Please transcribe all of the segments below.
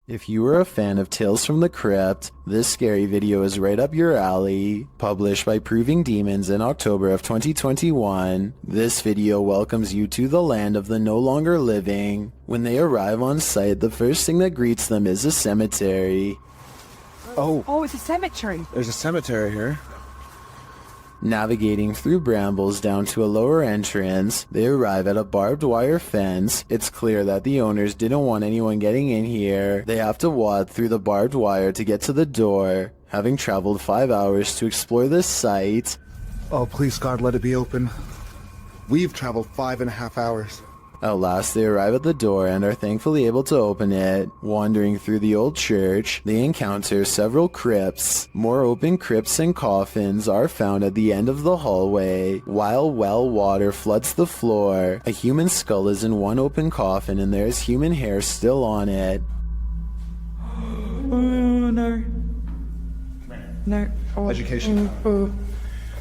If you are a fan of Tales from the Crypt, this scary video is right up your alley. Published by Proving Demons in October of 2021, this video welcomes you to the land of the no longer living. When they arrive on site, the first thing that greets them is a cemetery. Oh, it's a cemetery. There's a cemetery here. Navigating through brambles down to a lower entrance, they arrive at a barbed wire fence. It's clear that the owners didn't want anyone getting in here. They have to wade through the barbed wire to get to the door. Having traveled 5 hours to explore this site... Oh, please God, let it be open. We've traveled 5.5 hours. At last they arrive at the door and are thankfully able to open it. Wandering through the old church, they encounter several crypts. More open crypts and coffins are found at the end of the hallway. While well water floods the floor, a human skull is in one open coffin and there is human hair still on it. Oh, no. No. Oh, Education.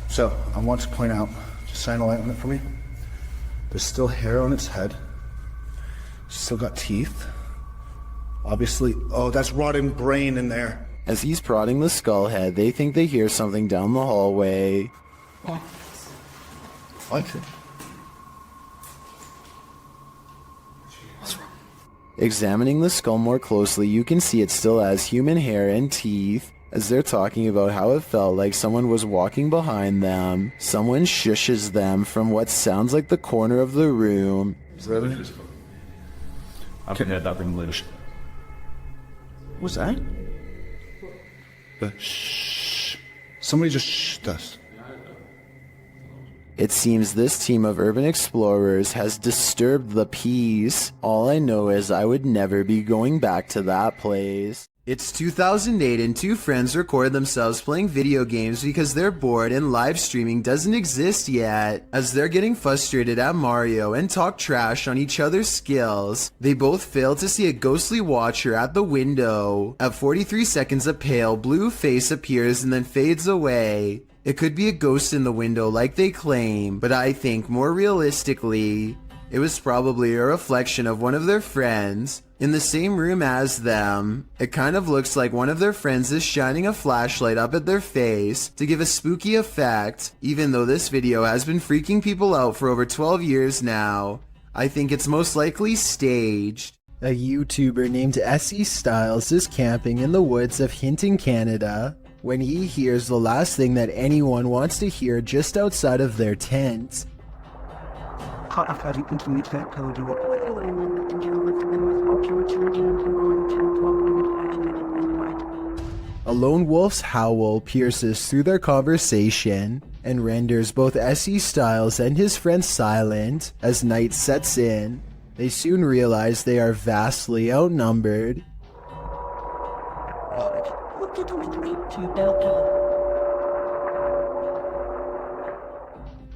So, I want to point out, just shine a light on it for me. There's still hair on its head. She's still got teeth. Obviously, oh, that's rotting brain in there. As he's prodding the skull head, they think they hear something down the hallway. What? Examining the skull more closely, you can see it still has human hair and teeth. As they're talking about how it felt like someone was walking behind them, someone shushes them from what sounds like the corner of the room. I've heard that ring loose. What's that? The shh. Somebody just shh us. It seems this team of urban explorers has disturbed the peace. All I know is I would never be going back to that place. It's 2008 and two friends record themselves playing video games because they're bored and live streaming doesn't exist yet. As they're getting frustrated at Mario and talk trash on each other's skills, they both fail to see a ghostly watcher at the window. At 43 seconds, a pale blue face appears and then fades away. It could be a ghost in the window like they claim, but I think more realistically, it was probably a reflection of one of their friends in the same room as them. It kind of looks like one of their friends is shining a flashlight up at their face to give a spooky effect. Even though this video has been freaking people out for over 12 years now, I think it's most likely staged. A YouTuber named SE Styles is camping in the woods of Hinton, Canada, when he hears the last thing that anyone wants to hear just outside of their tent. A lone wolf's howl pierces through their conversation and renders both SE Styles and his friend silent. As night sets in, they soon realize they are vastly outnumbered.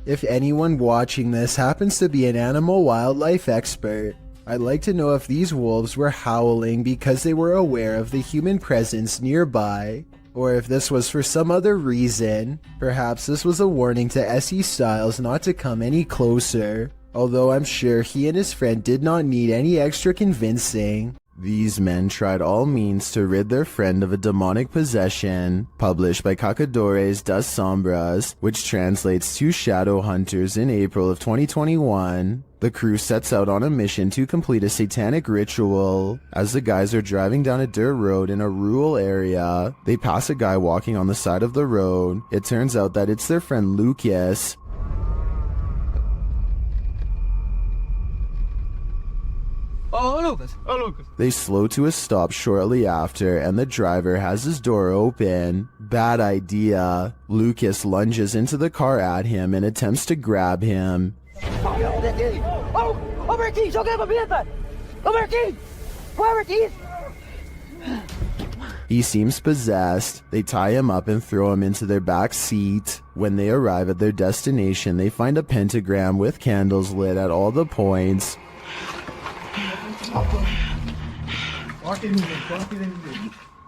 If anyone watching this happens to be an animal wildlife expert, I'd like to know if these wolves were howling because they were aware of the human presence nearby, or if this was for some other reason. Perhaps this was a warning to SE Styles not to come any closer, although I'm sure he and his friend did not need any extra convincing. These men tried all means to rid their friend of a demonic possession. Published by Cacadores das Sombras, which translates to Shadow Hunters in April of 2021. The crew sets out on a mission to complete a satanic ritual. As the guys are driving down a dirt road in a rural area, they pass a guy walking on the side of the road. It turns out that it's their friend Lucas. Oh, Lucas. Oh, Lucas. They slow to a stop shortly after, and the driver has his door open. Bad idea. Lucas lunges into the car at him and attempts to grab him. Oh, over aquí, yo quiero papileta. Over aquí. Over aquí. He seems possessed. They tie him up and throw him into their back seat. When they arrive at their destination, they find a pentagram with candles lit at all the points.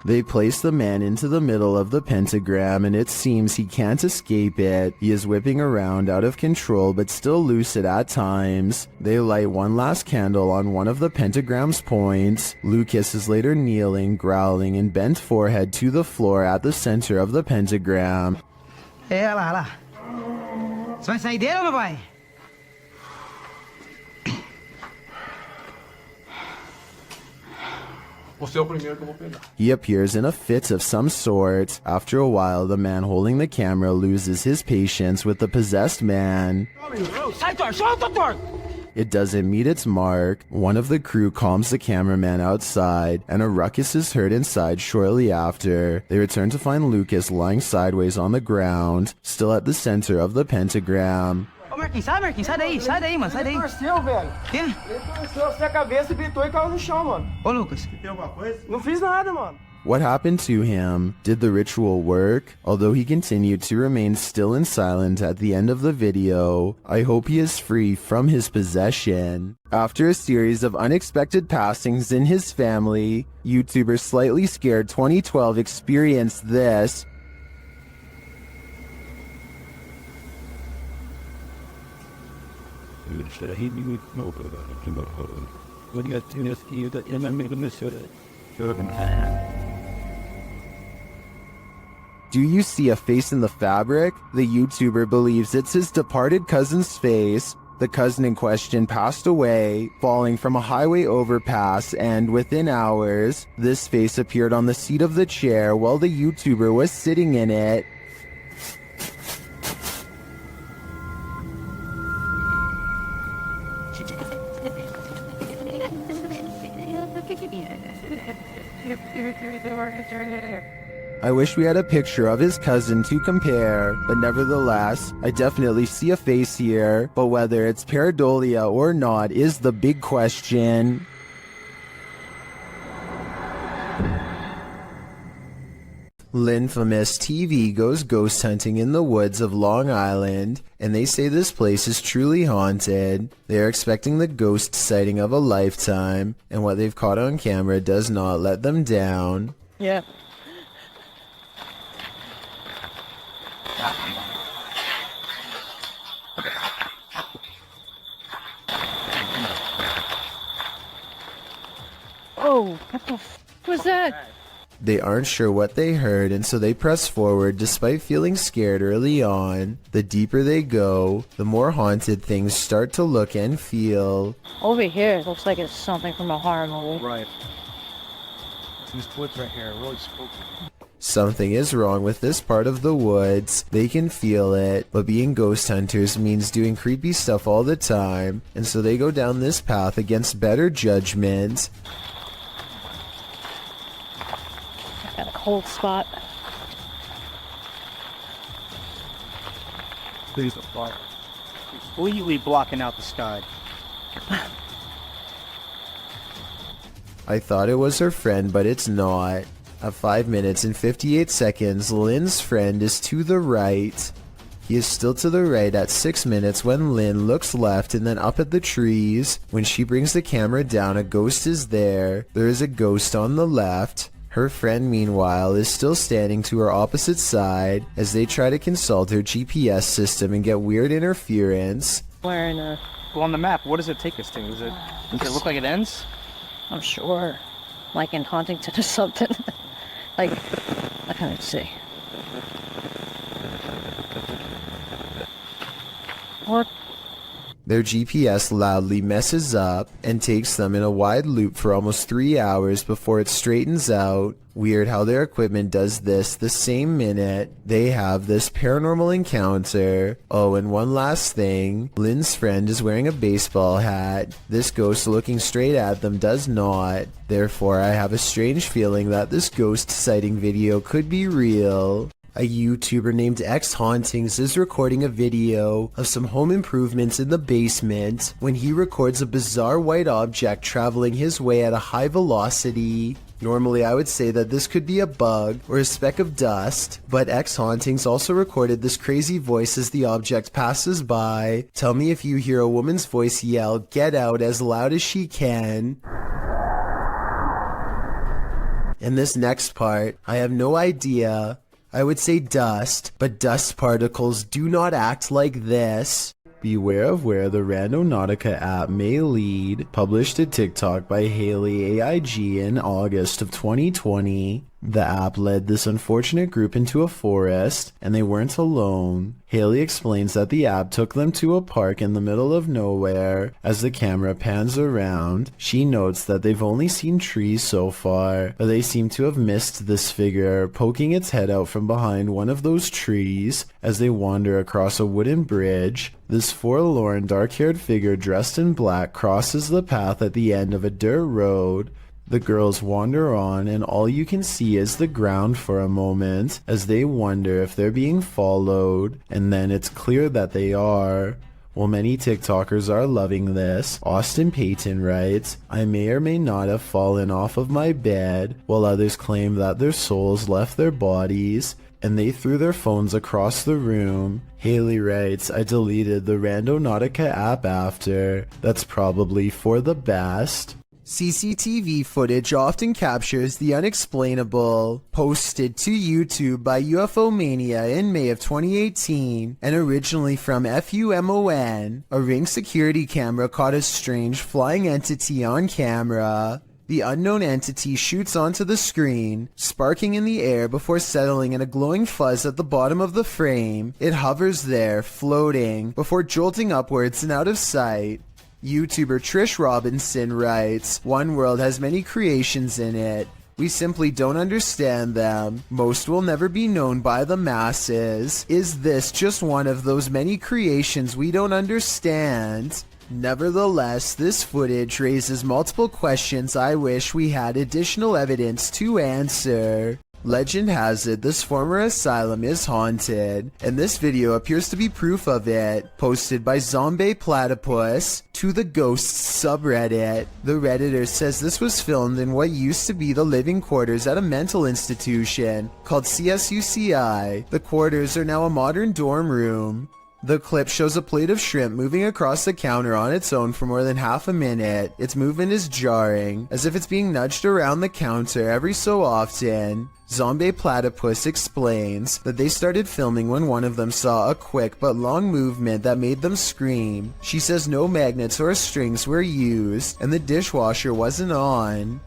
They place the man into the middle of the pentagram and it seems he can't escape it. He is whipping around out of control but still lucid at times. They light one last candle on one of the pentagram's points. Lucas is later kneeling, growling, and bent forehead to the floor at the center of the pentagram. É, olha lá. Você vai sair dele ou não vai? Você é o primeiro que eu vou pegar. He appears in a fit of some sort. After a while, the man holding the camera loses his patience with the possessed man. Sai, Thor! Solta, Thor! It doesn't meet its mark. One of the crew calms the cameraman outside, and a ruckus is heard inside shortly after. They return to find Lucas lying sideways on the ground, still at the center of the pentagram. Ô, Marquinhos, sai daí, mano, sai daí. Ele torceu, velho. Quê? Ele torceu a cabeça, gritou e caiu no chão, mano. Ô, Lucas. Tem alguma coisa? Não fiz nada, mano. What happened to him? Did the ritual work? Although he continued to remain still and silent at the end of the video, I hope he is free from his possession. After a series of unexpected passings in his family, YouTuber Slightly Scared 2012 experienced this. Do you see a face in the fabric? The YouTuber believes it's his departed cousin's face. The cousin in question passed away, falling from a highway overpass, and within hours, this face appeared on the seat of the chair while the YouTuber was sitting in it. I wish we had a picture of his cousin to compare, but nevertheless, I definitely see a face here, but whether it's pareidolia or not is the big question. Linfamous TV goes ghost hunting in the woods of Long Island, and they say this place is truly haunted. They are expecting the ghost sighting of a lifetime, and what they've caught on camera does not let them down. Yeah. Oh, what the f was that? They aren't sure what they heard, and so they press forward despite feeling scared early on. The deeper they go, the more haunted things start to look and feel. Over here, it looks like it's something from a horror movie. Right. These woods right here are really spooky. Something is wrong with this part of the woods. They can feel it, but being ghost hunters means doing creepy stuff all the time, and so they go down this path against better judgment. Got a cold spot. Please don't fire. Completely blocking out the sky. I thought it was her friend, but it's not. At 5 minutes and 58 seconds, Lynn's friend is to the right. He is still to the right at 6 minutes when Lynn looks left and then up at the trees. When she brings the camera down, a ghost is there. There is a ghost on the left. Her friend, meanwhile, is still standing to her opposite side as they try to consult her GPS system and get weird interference. Wearing a... Well, on the map, what does it take us to? Does it look like it ends? I'm sure. Like in Huntington or something. Like, I can't see. What? Their GPS loudly messes up and takes them in a wide loop for almost 3 hours before it straightens out. Weird how their equipment does this the same minute they have this paranormal encounter. Oh, and one last thing. Lynn's friend is wearing a baseball hat. This ghost looking straight at them does not. Therefore, I have a strange feeling that this ghost sighting video could be real. A YouTuber named X Hauntings is recording a video of some home improvements in the basement when he records a bizarre white object traveling his way at a high velocity. Normally I would say that this could be a bug or a speck of dust, but X Hauntings also recorded this crazy voice as the object passes by. Tell me if you hear a woman's voice yell, "Get out," as loud as she can. In this next part, I have no idea. I would say dust, but dust particles do not act like this. Beware of where the Randonautica app may lead. Published to TikTok by Haley AIG in August of 2020. The app led this unfortunate group into a forest, and they weren't alone. Haley explains that the app took them to a park in the middle of nowhere. As the camera pans around, she notes that they've only seen trees so far, but they seem to have missed this figure poking its head out from behind one of those trees. As they wander across a wooden bridge, this forlorn dark-haired figure dressed in black crosses the path at the end of a dirt road. The girls wander on, and all you can see is the ground for a moment as they wonder if they're being followed, and then it's clear that they are. While many TikTokers are loving this, Austin Payton writes, "I may or may not have fallen off of my bed," while others claim that their souls left their bodies and they threw their phones across the room. Haley writes, "I deleted the Randonautica app after. That's probably for the best." CCTV footage often captures the unexplainable. Posted to YouTube by UFO Mania in May of 2018 and originally from FUMON, a Ring security camera caught a strange flying entity on camera. The unknown entity shoots onto the screen, sparking in the air before settling in a glowing fuzz at the bottom of the frame. It hovers there, floating, before jolting upwards and out of sight. YouTuber Trish Robinson writes, "One world has many creations in it. We simply don't understand them. Most will never be known by the masses. Is this just one of those many creations we don't understand?" Nevertheless, this footage raises multiple questions I wish we had additional evidence to answer. Legend has it this former asylum is haunted, and this video appears to be proof of it, posted by Zombie Platypus to the Ghosts subreddit. The Redditor says this was filmed in what used to be the living quarters at a mental institution called CSUCI. The quarters are now a modern dorm room. The clip shows a plate of shrimp moving across the counter on its own for more than half a minute. Its movement is jarring, as if it's being nudged around the counter every so often. Zombie Platypus explains that they started filming when one of them saw a quick but long movement that made them scream. She says no magnets or strings were used, and the dishwasher wasn't on.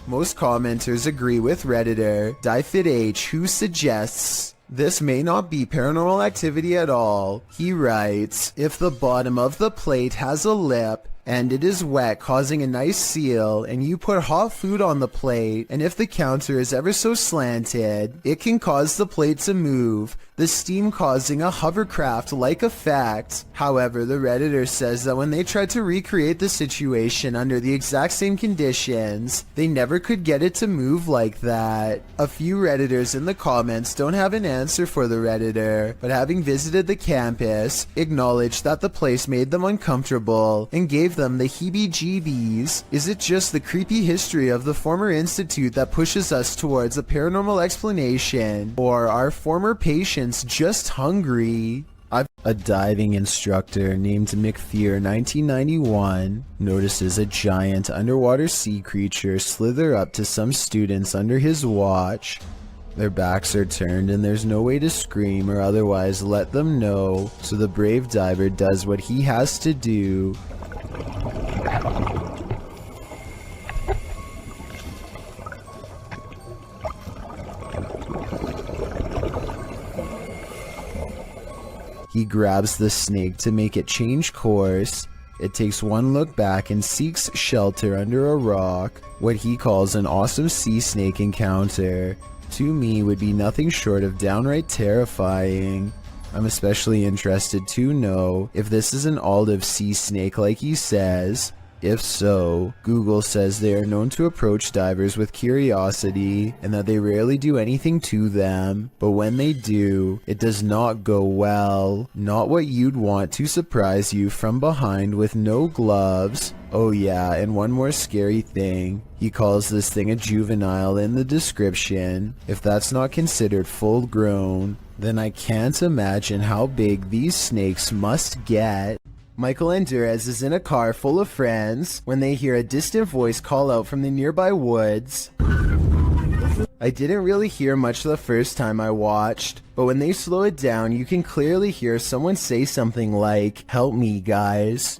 Most commenters agree with Redditor DieFitH, who suggests this may not be paranormal activity at all. He writes, "If the bottom of the plate has a lip, and it is wet causing a nice seal, and you put hot food on the plate, and if the counter is ever so slanted, it can cause the plate to move, the steam causing a hovercraft-like effect." However, the Redditor says that when they tried to recreate the situation under the exact same conditions, they never could get it to move like that. A few Redditors in the comments don't have an answer for the Redditor, but having visited the campus, acknowledged that the place made them uncomfortable and gave them the heebie-jeebies. Is it just the creepy history of the former institute that pushes us towards a paranormal explanation, or are former patients just hungry? A diving instructor named McFear 1991 notices a giant underwater sea creature slither up to some students under his watch. Their backs are turned and there's no way to scream or otherwise let them know, so the brave diver does what he has to do. He grabs the snake to make it change course. It takes one look back and seeks shelter under a rock. What he calls an awesome sea snake encounter, to me, would be nothing short of downright terrifying. I'm especially interested to know if this is an olive sea snake like he says. If so, Google says they are known to approach divers with curiosity and that they rarely do anything to them, but when they do, it does not go well. Not what you'd want to surprise you from behind with no gloves. Oh yeah, and one more scary thing. He calls this thing a juvenile in the description. If that's not considered full grown, then I can't imagine how big these snakes must get. Michael Endurez is in a car full of friends when they hear a distant voice call out from the nearby woods. I didn't really hear much the first time I watched, but when they slow it down, you can clearly hear someone say something like, "Help me, guys."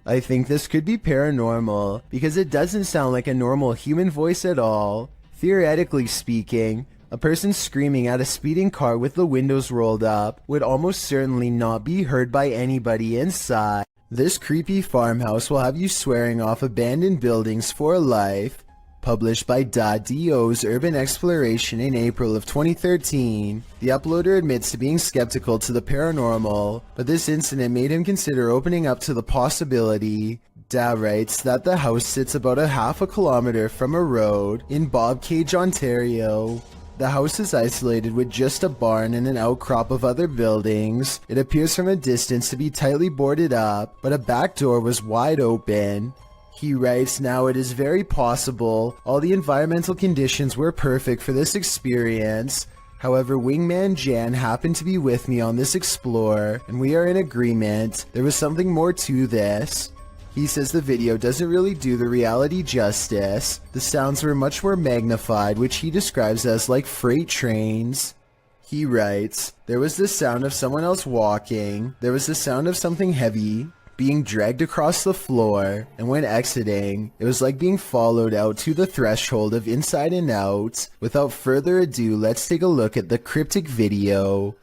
I think this could be paranormal, because it doesn't sound like a normal human voice at all. Theoretically speaking, a person screaming at a speeding car with the windows rolled up would almost certainly not be heard by anybody inside. This creepy farmhouse will have you swearing off abandoned buildings for life. Published by .do's Urban Exploration in April of 2013, the uploader admits to being skeptical to the paranormal, but this incident made him consider opening up to the possibility. Da writes that the house sits about a half a kilometer from a road in Bobcage, Ontario. The house is isolated with just a barn and an outcrop of other buildings. It appears from a distance to be tightly boarded up, but a back door was wide open. He writes, now it is very possible all the environmental conditions were perfect for this experience. However, Wingman Jan happened to be with me on this explore, and we are in agreement. There was something more to this. He says the video doesn't really do the reality justice. The sounds were much more magnified, which he describes as like freight trains. He writes, there was the sound of someone else walking. There was the sound of something heavy being dragged across the floor, and when exiting, it was like being followed out to the threshold of Inside and Out. Without further ado, let's take a look at the cryptic video.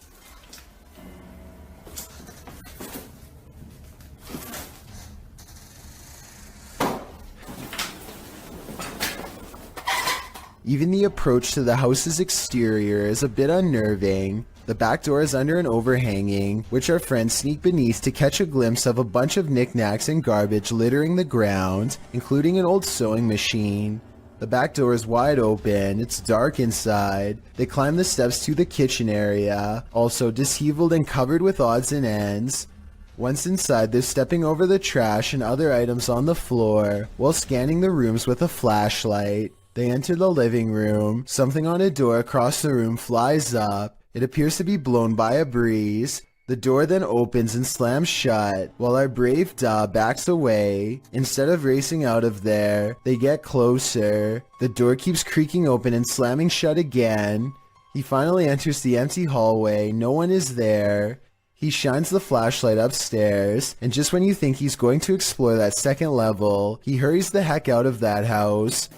Even the approach to the house's exterior is a bit unnerving. The back door is under an overhanging, which our friends sneak beneath to catch a glimpse of a bunch of knickknacks and garbage littering the ground, including an old sewing machine. The back door is wide open, it's dark inside. They climb the steps to the kitchen area, also disheveled and covered with odds and ends. Once inside, they're stepping over the trash and other items on the floor, while scanning the rooms with a flashlight. They enter the living room. Something on a door across the room flies up. It appears to be blown by a breeze. The door then opens and slams shut, while our brave Da backs away. Instead of racing out of there, they get closer. The door keeps creaking open and slamming shut again. He finally enters the empty hallway. No one is there. He shines the flashlight upstairs, and just when you think he's going to explore that second level, he hurries the heck out of that house.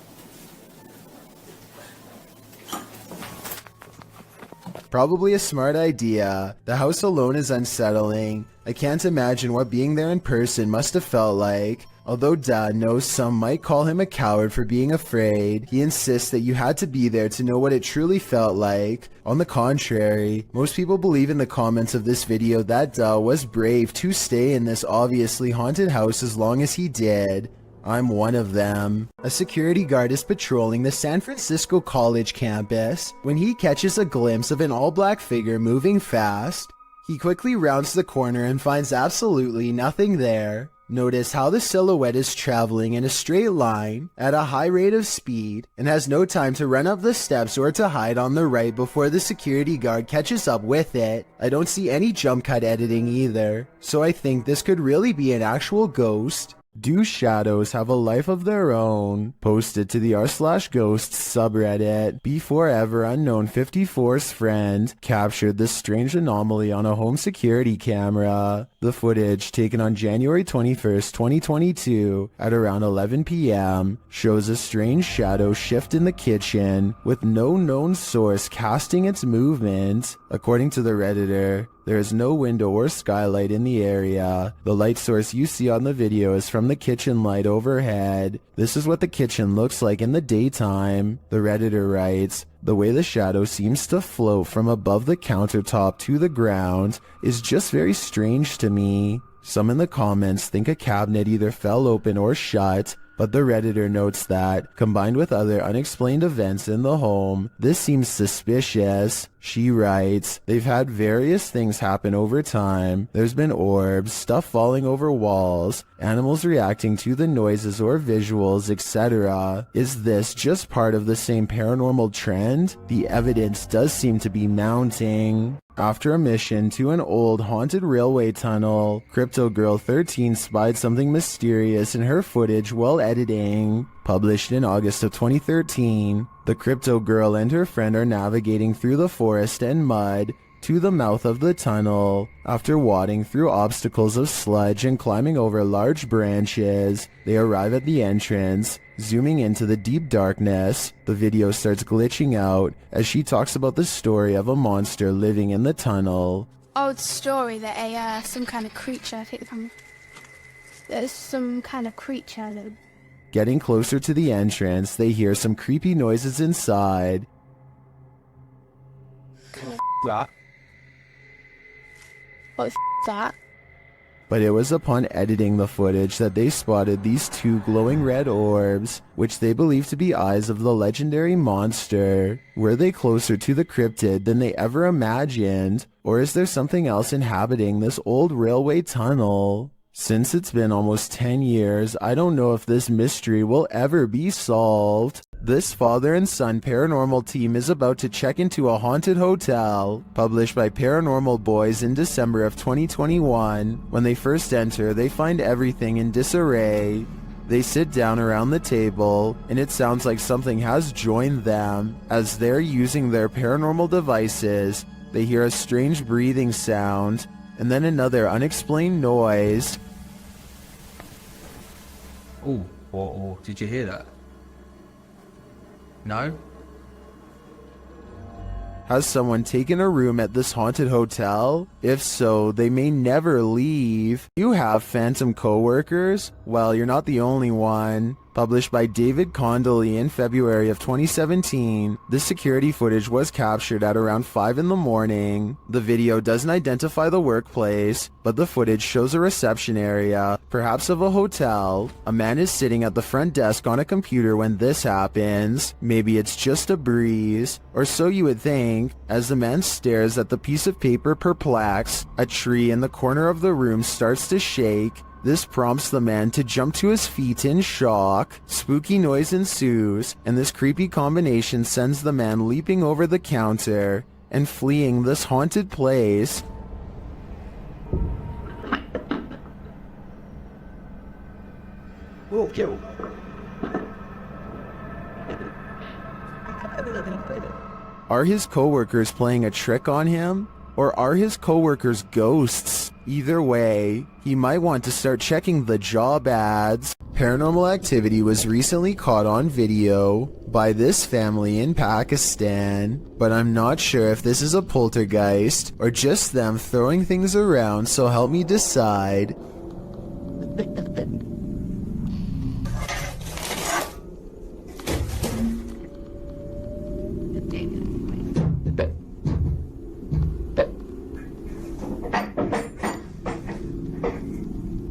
Probably a smart idea. The house alone is unsettling. I can't imagine what being there in person must have felt like. Although Da knows some might call him a coward for being afraid, he insists that you had to be there to know what it truly felt like. On the contrary, most people believe in the comments of this video that Da was brave to stay in this obviously haunted house as long as he did. I'm one of them. A security guard is patrolling the San Francisco College campus when he catches a glimpse of an all-black figure moving fast. He quickly rounds the corner and finds absolutely nothing there. Notice how the silhouette is traveling in a straight line at a high rate of speed and has no time to run up the steps or to hide on the right before the security guard catches up with it. I don't see any jump cut editing either, so I think this could really be an actual ghost. Do shadows have a life of their own? Posted to the r/ghosts subreddit. Before ever unknown 54's friend captured this strange anomaly on a home security camera. The footage, taken on January 21st, 2022 at around 11 p.m. shows a strange shadow shift in the kitchen with no known source casting its movement. According to the Redditor, there is no window or skylight in the area. The light source you see on the video is from the kitchen light overhead. This is what the kitchen looks like in the daytime. The Redditor writes, the way the shadow seems to float from above the countertop to the ground is just very strange to me. Some in the comments think a cabinet either fell open or shut, but the Redditor notes that, combined with other unexplained events in the home, this seems suspicious. She writes, they've had various things happen over time. There's been orbs, stuff falling over walls, animals reacting to the noises or visuals, etc. Is this just part of the same paranormal trend? The evidence does seem to be mounting. After a mission to an old haunted railway tunnel, Crypto Girl 13 spied something mysterious in her footage while editing. Published in August of 2013, the Crypto Girl and her friend are navigating through the forest and mud to the mouth of the tunnel. After wading through obstacles of sludge and climbing over large branches, they arrive at the entrance. Zooming into the deep darkness, the video starts glitching out as she talks about the story of a monster living in the tunnel. Old story that some kind of creature, I think there's some kind of creature that... Getting closer to the entrance, they hear some creepy noises inside. That. What's that? But it was upon editing the footage that they spotted these two glowing red orbs, which they believe to be eyes of the legendary monster. Were they closer to the cryptid than they ever imagined? Or is there something else inhabiting this old railway tunnel? Since it's been almost 10 years, I don't know if this mystery will ever be solved. This father and son paranormal team is about to check into a haunted hotel. Published by Paranormal Boys in December of 2021. When they first enter, they find everything in disarray. They sit down around the table, and it sounds like something has joined them. As they're using their paranormal devices, they hear a strange breathing sound, and then another unexplained noise. Oh, did you hear that? No? Has someone taken a room at this haunted hotel? If so, they may never leave. You have phantom co-workers? Well, you're not the only one. Published by David Condley in February of 2017, this security footage was captured at around 5 in the morning. The video doesn't identify the workplace, but the footage shows a reception area, perhaps of a hotel. A man is sitting at the front desk on a computer when this happens. Maybe it's just a breeze, or so you would think. As the man stares at the piece of paper perplexed, a tree in the corner of the room starts to shake. This prompts the man to jump to his feet in shock. Spooky noise ensues, and this creepy combination sends the man leaping over the counter and fleeing this haunted place. Are his coworkers playing a trick on him? Or are his coworkers ghosts? Either way, he might want to start checking the job ads. Paranormal activity was recently caught on video by this family in Pakistan, but I'm not sure if this is a poltergeist or just them throwing things around, so help me decide.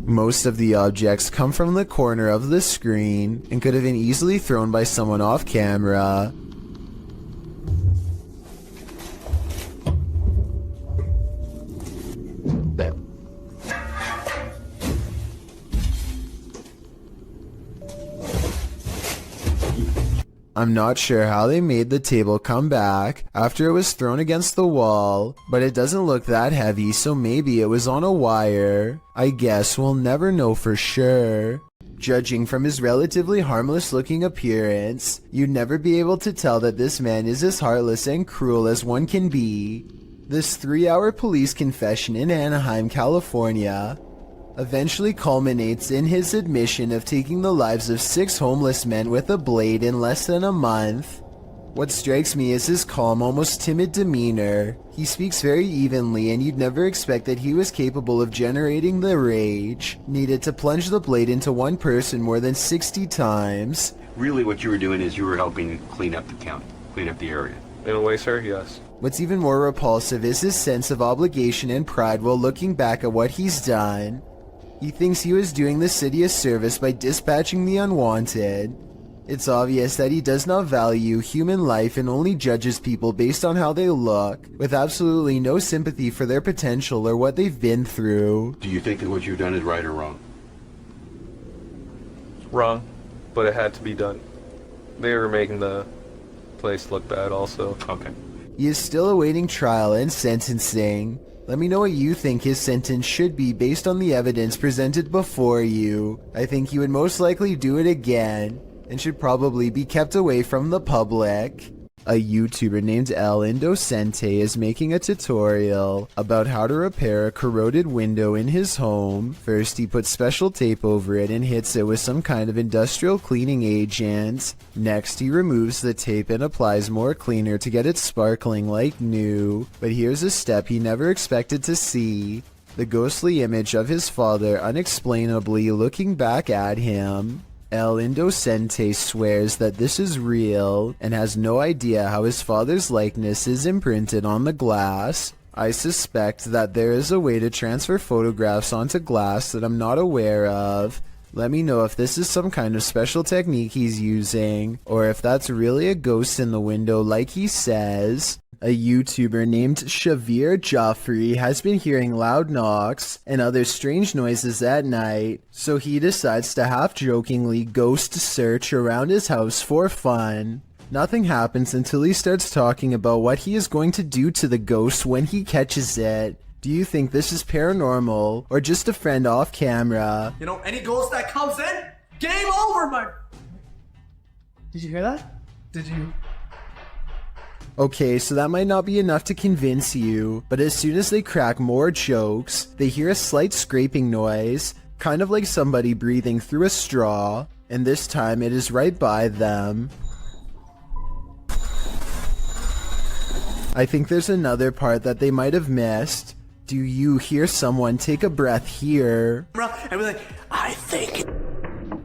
Most of the objects come from the corner of the screen and could have been easily thrown by someone off camera. I'm not sure how they made the table come back after it was thrown against the wall, but it doesn't look that heavy, so maybe it was on a wire. I guess we'll never know for sure. Judging from his relatively harmless looking appearance, you'd never be able to tell that this man is as heartless and cruel as one can be. This 3-hour police confession in Anaheim, California, eventually culminates in his admission of taking the lives of 6 homeless men with a blade in less than a month. What strikes me is his calm, almost timid demeanor. He speaks very evenly, and you'd never expect that he was capable of generating the rage needed to plunge the blade into one person more than 60 times. Really what you were doing is you were helping clean up the county, clean up the area. In a way, sir, yes. What's even more repulsive is his sense of obligation and pride while looking back at what he's done. He thinks he was doing the city a service by dispatching the unwanted. It's obvious that he does not value human life and only judges people based on how they look, with absolutely no sympathy for their potential or what they've been through. Do you think that what you've done is right or wrong? Wrong, but it had to be done. They were making the place look bad also. Okay. He is still awaiting trial and sentencing. Let me know what you think his sentence should be based on the evidence presented before you. I think he would most likely do it again and should probably be kept away from the public. A YouTuber named El Indocente is making a tutorial about how to repair a corroded window in his home. First, he puts special tape over it and hits it with some kind of industrial cleaning agent. Next, he removes the tape and applies more cleaner to get it sparkling like new. But here's a step he never expected to see: the ghostly image of his father unexplainably looking back at him. El Indocente swears that this is real and has no idea how his father's likeness is imprinted on the glass. I suspect that there is a way to transfer photographs onto glass that I'm not aware of. Let me know if this is some kind of special technique he's using, or if that's really a ghost in the window like he says. A YouTuber named Shavir Joffrey has been hearing loud knocks and other strange noises at night, so he decides to half-jokingly ghost search around his house for fun. Nothing happens until he starts talking about what he is going to do to the ghost when he catches it. Do you think this is paranormal, or just a friend off camera? You know, any ghost that comes in, game over, my... Did you hear that? Did you... Okay, so that might not be enough to convince you, but as soon as they crack more jokes, they hear a slight scraping noise, kind of like somebody breathing through a straw, and this time it is right by them. I think there's another part that they might have missed. Do you hear someone take a breath here? And be like, I think...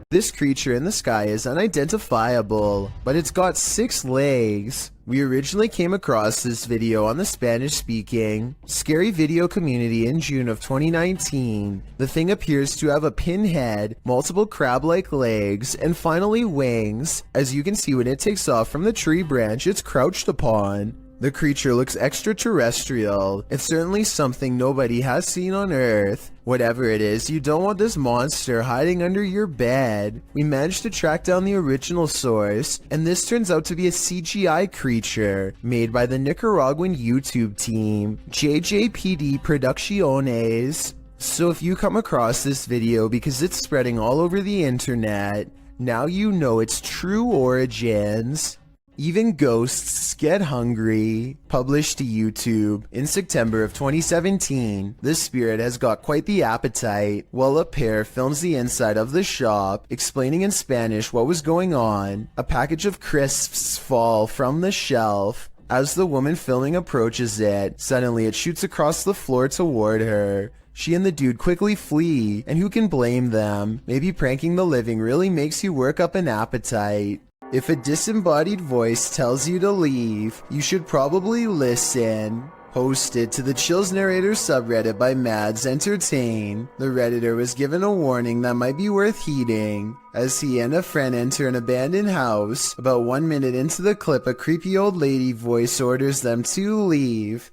This creature in the sky is unidentifiable, but it's got 6 legs. We originally came across this video on the Spanish-speaking Scary Video community in June of 2019. The thing appears to have a pinhead, multiple crab-like legs, and finally wings. As you can see when it takes off from the tree branch it's crouched upon. The creature looks extraterrestrial. It's certainly something nobody has seen on Earth. Whatever it is, you don't want this monster hiding under your bed. We managed to track down the original source, and this turns out to be a CGI creature made by the Nicaraguan YouTube team, JJPD Producciones. So if you come across this video because it's spreading all over the internet, now you know its true origins. Even Ghosts Get Hungry, published to YouTube in September of 2017. This spirit has got quite the appetite. While a pair films the inside of the shop, explaining in Spanish what was going on, a package of crisps fall from the shelf. As the woman filming approaches it, suddenly it shoots across the floor toward her. She and the dude quickly flee, and who can blame them? Maybe pranking the living really makes you work up an appetite. If a disembodied voice tells you to leave, you should probably listen. Posted to the Chills Narrator subreddit by Mads Entertain, the redditor was given a warning that might be worth heeding. As he and a friend enter an abandoned house, about 1 minute into the clip a creepy old lady voice orders them to leave.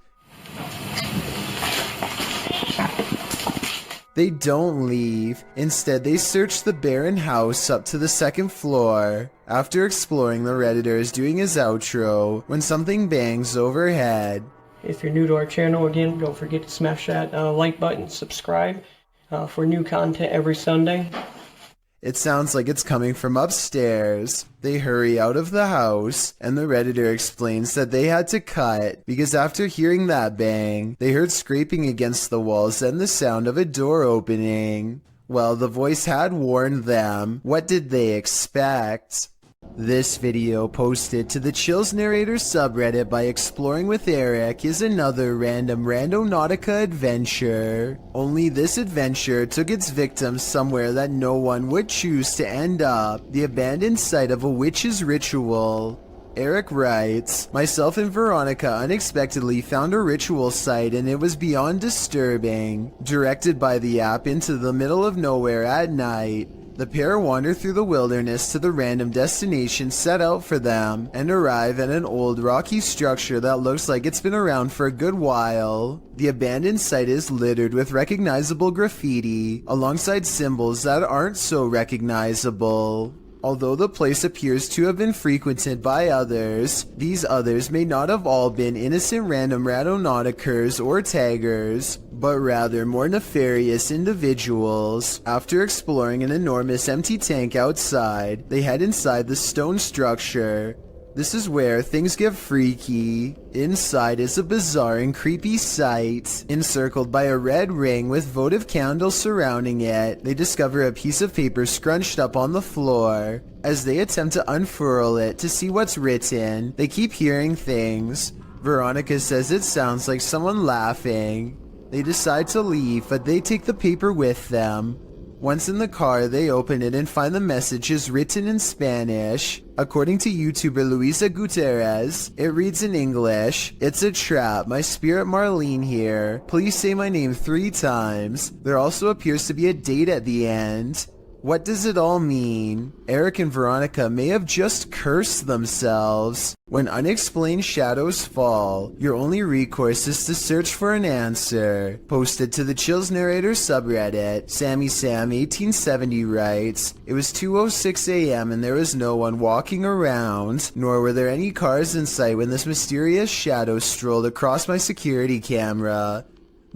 They don't leave. Instead, they search the barren house up to the 2nd floor. After exploring, the redditor is doing his outro when something bangs overhead. If you're new to our channel, again, don't forget to smash that like button, subscribe for new content every Sunday. It sounds like it's coming from upstairs. They hurry out of the house, and the redditor explains that they had to cut because after hearing that bang, they heard scraping against the walls and the sound of a door opening. Well, the voice had warned them. What did they expect? This video, posted to the Chills Narrator subreddit by Exploring with Eric, is another random Randonautica adventure. Only this adventure took its victims somewhere that no one would choose to end up, the abandoned site of a witch's ritual. Eric writes, myself and Veronica unexpectedly found a ritual site and it was beyond disturbing. Directed by the app into the middle of nowhere at night, the pair wander through the wilderness to the random destination set out for them and arrive at an old rocky structure that looks like it's been around for a good while. The abandoned site is littered with recognizable graffiti alongside symbols that aren't so recognizable. Although the place appears to have been frequented by others, these others may not have all been innocent random randonauticers or taggers, but rather more nefarious individuals. After exploring an enormous empty tank outside, they head inside the stone structure. This is where things get freaky. Inside is a bizarre and creepy sight. Encircled by a red ring with votive candles surrounding it, they discover a piece of paper scrunched up on the floor. As they attempt to unfurl it to see what's written, they keep hearing things. Veronica says it sounds like someone laughing. They decide to leave, but they take the paper with them. Once in the car, they open it and find the messages written in Spanish. According to YouTuber Luisa Gutierrez, it reads in English, "It's a trap, my spirit Marlene here. Please say my name 3 times. There also appears to be a date at the end." What does it all mean? Eric and Veronica may have just cursed themselves. When unexplained shadows fall, your only recourse is to search for an answer. Posted to the Chills Narrator subreddit, Sammy Sam 1870 writes, "It was 2:06 a.m. and there was no one walking around, nor were there any cars in sight when this mysterious shadow strolled across my security camera.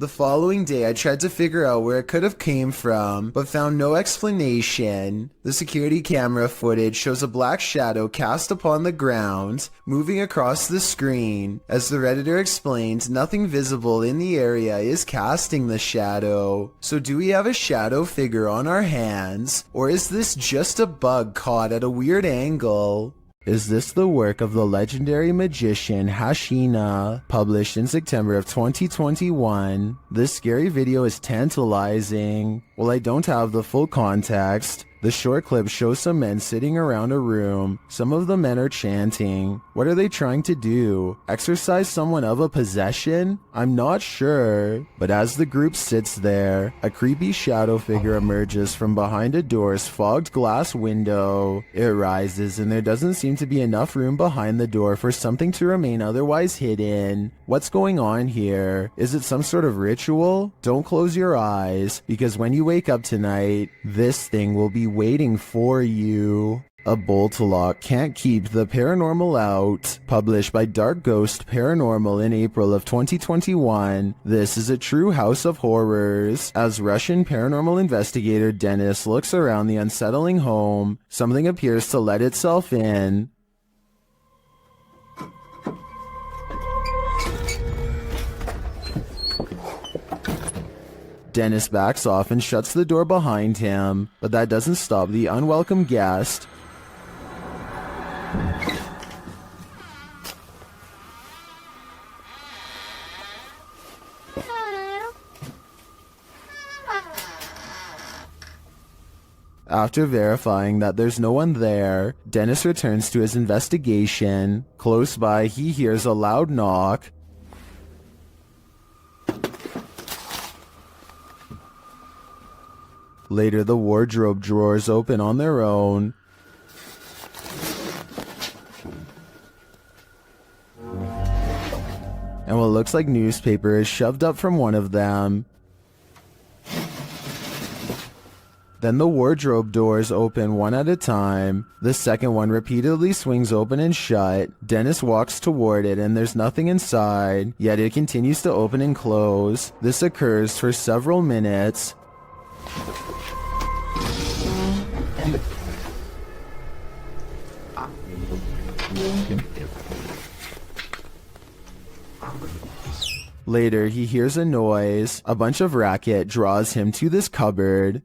The following day I tried to figure out where it could have came from, but found no explanation. The security camera footage shows a black shadow cast upon the ground, moving across the screen. As the Redditor explained, nothing visible in the area is casting the shadow. So do we have a shadow figure on our hands, or is this just a bug caught at a weird angle? Is this the work of the legendary magician Hashina, published in September of 2021? This scary video is tantalizing. While I don't have the full context, the short clip shows some men sitting around a room. Some of the men are chanting. What are they trying to do? Exorcise someone of a possession? I'm not sure. But as the group sits there, a creepy shadow figure emerges from behind a door's fogged glass window. It rises and there doesn't seem to be enough room behind the door for something to remain otherwise hidden. What's going on here? Is it some sort of ritual? Don't close your eyes, because when you wake up tonight, this thing will be waiting for you. A bolt lock can't keep the paranormal out. Published by Dark Ghost Paranormal in April of 2021. This is a true house of horrors. As Russian paranormal investigator Dennis looks around the unsettling home, something appears to let itself in. Dennis backs off and shuts the door behind him, but that doesn't stop the unwelcome guest. After verifying that there's no one there, Dennis returns to his investigation. Close by, he hears a loud knock. Later, the wardrobe drawers open on their own. And what looks like newspaper is shoved up from one of them. Then the wardrobe doors open one at a time. The second one repeatedly swings open and shut. Dennis walks toward it and there's nothing inside, yet it continues to open and close. This occurs for several minutes. Later, he hears a noise. A bunch of racket draws him to this cupboard.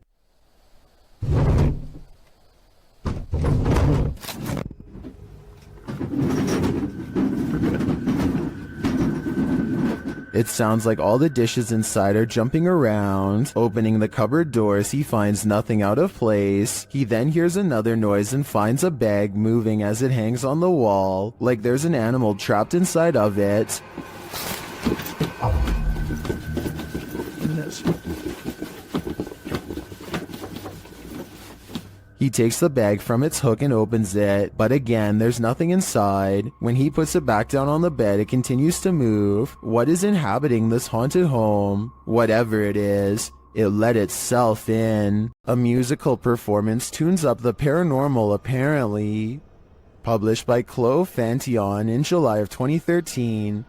It sounds like all the dishes inside are jumping around. Opening the cupboard doors, he finds nothing out of place. He then hears another noise and finds a bag moving as it hangs on the wall, like there's an animal trapped inside of it. He takes the bag from its hook and opens it, but again, there's nothing inside. When he puts it back down on the bed, it continues to move. What is inhabiting this haunted home? Whatever it is, It let itself in. A musical performance tunes up the paranormal apparently. Published by Chloe Fantion in July of 2013.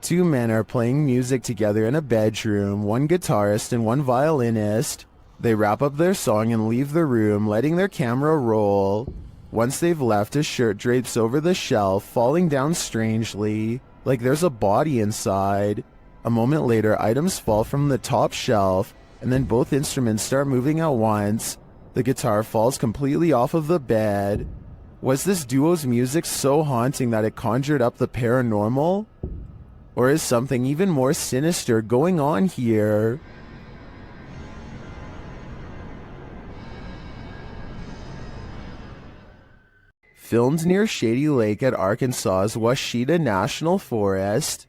Two men are playing music together in a bedroom, one guitarist and one violinist. They wrap up their song and leave the room, letting their camera roll. Once they've left, a shirt drapes over the shelf, falling down strangely, like there's a body inside. A moment later, items fall from the top shelf, and then both instruments start moving at once. The guitar falls completely off of the bed. Was this duo's music so haunting that it conjured up the paranormal? Or is something even more sinister going on here? Filmed near Shady Lake at Arkansas's Washita National Forest.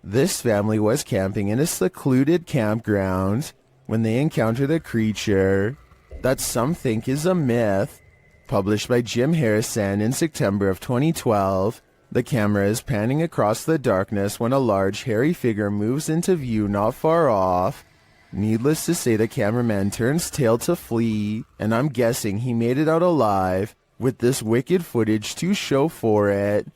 This family was camping in a secluded campground when they encountered a creature that some think is a myth. Published by Jim Harrison in September of 2012. The camera is panning across the darkness when a large hairy figure moves into view not far off. Needless to say, the cameraman turns tail to flee, and I'm guessing he made it out alive, with this wicked footage to show for it.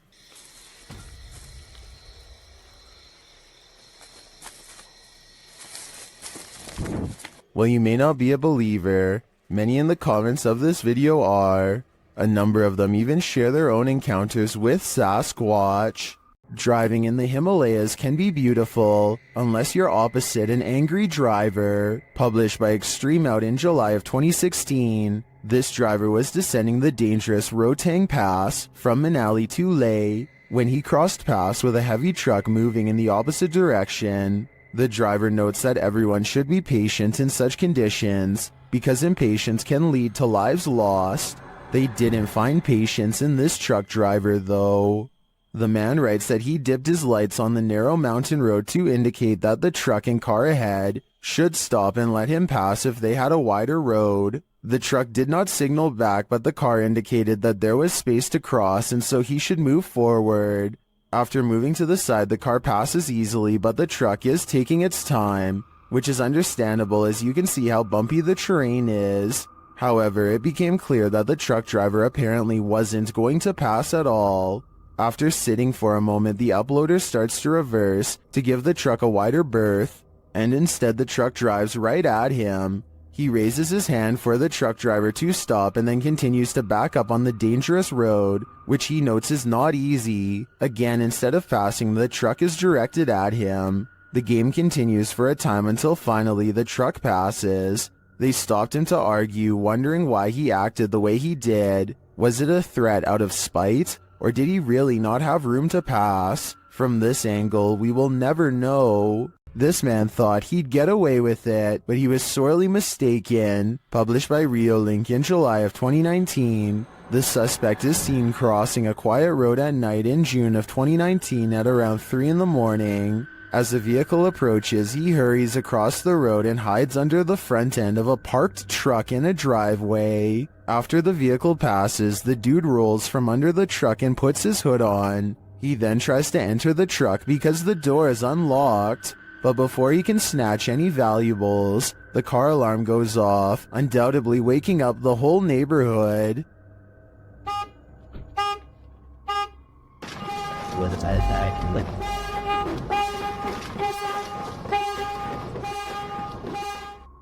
While you may not be a believer, many in the comments of this video are. A number of them even share their own encounters with Sasquatch. Driving in the Himalayas can be beautiful, unless you're opposite an angry driver. Published by Extreme Out in July of 2016. This driver was descending the dangerous Rotang Pass from Manali to Leh when he crossed paths with a heavy truck moving in the opposite direction. The driver notes that everyone should be patient in such conditions, because impatience can lead to lives lost. They didn't find patience in this truck driver though. The man writes that he dipped his lights on the narrow mountain road to indicate that the truck and car ahead should stop and let him pass if they had a wider road. The truck did not signal back, but the car indicated that there was space to cross and so he should move forward. After moving to the side, the car passes easily, but the truck is taking its time, which is understandable as you can see how bumpy the terrain is. However, it became clear that the truck driver apparently wasn't going to pass at all. After sitting for a moment, the uploader starts to reverse to give the truck a wider berth, and instead the truck drives right at him. He raises his hand for the truck driver to stop and then continues to back up on the dangerous road, which he notes is not easy. Again, instead of passing, the truck is directed at him. The game continues for a time until finally the truck passes. They stopped him to argue, wondering why he acted the way he did. Was it a threat out of spite, or did he really not have room to pass? From this angle, we will never know. This man thought he'd get away with it, but he was sorely mistaken. Published by Reolink in July of 2019. The suspect is seen crossing a quiet road at night in June of 2019 at around 3 in the morning. As the vehicle approaches, he hurries across the road and hides under the front end of a parked truck in a driveway. After the vehicle passes, the dude rolls from under the truck and puts his hood on. He then tries to enter the truck because the door is unlocked, but before he can snatch any valuables, the car alarm goes off, undoubtedly waking up the whole neighborhood.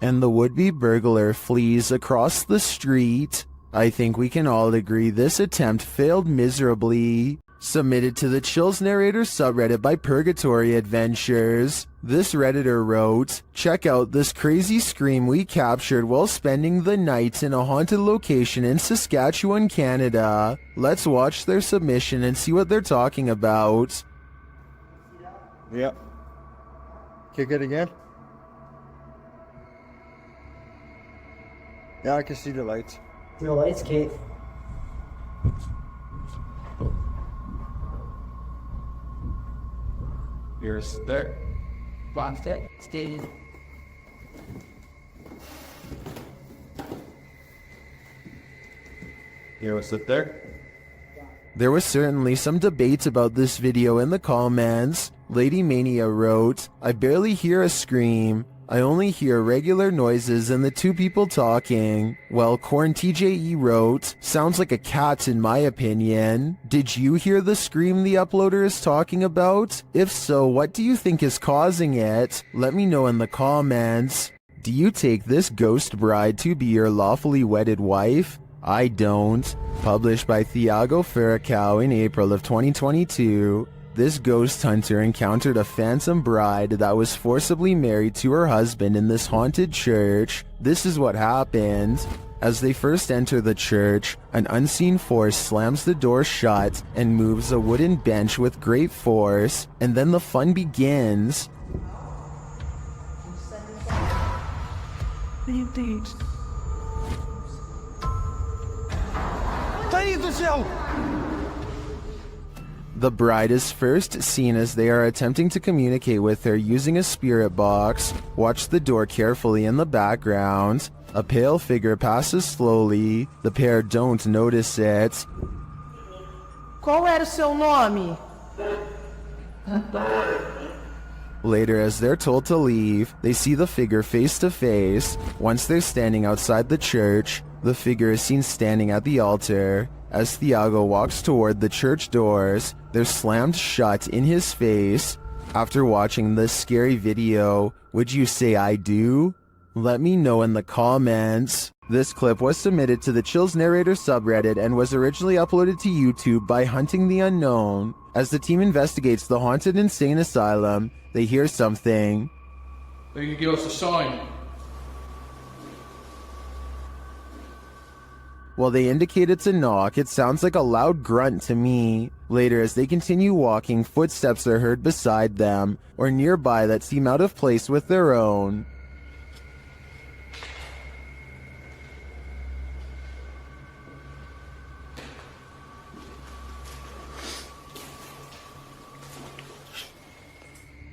And the would-be burglar flees across the street. I think we can all agree this attempt failed miserably. Submitted to the Chills Narrator subreddit by Purgatory Adventures. This redditor wrote, "Check out this crazy scream we captured while spending the night in a haunted location in Saskatchewan, Canada. Let's watch their submission and see what they're talking about." Yep. Kick it again. Yeah, I can see the lights. The lights, Kate. You're there. Lost it. Stayed. You know, sit there. There was certainly some debate about this video in the comments. Lady Mania wrote, "I barely hear a scream. I only hear regular noises and the two people talking. Well, Corn TJE wrote, sounds like a cat in my opinion. Did you hear the scream the uploader is talking about? If so, what do you think is causing it? Let me know in the comments. Do you take this ghost bride to be your lawfully wedded wife? I don't. Published by Thiago Ferracao in April of 2022. This ghost hunter encountered a phantom bride that was forcibly married to her husband in this haunted church. This is what happened. As they first enter the church, an unseen force slams the door shut and moves a wooden bench with great force, and then the fun begins. The bride is first seen as they are attempting to communicate with her using a spirit box. Watch the door carefully in the background. A pale figure passes slowly. The pair don't notice it. Qual era o seu nome? Later, as they're told to leave, they see the figure face to face. Once they're standing outside the church, the figure is seen standing at the altar. As Thiago walks toward the church doors, they're slammed shut in his face. After watching this scary video, would you say I do? Let me know in the comments. This clip was submitted to the Chills Narrator subreddit and was originally uploaded to YouTube by Hunting the Unknown. As the team investigates the haunted insane asylum, they hear something. They can give us a sign. While they indicate it's a knock, it sounds like a loud grunt to me. Later, as they continue walking, footsteps are heard beside them, or nearby that seem out of place with their own.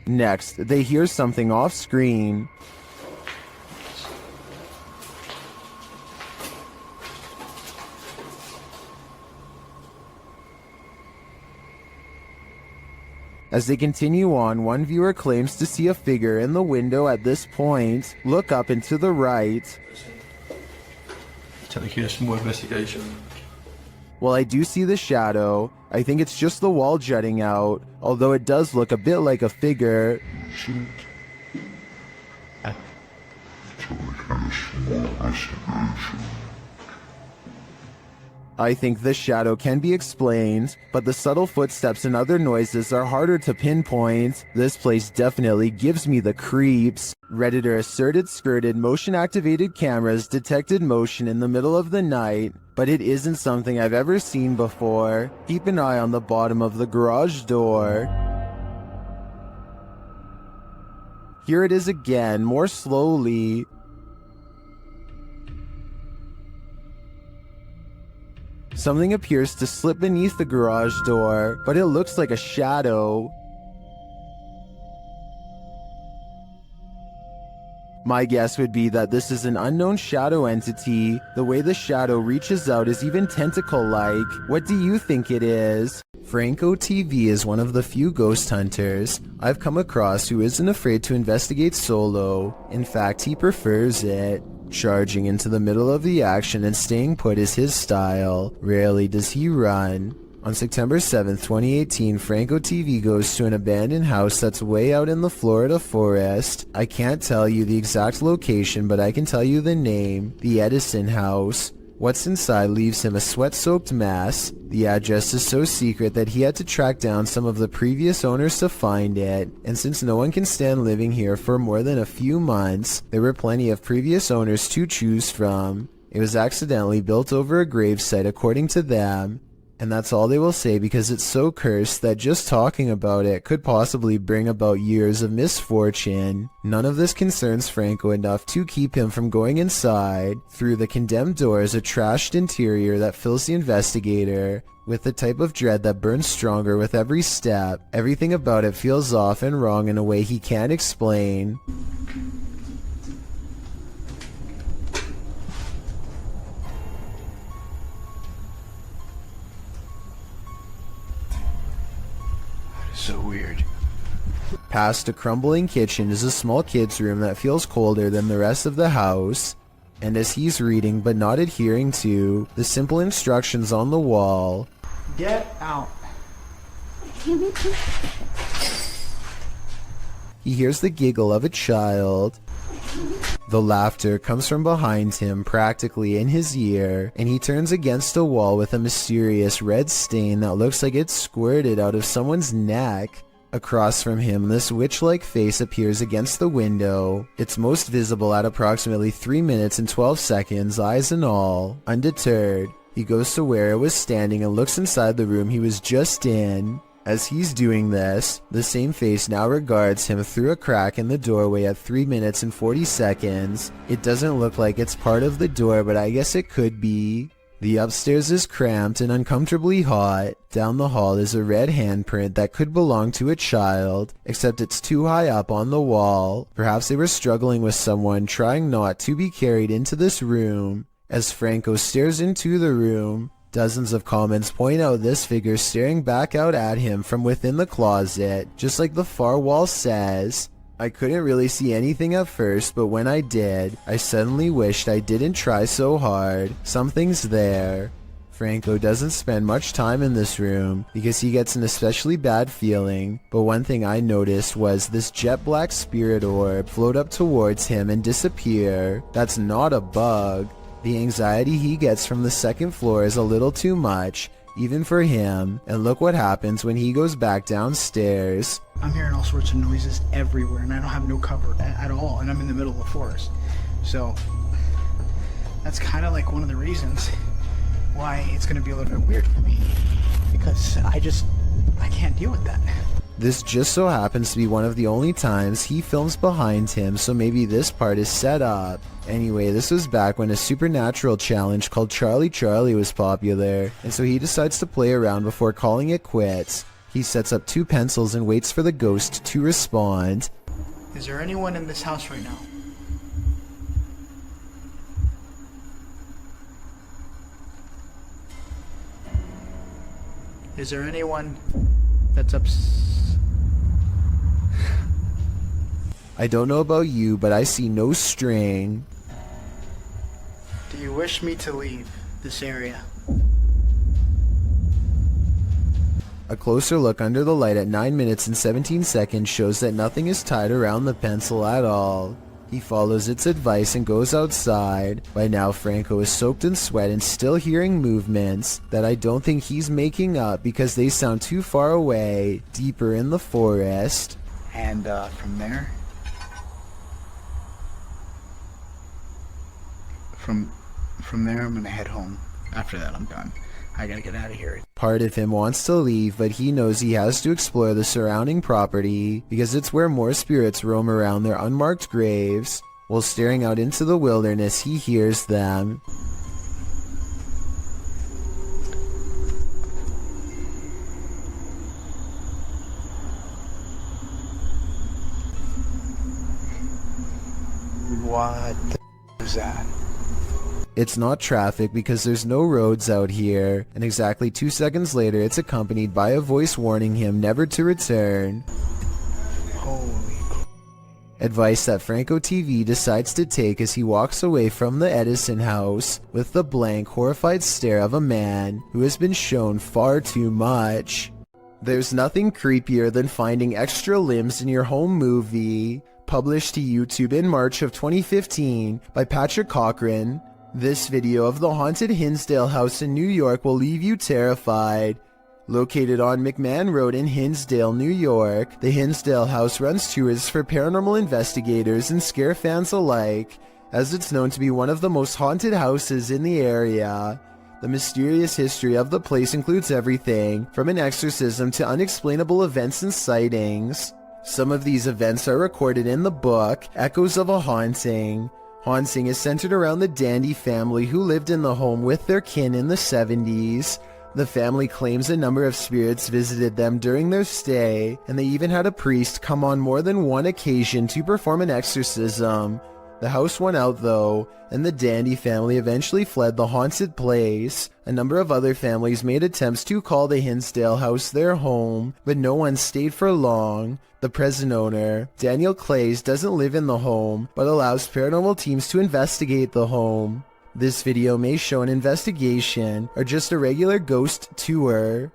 Next, they hear something off-screen. As they continue on, one viewer claims to see a figure in the window at this point. Look up and to the right. Taking some more investigation. While I do see the shadow, I think it's just the wall jutting out, although it does look a bit like a figure. I think this shadow can be explained, but the subtle footsteps and other noises are harder to pinpoint. This place definitely gives me the creeps. Redditor asserted skirted motion-activated cameras detected motion in the middle of the night, but it isn't something I've ever seen before. Keep an eye on the bottom of the garage door. Here it is again, more slowly. Something appears to slip beneath the garage door, but it looks like a shadow. My guess would be that this is an unknown shadow entity. The way the shadow reaches out is even tentacle-like. What do you think it is? Franco TV is one of the few ghost hunters I've come across who isn't afraid to investigate solo. In fact, he prefers it. Charging into the middle of the action and staying put is his style. Rarely does he run. On September 7th, 2018, Franco TV goes to an abandoned house that's way out in the Florida forest. I can't tell you the exact location, but I can tell you the name, the Edison House. What's inside leaves him a sweat-soaked mess. The address is so secret that he had to track down some of the previous owners to find it, and since no one can stand living here for more than a few months, there were plenty of previous owners to choose from. It was accidentally built over a gravesite according to them, and that's all they will say because it's so cursed that just talking about it could possibly bring about years of misfortune. None of this concerns Franco enough to keep him from going inside. Through the condemned door is a trashed interior that fills the investigator with the type of dread that burns stronger with every step. Everything about it feels off and wrong in a way he can't explain. So weird. Past a crumbling kitchen is a small kid's room that feels colder than the rest of the house. And as he's reading but not adhering to the simple instructions on the wall, Get out. he hears the giggle of a child. The laughter comes from behind him, practically in his ear, and he turns against a wall with a mysterious red stain that looks like it's squirted out of someone's neck. Across from him, this witch-like face appears against the window. It's most visible at approximately 3 minutes and 12 seconds, eyes and all. Undeterred, he goes to where it was standing and looks inside the room he was just in. As he's doing this, the same face now regards him through a crack in the doorway at 3 minutes and 40 seconds. It doesn't look like it's part of the door, but I guess it could be. The upstairs is cramped and uncomfortably hot. Down the hall is a red handprint that could belong to a child, except it's too high up on the wall. Perhaps they were struggling with someone, trying not to be carried into this room. As Franco stares into the room, dozens of comments point out this figure staring back out at him from within the closet, just like the far wall says. I couldn't really see anything at first, but when I did, I suddenly wished I didn't try so hard. Something's there. Franco doesn't spend much time in this room because he gets an especially bad feeling, but one thing I noticed was this jet black spirit orb float up towards him and disappear. That's not a bug. The anxiety he gets from the second floor is a little too much, even for him, and look what happens when he goes back downstairs. I'm hearing all sorts of noises everywhere, and I don't have no cover at all, and I'm in the middle of the forest. So that's kind of like one of the reasons why it's going to be a little bit weird for me, because I can't deal with that. This just so happens to be one of the only times he films behind him, so maybe this part is set up. Anyway, this was back when a supernatural challenge called Charlie Charlie was popular, and so he decides to play around before calling it quits. He sets up 2 pencils and waits for the ghost to respond. Is there anyone in this house right now? Is there anyone that's I don't know about you, but I see no string. Do you wish me to leave this area? A closer look under the light at 9 minutes and 17 seconds shows that nothing is tied around the pencil at all. He follows its advice and goes outside. By now, Franco is soaked in sweat and still hearing movements that I don't think he's making up because they sound too far away, deeper in the forest. And from there, from there, I'm gonna head home. After that, I'm done. I gotta get out of here. Part of him wants to leave, but he knows he has to explore the surrounding property because it's where more spirits roam around their unmarked graves. While staring out into the wilderness, he hears them. What the is that? It's not traffic because there's no roads out here, and exactly 2 seconds later it's accompanied by a voice warning him never to return. Holy crap. Advice that Franco TV decides to take as he walks away from the Edison house with the blank, horrified stare of a man who has been shown far too much. There's nothing creepier than finding extra limbs in your home movie. Published to YouTube in March of 2015 by Patrick Cochran. This video of the haunted Hinsdale house in New York will leave you terrified. Located on McMahon Road in Hinsdale, New York, the Hinsdale house runs tours for paranormal investigators and scare fans alike, as it's known to be one of the most haunted houses in the area. The mysterious history of the place includes everything from an exorcism to unexplainable events and sightings. Some of these events are recorded in the book, Echoes of a Haunting. Haunting is centered around the Dandy family who lived in the home with their kin in the 70s. The family claims a number of spirits visited them during their stay, and they even had a priest come on more than one occasion to perform an exorcism. The house won out though, and the Dandy family eventually fled the haunted place. A number of other families made attempts to call the Hinsdale house their home, but no one stayed for long. The present owner, Daniel Clays, doesn't live in the home, but allows paranormal teams to investigate the home. This video may show an investigation or just a regular ghost tour.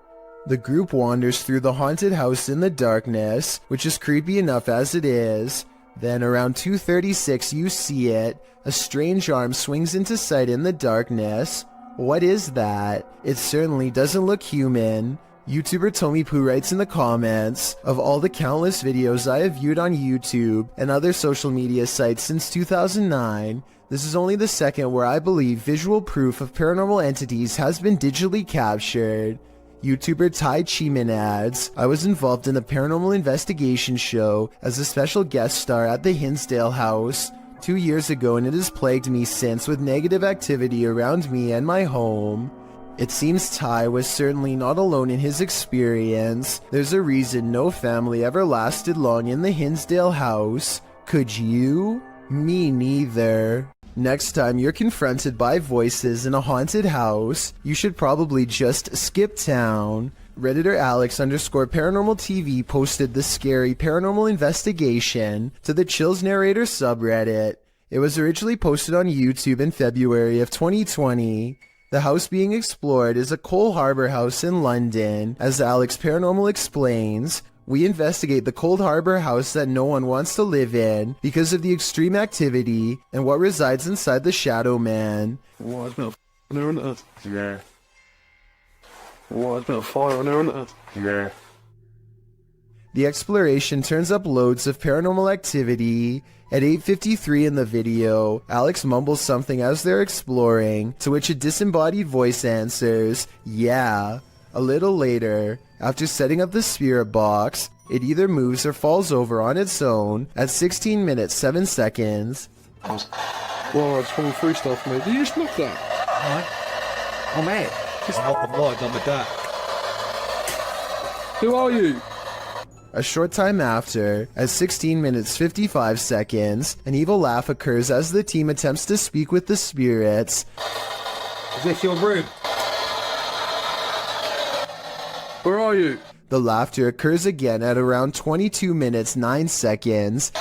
The group wanders through the haunted house in the darkness, which is creepy enough as it is. Then around 2:36 you see it. A strange arm swings into sight in the darkness. What is that? It certainly doesn't look human. YouTuber Tommy Poo writes in the comments, of all the countless videos I have viewed on YouTube and other social media sites since 2009, this is only the second where I believe visual proof of paranormal entities has been digitally captured. YouTuber Tai Chiman adds, I was involved in a paranormal investigation show as a special guest star at the Hinsdale house 2 years ago, and it has plagued me since with negative activity around me and my home. It seems Tai was certainly not alone in his experience. There's a reason no family ever lasted long in the Hinsdale house. Could you? Me neither. Next time you're confronted by voices in a haunted house, you should probably just skip town. Redditor Alex_paranormal TV posted the scary paranormal investigation to the Chills Narrator subreddit. It was originally posted on YouTube in February of 2020. The house being explored is a Cole Harbour house in London. As Alex Paranormal explains, we investigate the Cold Harbor house that no one wants to live in because of the extreme activity and what resides inside the Shadow Man. Why, there's been a fire on there, isn't it? Yeah. Why, there's been a fire on there, isn't it? Yeah. The exploration turns up loads of paranormal activity. At 8:53 in the video, Alex mumbles something as they're exploring, to which a disembodied voice answers, yeah. A little later, after setting up the spirit box, it either moves or falls over on its own at 16 minutes 7 seconds. Well, it's 23 stuff, mate. Did you just look that? Oh, mate. I'm done with that. Who are you? A short time after, at 16 minutes 55 seconds, an evil laugh occurs as the team attempts to speak with the spirits. Is this your room? Where are you? The laughter occurs again at around 22 minutes 9 seconds.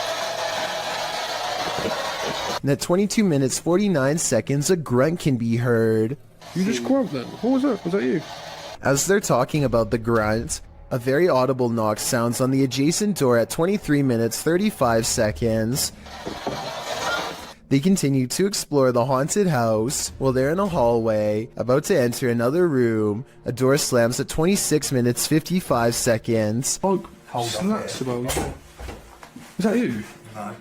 And at 22 minutes 49 seconds, a grunt can be heard. You just grunt then? What was that? Was that you? As they're talking about the grunt, a very audible knock sounds on the adjacent door at 23 minutes 35 seconds. They continue to explore the haunted house. While they're in a hallway, about to enter another room, a door slams at 26 minutes 55 seconds. Oh, that's about you. Is that you? No.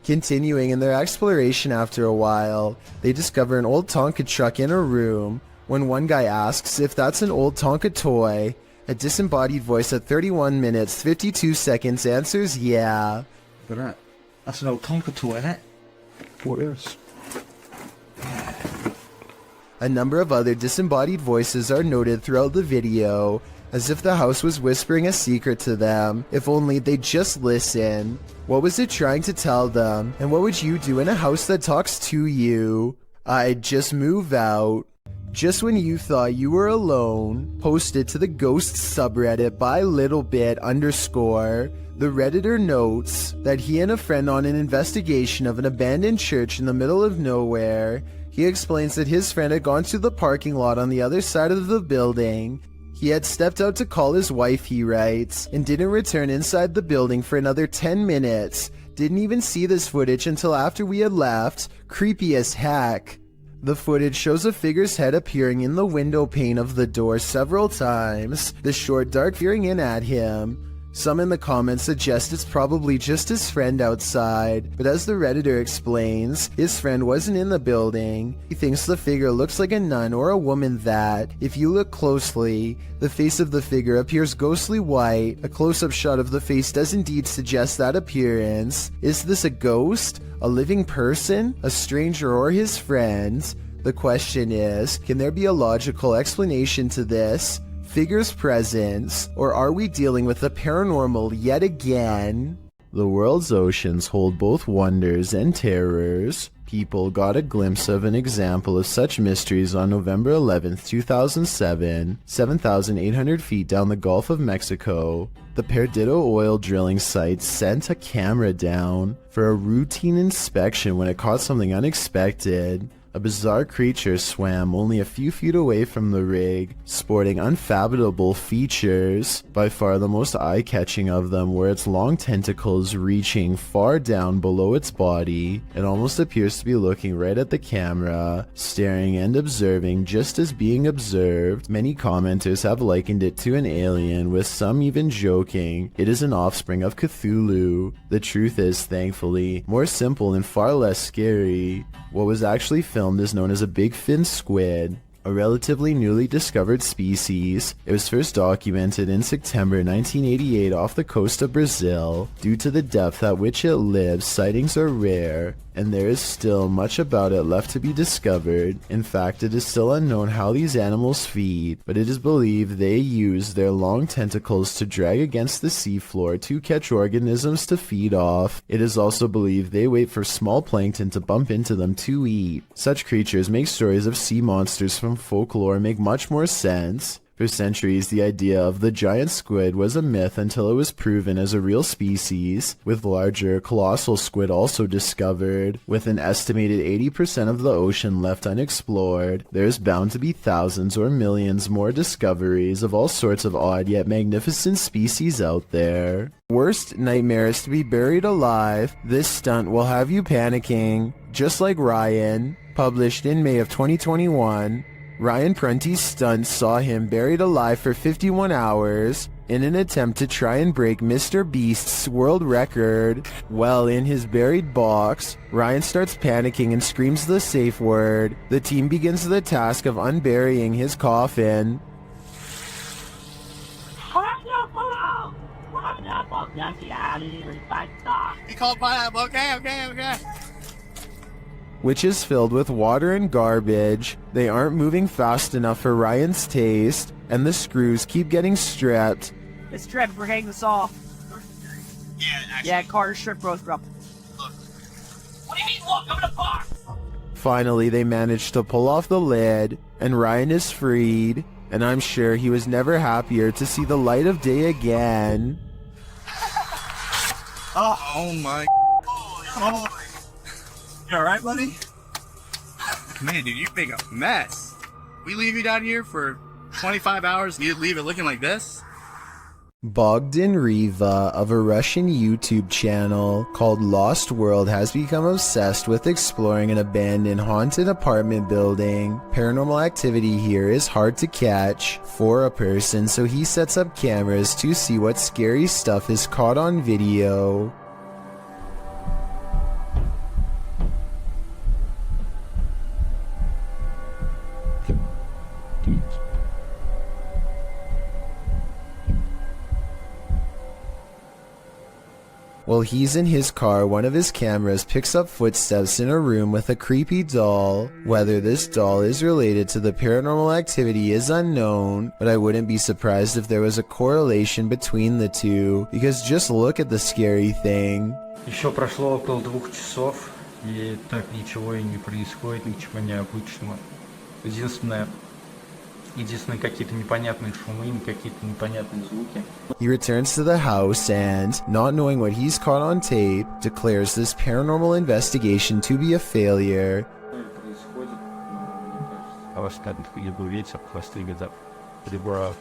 Continuing in their exploration after a while, they discover an old Tonka truck in a room. When one guy asks if that's an old Tonka toy, a disembodied voice at 31 minutes 52 seconds answers yeah. That's an old Tonka toy, isn't it? What is? A number of other disembodied voices are noted throughout the video, as if the house was whispering a secret to them, if only they'd just listen. What was it trying to tell them, and what would you do in a house that talks to you? I'd just move out. Just when you thought you were alone, posted to the ghost subreddit by littlebit_. The Redditor notes that he and a friend on an investigation of an abandoned church in the middle of nowhere. He explains that his friend had gone to the parking lot on the other side of the building. He had stepped out to call his wife, he writes, and didn't return inside the building for another 10 minutes. Didn't even see this footage until after we had left. Creepy as heck. The footage shows a figure's head appearing in the window pane of the door several times, the short dark peering in at him. Some in the comments suggest it's probably just his friend outside, but as the Redditor explains, his friend wasn't in the building. He thinks the figure looks like a nun or a woman that, if you look closely, the face of the figure appears ghostly white. A close-up shot of the face does indeed suggest that appearance. Is this a ghost? A living person? A stranger or his friend? The question is, can there be a logical explanation to this figure's presence, or are we dealing with the paranormal yet again? The world's oceans hold both wonders and terrors. People got a glimpse of an example of such mysteries on November 11th, 2007, 7,800 feet down the Gulf of Mexico. The Perdido oil drilling site sent a camera down for a routine inspection when it caught something unexpected. A bizarre creature swam only a few feet away from the rig, sporting unfathomable features. By far the most eye-catching of them were its long tentacles reaching far down below its body. It almost appears to be looking right at the camera, staring and observing just as being observed. Many commenters have likened it to an alien, with some even joking it is an offspring of Cthulhu. The truth is, thankfully, more simple and far less scary. What was actually filmed is known as a big fin squid, a relatively newly discovered species. It was first documented in September 1988 off the coast of Brazil. Due to the depth at which it lives, sightings are rare, and there is still much about it left to be discovered. In fact, it is still unknown how these animals feed, but it is believed they use their long tentacles to drag against the seafloor to catch organisms to feed off. It is also believed they wait for small plankton to bump into them to eat. Such creatures make stories of sea monsters from folklore make much more sense. For centuries, the idea of the giant squid was a myth until it was proven as a real species, with larger, colossal squid also discovered. With an estimated 80% of the ocean left unexplored, there's bound to be thousands or millions more discoveries of all sorts of odd yet magnificent species out there. Worst nightmare is to be buried alive. This stunt will have you panicking. Just like Ryan, published in May of 2021. Ryan Prunty's stunt saw him buried alive for 51 hours in an attempt to try and break Mr. Beast's world record. Well, in his buried box, Ryan starts panicking and screams the safe word. The team begins the task of unburying his coffin. He called pineapple. Okay. Which is filled with water and garbage. They aren't moving fast enough for Ryan's taste, and the screws keep getting stripped. It's stripped. We're getting this off. Yeah, Carter's stripped both up. Look. What do you mean, look? I'm in a box! Finally, they manage to pull off the lid, and Ryan is freed, and I'm sure he was never happier to see the light of day again. Oh my. Oh. You alright, buddy? Man, dude, you make a mess. We leave you down here for 25 hours and you leave it looking like this? Bogdan Riva of a Russian YouTube channel called Lost World has become obsessed with exploring an abandoned haunted apartment building. Paranormal activity here is hard to catch for a person, so he sets up cameras to see what scary stuff is caught on video. While he's in his car, one of his cameras picks up footsteps in a room with a creepy doll. Whether this doll is related to the paranormal activity is unknown, but I wouldn't be surprised if there was a correlation between the two, because just look at the scary thing. Еще прошло около 2 часов, и так ничего и не происходит, ничего необычного. Единственные какие-то непонятные шумы, какие-то непонятные звуки. He returns to the house and, not knowing what he's caught on tape, declares this paranormal investigation to be a failure. I was starting to get ветер, хвосты где-то прибрал.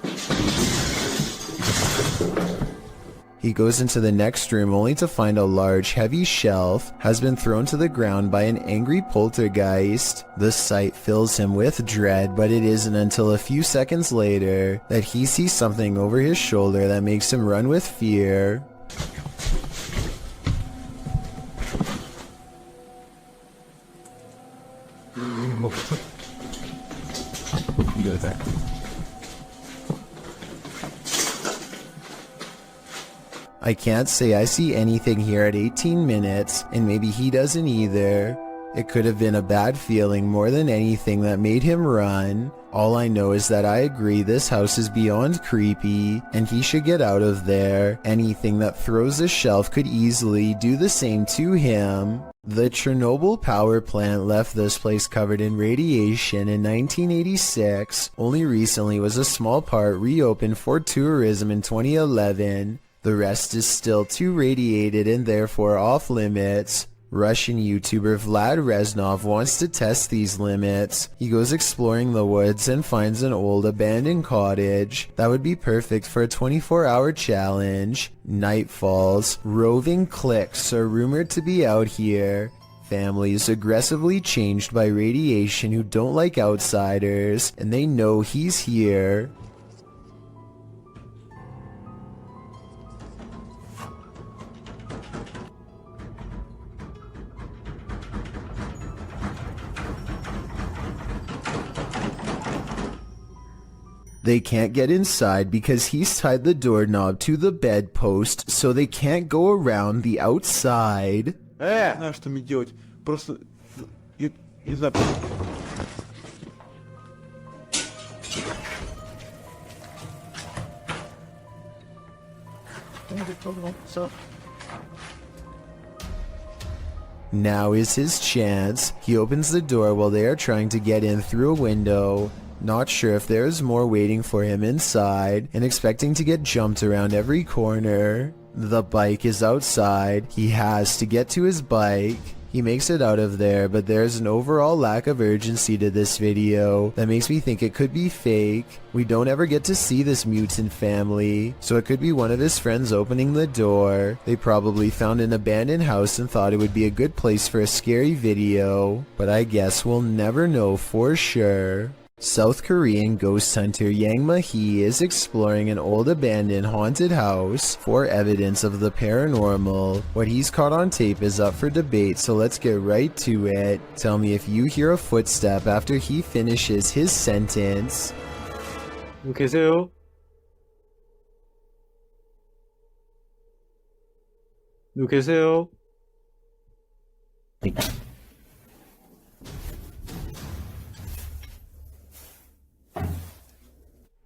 He goes into the next room only to find a large, heavy shelf has been thrown to the ground by an angry poltergeist. The sight fills him with dread, but it isn't until a few seconds later that he sees something over his shoulder that makes him run with fear. I can't say I see anything here at 18 minutes, and maybe he doesn't either. It could have been a bad feeling more than anything that made him run. All I know is that I agree this house is beyond creepy, and he should get out of there. Anything that throws a shelf could easily do the same to him. The Chernobyl power plant left this place covered in radiation in 1986. Only recently was a small part reopened for tourism in 2011. The rest is still too radiated and therefore off limits. Russian YouTuber Vlad Reznov wants to test these limits. He goes exploring the woods and finds an old abandoned cottage. That would be perfect for a 24-hour challenge. Night falls. Roving cliques are rumored to be out here. Families aggressively changed by radiation who don't like outsiders, and they know he's here. They can't get inside because he's tied the doorknob to the bedpost, so they can't go around the outside. Знаешь, что мне делать? Просто... Я не знаю... Now is his chance. He opens the door while they are trying to get in through a window. Not sure if there is more waiting for him inside, and expecting to get jumped around every corner. The bike is outside. He has to get to his bike. He makes it out of there, but there's an overall lack of urgency to this video that makes me think it could be fake. We don't ever get to see this mutant family, so it could be one of his friends opening the door. They probably found an abandoned house and thought it would be a good place for a scary video, but I guess we'll never know for sure. South Korean ghost hunter Yang Ma-hee is exploring an old abandoned haunted house for evidence of the paranormal. What he's caught on tape is up for debate, so let's get right to it. Tell me if you hear a footstep after he finishes his sentence. 계세요? 계세요?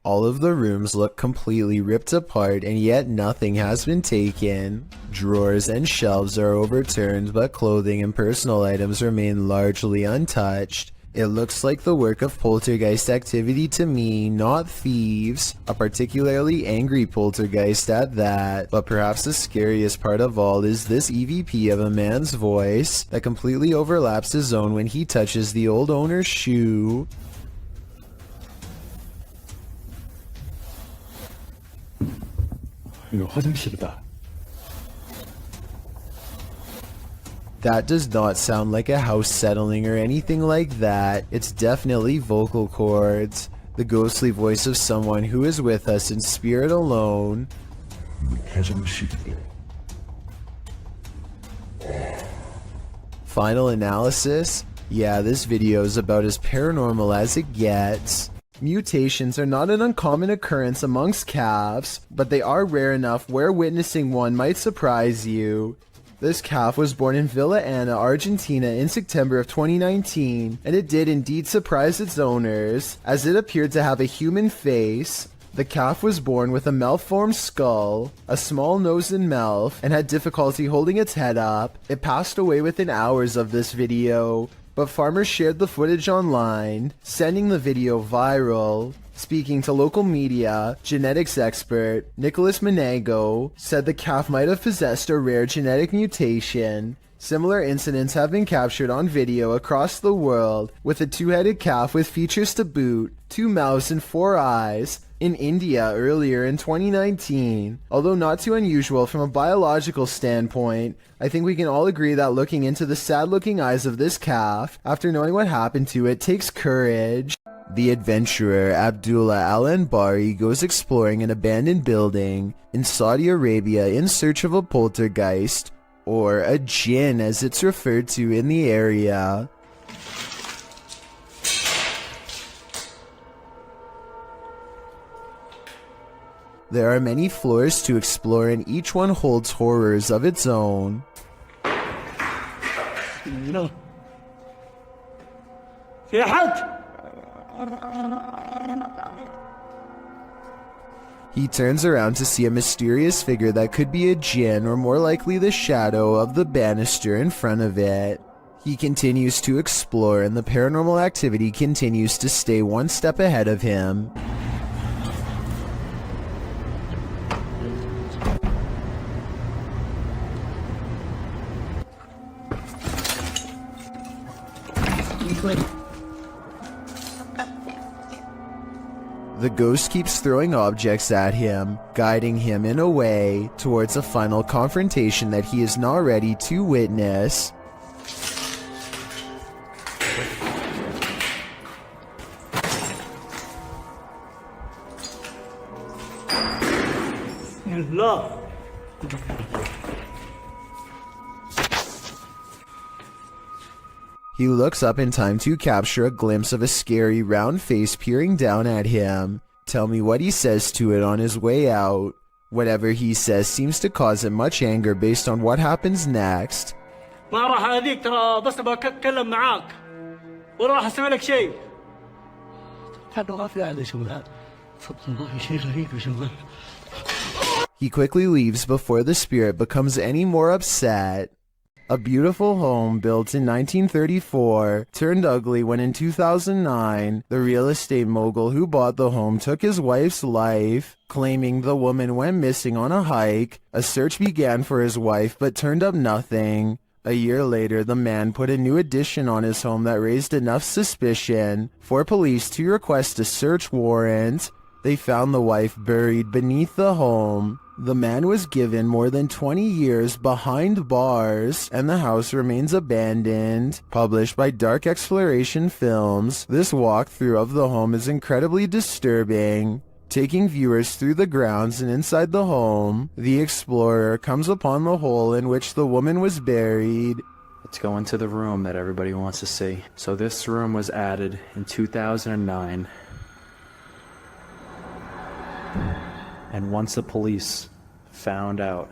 All of the rooms look completely ripped apart, and yet nothing has been taken. Drawers and shelves are overturned, but clothing and personal items remain largely untouched. It looks like the work of poltergeist activity to me, not thieves. A particularly angry poltergeist at that. But perhaps the scariest part of all is this EVP of a man's voice that completely overlaps his own when he touches the old owner's shoe. 이거 화장실이다. That does not sound like a house settling or anything like that. It's definitely vocal cords. The ghostly voice of someone who is with us in spirit alone. Final analysis? Yeah, this video is about as paranormal as it gets. Mutations are not an uncommon occurrence amongst calves, but they are rare enough where witnessing one might surprise you. This calf was born in Villa Ana, Argentina in September of 2019, and it did indeed surprise its owners, as it appeared to have a human face. The calf was born with a malformed skull, a small nose and mouth, and had difficulty holding its head up. It passed away within hours of this video, but farmers shared the footage online, sending the video viral. Speaking to local media, genetics expert Nicholas Menego said the calf might have possessed a rare genetic mutation. Similar incidents have been captured on video across the world, with a two-headed calf with features to boot, 2 mouths and 4 eyes, in India earlier in 2019. Although not too unusual from a biological standpoint, I think we can all agree that looking into the sad-looking eyes of this calf, after knowing what happened to it, takes courage. The adventurer Abdullah Al-Anbari goes exploring an abandoned building in Saudi Arabia in search of a poltergeist, or a jinn as it's referred to in the area. There are many floors to explore and each one holds horrors of its own. في حد He turns around to see a mysterious figure that could be a djinn or more likely the shadow of the banister in front of it. He continues to explore and the paranormal activity continues to stay one step ahead of him. The ghost keeps throwing objects at him, guiding him in a way towards a final confrontation that he is not ready to witness. He looks up in time to capture a glimpse of a scary round face peering down at him. Tell me what he says to it on his way out. Whatever he says seems to cause him much anger based on what happens next. ما راح اذيك ترى بس بتكلم معاك وراح اسوي لك شيء. هذا ما في هذا شغل والله شيء غريب يا شغل. He quickly leaves before the spirit becomes any more upset. A beautiful home built in 1934 turned ugly when in 2009, the real estate mogul who bought the home took his wife's life, claiming the woman went missing on a hike. A search began for his wife but turned up nothing. A year later, the man put a new addition on his home that raised enough suspicion for police to request a search warrant. They found the wife buried beneath the home. The man was given more than 20 years behind bars, and the house remains abandoned. Published by Dark Exploration Films, this walkthrough of the home is incredibly disturbing. Taking viewers through the grounds and inside the home, the explorer comes upon the hole in which the woman was buried. Let's go into the room that everybody wants to see. So this room was added in 2009. And once the police found out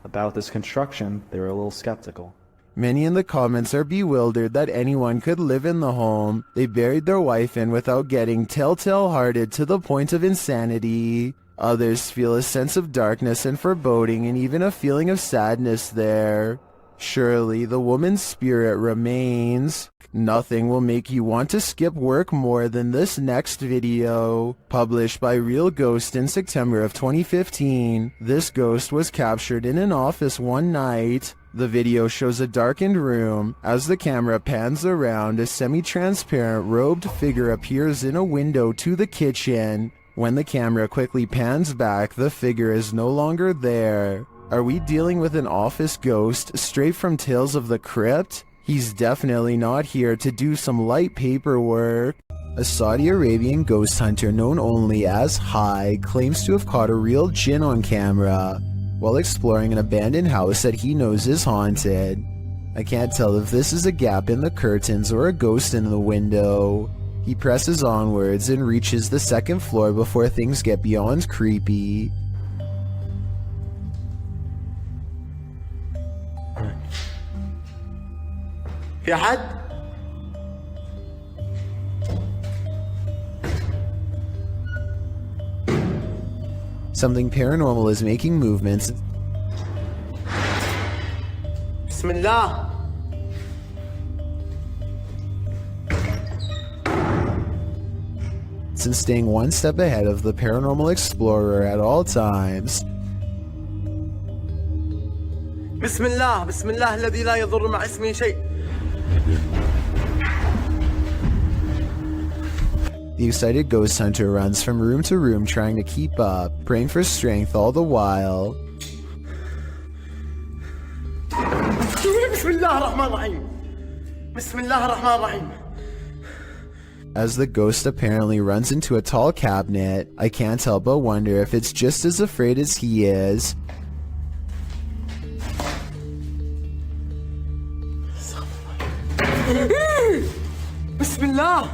about this construction, they were a little skeptical. Many in the comments are bewildered that anyone could live in the home they buried their wife in without getting telltale-hearted to the point of insanity. Others feel a sense of darkness and foreboding and even a feeling of sadness there. Surely the woman's spirit remains. Nothing will make you want to skip work more than this next video. Published by Real Ghost in September of 2015, this ghost was captured in an office one night. The video shows a darkened room. As the camera pans around, a semi-transparent robed figure appears in a window to the kitchen. When the camera quickly pans back, the figure is no longer there. Are we dealing with an office ghost straight from Tales of the Crypt? He's definitely not here to do some light paperwork. A Saudi Arabian ghost hunter known only as Hai claims to have caught a real jinn on camera while exploring an abandoned house that he knows is haunted. I can't tell if this is a gap in the curtains or a ghost in the window. He presses onwards and reaches the second floor before things get beyond creepy. في أحد؟ Something paranormal is making movements. بسم الله. And staying one step ahead of the paranormal explorer at all times. بسم الله بسم الله الذي لا يضر مع اسمه شيء. The excited ghost hunter runs from room to room trying to keep up, praying for strength all the while. بسم الله الرحمن الرحيم. بسم الله الرحمن الرحيم. As the ghost apparently runs into a tall cabinet, I can't help but wonder if it's just as afraid as he is. بسم الله.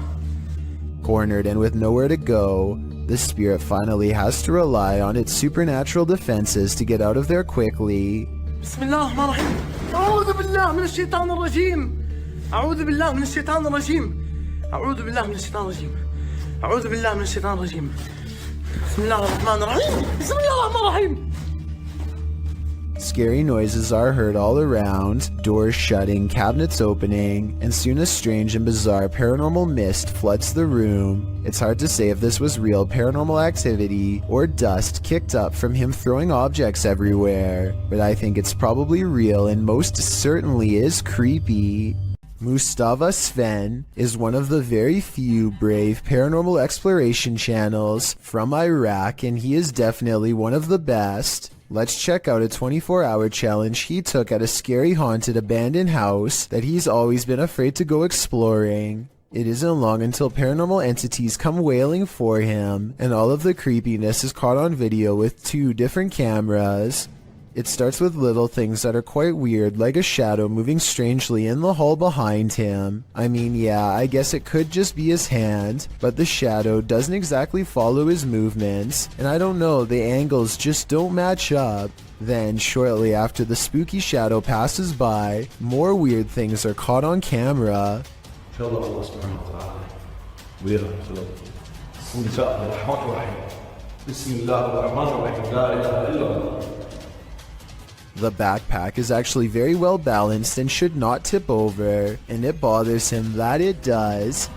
Cornered and with nowhere to go, the spirit finally has to rely on its supernatural defenses to get out of there quickly. بسم الله الرحمن الرحيم. أعوذ بالله من الشيطان الرجيم. أعوذ بالله من الشيطان الرجيم. أعوذ بالله من الشيطان الرجيم أعوذ بالله من الشيطان الرجيم بسم الله الرحمن الرحيم بسم الله الرحمن الرحيم. Scary noises are heard all around, doors shutting, cabinets opening, and soon a strange and bizarre paranormal mist floods the room. It's hard to say if this was real paranormal activity or dust kicked up from him throwing objects everywhere, but I think it's probably real and most certainly is creepy. Mustafa Sven is one of the very few brave paranormal exploration channels from Iraq, and he is definitely one of the best. Let's check out a 24-hour challenge he took at a scary haunted abandoned house that he's always been afraid to go exploring. It isn't long until paranormal entities come wailing for him, and all of the creepiness is caught on video with 2 different cameras. It starts with little things that are quite weird, like a shadow moving strangely in the hall behind him. I mean, yeah, I guess it could just be his hand, but the shadow doesn't exactly follow his movements, and I don't know, the angles just don't match up. Then, shortly after the spooky shadow passes by, more weird things are caught on camera. The backpack is actually very well balanced and should not tip over, and it bothers him that it does.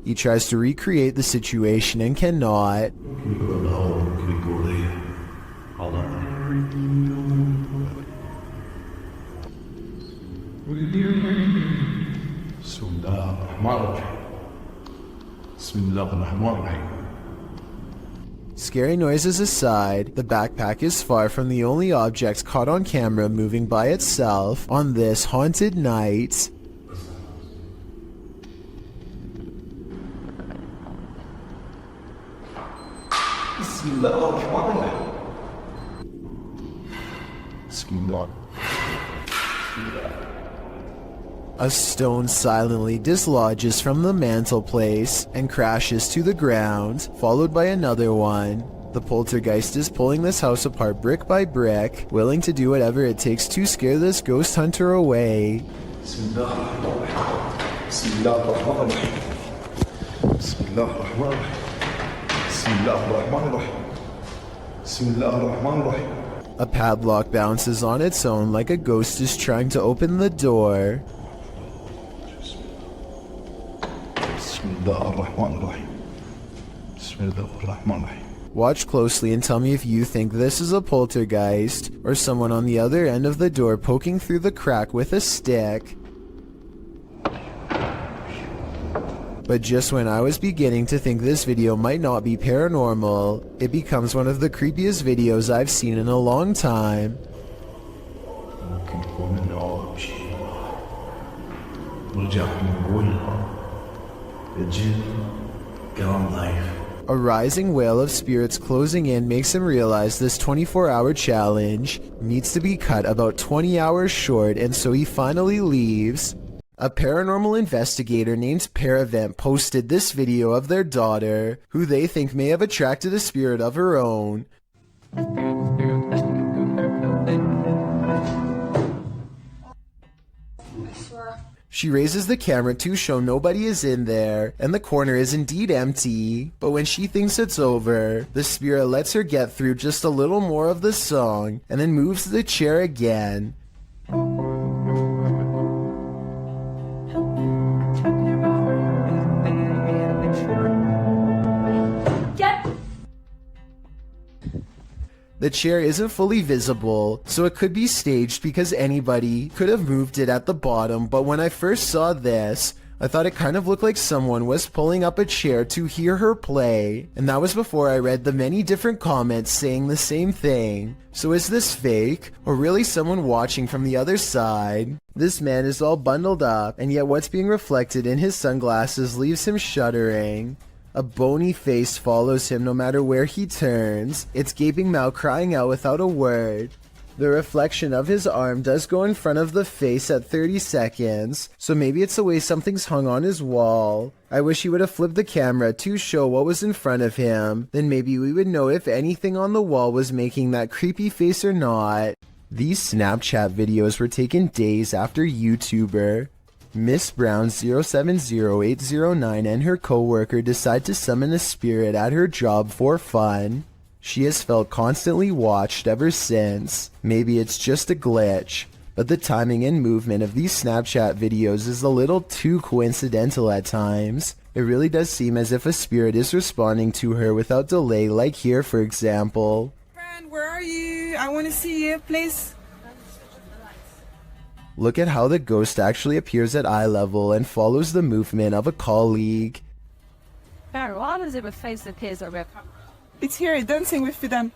He tries to recreate the situation and cannot. Scary noises aside, the backpack is far from the only objects caught on camera moving by itself on this haunted night. A stone silently dislodges from the mantelpiece and crashes to the ground, followed by another one. The poltergeist is pulling this house apart brick by brick, willing to do whatever it takes to scare this ghost hunter away. A padlock bounces on its own like a ghost is trying to open the door. Watch closely and tell me if you think this is a poltergeist or someone on the other end of the door poking through the crack with a stick. But just when I was beginning to think this video might not be paranormal, it becomes one of the creepiest videos I've seen in a long time. A rising wail of spirits closing in makes him realize this 24-hour challenge needs to be cut about 20 hours short, and so he finally leaves. A paranormal investigator named Paravent posted this video of their daughter, who they think may have attracted a spirit of her own. She raises the camera to show nobody is in there, and the corner is indeed empty. But when she thinks it's over, the spirit lets her get through just a little more of the song, and then moves the chair again. The chair isn't fully visible, so it could be staged because anybody could have moved it at the bottom, but when I first saw this, I thought it kind of looked like someone was pulling up a chair to hear her play, and that was before I read the many different comments saying the same thing. So is this fake, or really someone watching from the other side? This man is all bundled up, and yet what's being reflected in his sunglasses leaves him shuddering. A bony face follows him no matter where he turns, its gaping mouth crying out without a word. The reflection of his arm does go in front of the face at 30 seconds, so maybe it's the way something's hung on his wall. I wish he would have flipped the camera to show what was in front of him, then maybe we would know if anything on the wall was making that creepy face or not. These Snapchat videos were taken days after YouTuber Miss Brown 070809 and her co-worker decide to summon a spirit at her job for fun. She has felt constantly watched ever since. Maybe it's just a glitch, but the timing and movement of these Snapchat videos is a little too coincidental at times. It really does seem as if a spirit is responding to her without delay, like here for example. Friend, where are you? I want to see you, please. Look at how the ghost actually appears at eye level and follows the movement of a colleague. Barry, why does it with face that appears over? It's here, dancing with them.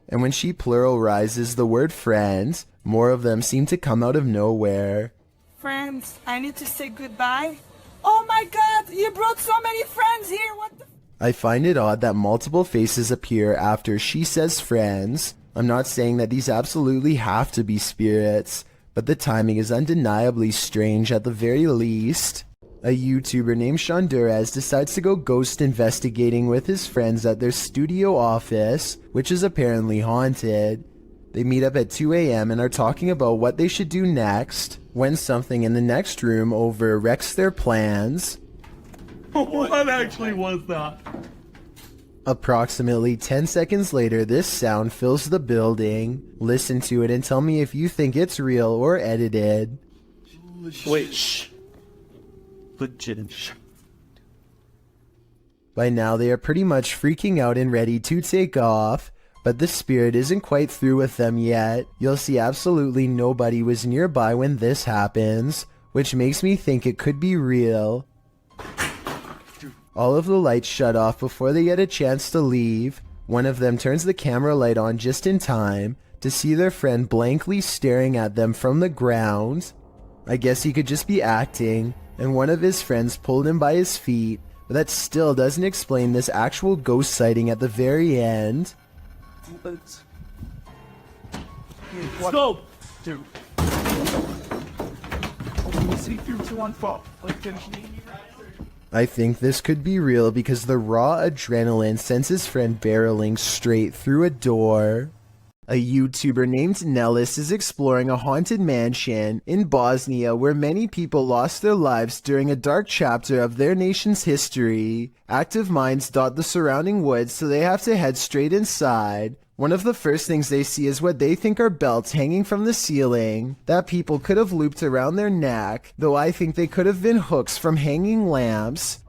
And when she pluralizes the word friends, more of them seem to come out of nowhere. Friends, I need to say goodbye. Oh my god, you brought so many friends here, what the... I find it odd that multiple faces appear after she says friends. I'm not saying that these absolutely have to be spirits, but the timing is undeniably strange at the very least. A YouTuber named Shondurez decides to go ghost investigating with his friends at their studio office, which is apparently haunted. They meet up at 2 a.m. and are talking about what they should do next, when something in the next room over wrecks their plans. What actually was that? Approximately 10 seconds later, this sound fills the building. Listen to it and tell me if you think it's real or edited. Wait, shh. Legit. By now, they are pretty much freaking out and ready to take off, but the spirit isn't quite through with them yet. You'll see absolutely nobody was nearby when this happens, which makes me think it could be real. All of the lights shut off before they get a chance to leave. One of them turns the camera light on just in time to see their friend blankly staring at them from the ground. I guess he could just be acting, and one of his friends pulled him by his feet, but that still doesn't explain this actual ghost sighting at the very end. Stop! Dude. See through 214. I think this could be real because the raw adrenaline sends his friend barreling straight through a door. A YouTuber named Nellis is exploring a haunted mansion in Bosnia where many people lost their lives during a dark chapter of their nation's history. Active mines dot the surrounding woods, so they have to head straight inside. One of the first things they see is what they think are belts hanging from the ceiling that people could have looped around their neck, though I think they could have been hooks from hanging lamps.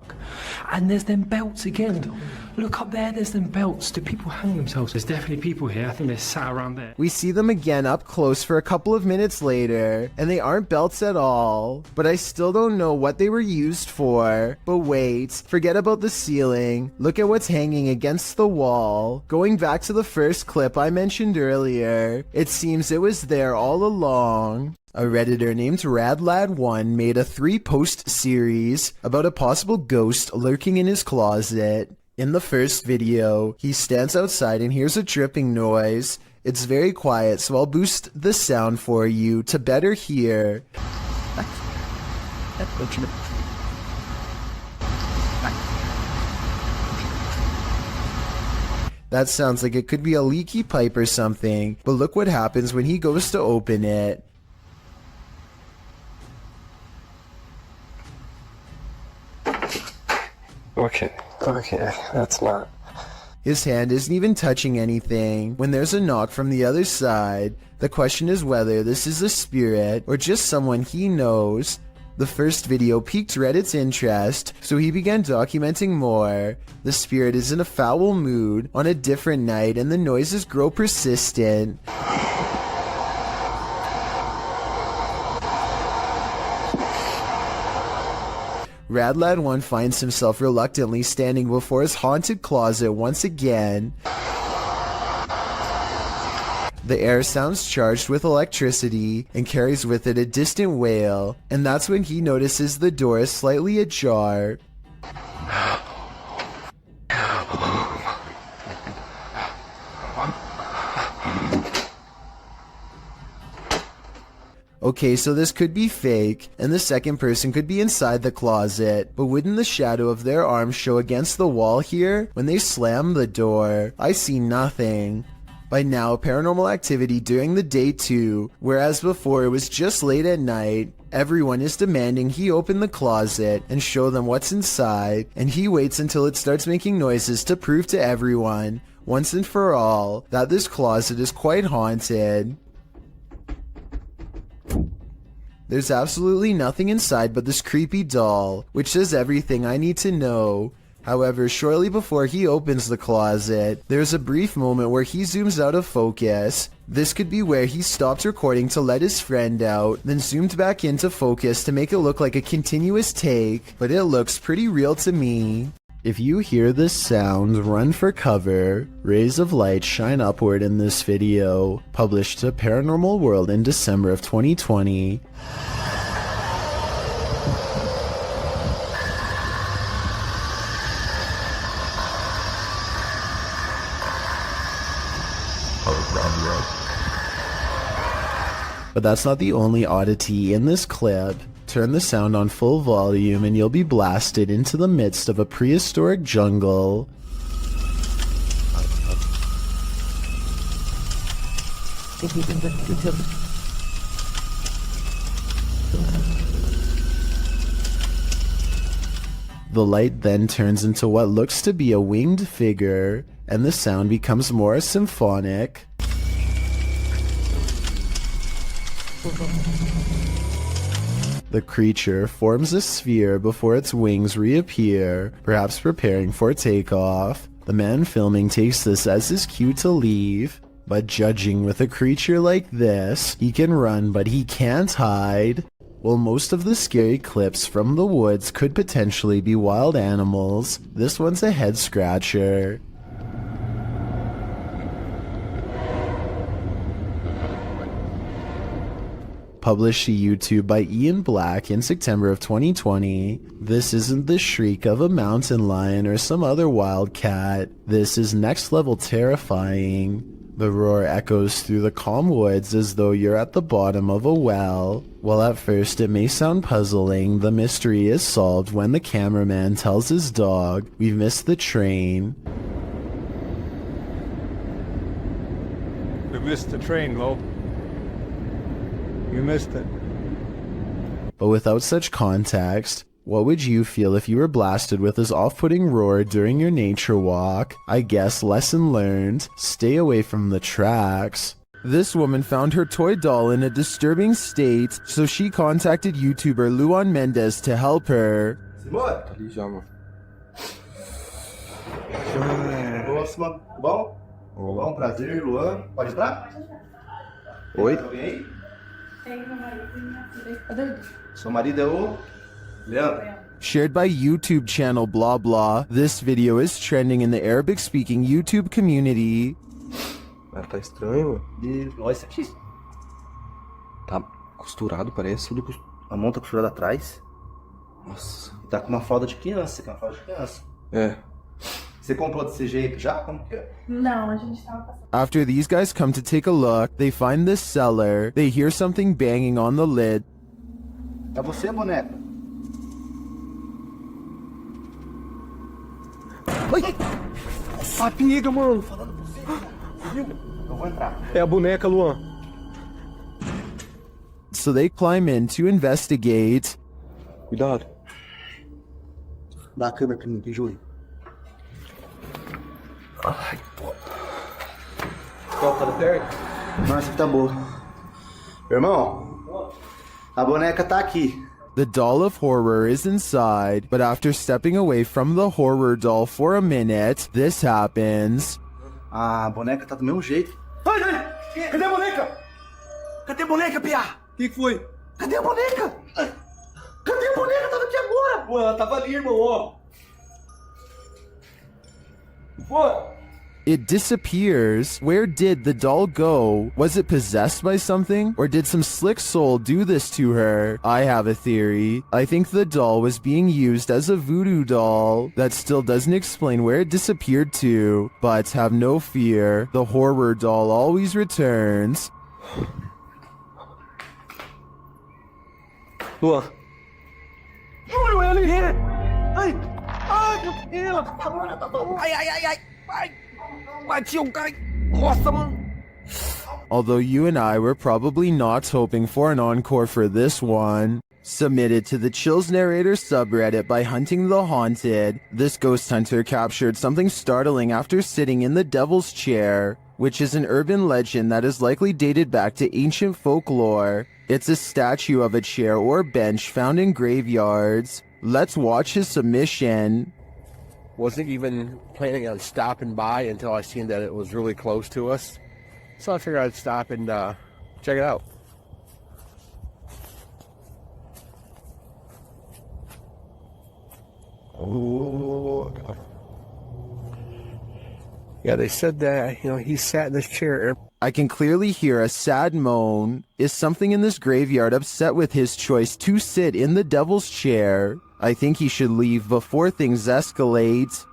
And there's them belts again. Look up there, there's them belts. Do people hang themselves? There's definitely people here. I think they're sat around there. We see them again up close for a couple of minutes later, and they aren't belts at all. But I still don't know what they were used for. But wait, forget about the ceiling. Look at what's hanging against the wall. Going back to the first clip I mentioned earlier, it seems it was there all along. A Redditor named RadLad1 made a 3-post series about a possible ghost lurking in his closet. In the first video, he stands outside and hears a dripping noise. It's very quiet, so I'll boost the sound for you to better hear. That sounds like it could be a leaky pipe or something, but look what happens when he goes to open it. Okay, that's not... His hand isn't even touching anything when there's a knock from the other side. The question is whether this is a spirit or just someone he knows. The first video piqued Reddit's interest, so he began documenting more. The spirit is in a foul mood on a different night and the noises grow persistent. RadLad1 finds himself reluctantly standing before his haunted closet once again. The air sounds charged with electricity and carries with it a distant wail, and that's when he notices the door is slightly ajar. Okay, so this could be fake, and the second person could be inside the closet, but wouldn't the shadow of their arm show against the wall here when they slam the door? I see nothing. By now, paranormal activity during the day too, whereas before it was just late at night. Everyone is demanding he open the closet and show them what's inside, and he waits until it starts making noises to prove to everyone, once and for all, that this closet is quite haunted. There's absolutely nothing inside but this creepy doll, which says everything I need to know. However, shortly before he opens the closet, there's a brief moment where he zooms out of focus. This could be where he stopped recording to let his friend out, then zoomed back into focus to make it look like a continuous take, but it looks pretty real to me. If you hear this sound, run for cover. Rays of light shine upward in this video, published to Paranormal World in December of 2020. But that's not the only oddity in this clip. Turn the sound on full volume and you'll be blasted into the midst of a prehistoric jungle. The light then turns into what looks to be a winged figure, and the sound becomes more symphonic. The creature forms a sphere before its wings reappear, perhaps preparing for takeoff. The man filming takes this as his cue to leave, but judging with a creature like this, he can run but he can't hide. While most of the scary clips from the woods could potentially be wild animals, this one's a head scratcher. Published to YouTube by Ian Black in September of 2020. This isn't the shriek of a mountain lion or some other wild cat. This is next level terrifying. The roar echoes through the calm woods as though you're at the bottom of a well. While at first it may sound puzzling, the mystery is solved when the cameraman tells his dog, "We've missed the train." We missed the train, Lo. You missed it. But without such context, what would you feel if you were blasted with this off-putting roar during your nature walk? I guess lesson learned, stay away from the tracks. This woman found her toy doll in a disturbing state, so she contacted YouTuber Luan Mendez to help her. Bom, prazer, Luan. Pode entrar? Oi? Seu marido é o Leandro. Shared by YouTube channel blah blah, this video is trending in the Arabic speaking YouTube community. Tá estranho, E olha isso aqui. Tá costurado, parece. A mão tá costurada atrás. Nossa. Tá com uma fralda de criança, que é uma fralda de criança. É. Você comprou desse jeito já? Como que é? Não, a gente tava passando. After these guys come to take a look, they find this cellar. They hear something banging on the lid. É você, boneca? Ai! Amiga, mano! Viu? Eu vou entrar. É a boneca, Luan. So they climb in to investigate. Cuidado. Dá a câmera pra mim, Júlio. Ai, pô. Qual tá perto? Não, essa aqui tá boa. Irmão, a boneca tá aqui. The doll of horror is inside, but after stepping away from the horror doll for a minute, this happens. A boneca tá do mesmo jeito. Ai, ai! Cadê a boneca? Cadê a boneca, Pia? O que foi? Cadê a boneca? Cadê a boneca? Tava aqui agora! Pô, ela tava ali, irmão, ó. Pô! It disappears. Where did the doll go? Was it possessed by something? Or did some slick soul do this to her? I have a theory. I think the doll was being used as a voodoo doll. That still doesn't explain where it disappeared to. But have no fear, the horror doll always returns. Luan. Although you and I were probably not hoping for an encore for this one. Submitted to the Chills Narrator subreddit by Hunting the Haunted, this ghost hunter captured something startling after sitting in the Devil's Chair, which is an urban legend that is likely dated back to ancient folklore. It's a statue of a chair or bench found in graveyards. Let's watch his submission. Wasn't even planning on stopping by until I seen that it was really close to us. So I figured I'd stop and check it out. Oh. Yeah, they said that, he sat in this chair. I can clearly hear a sad moan. Is something in this graveyard upset with his choice to sit in the Devil's Chair? I think he should leave before things escalate.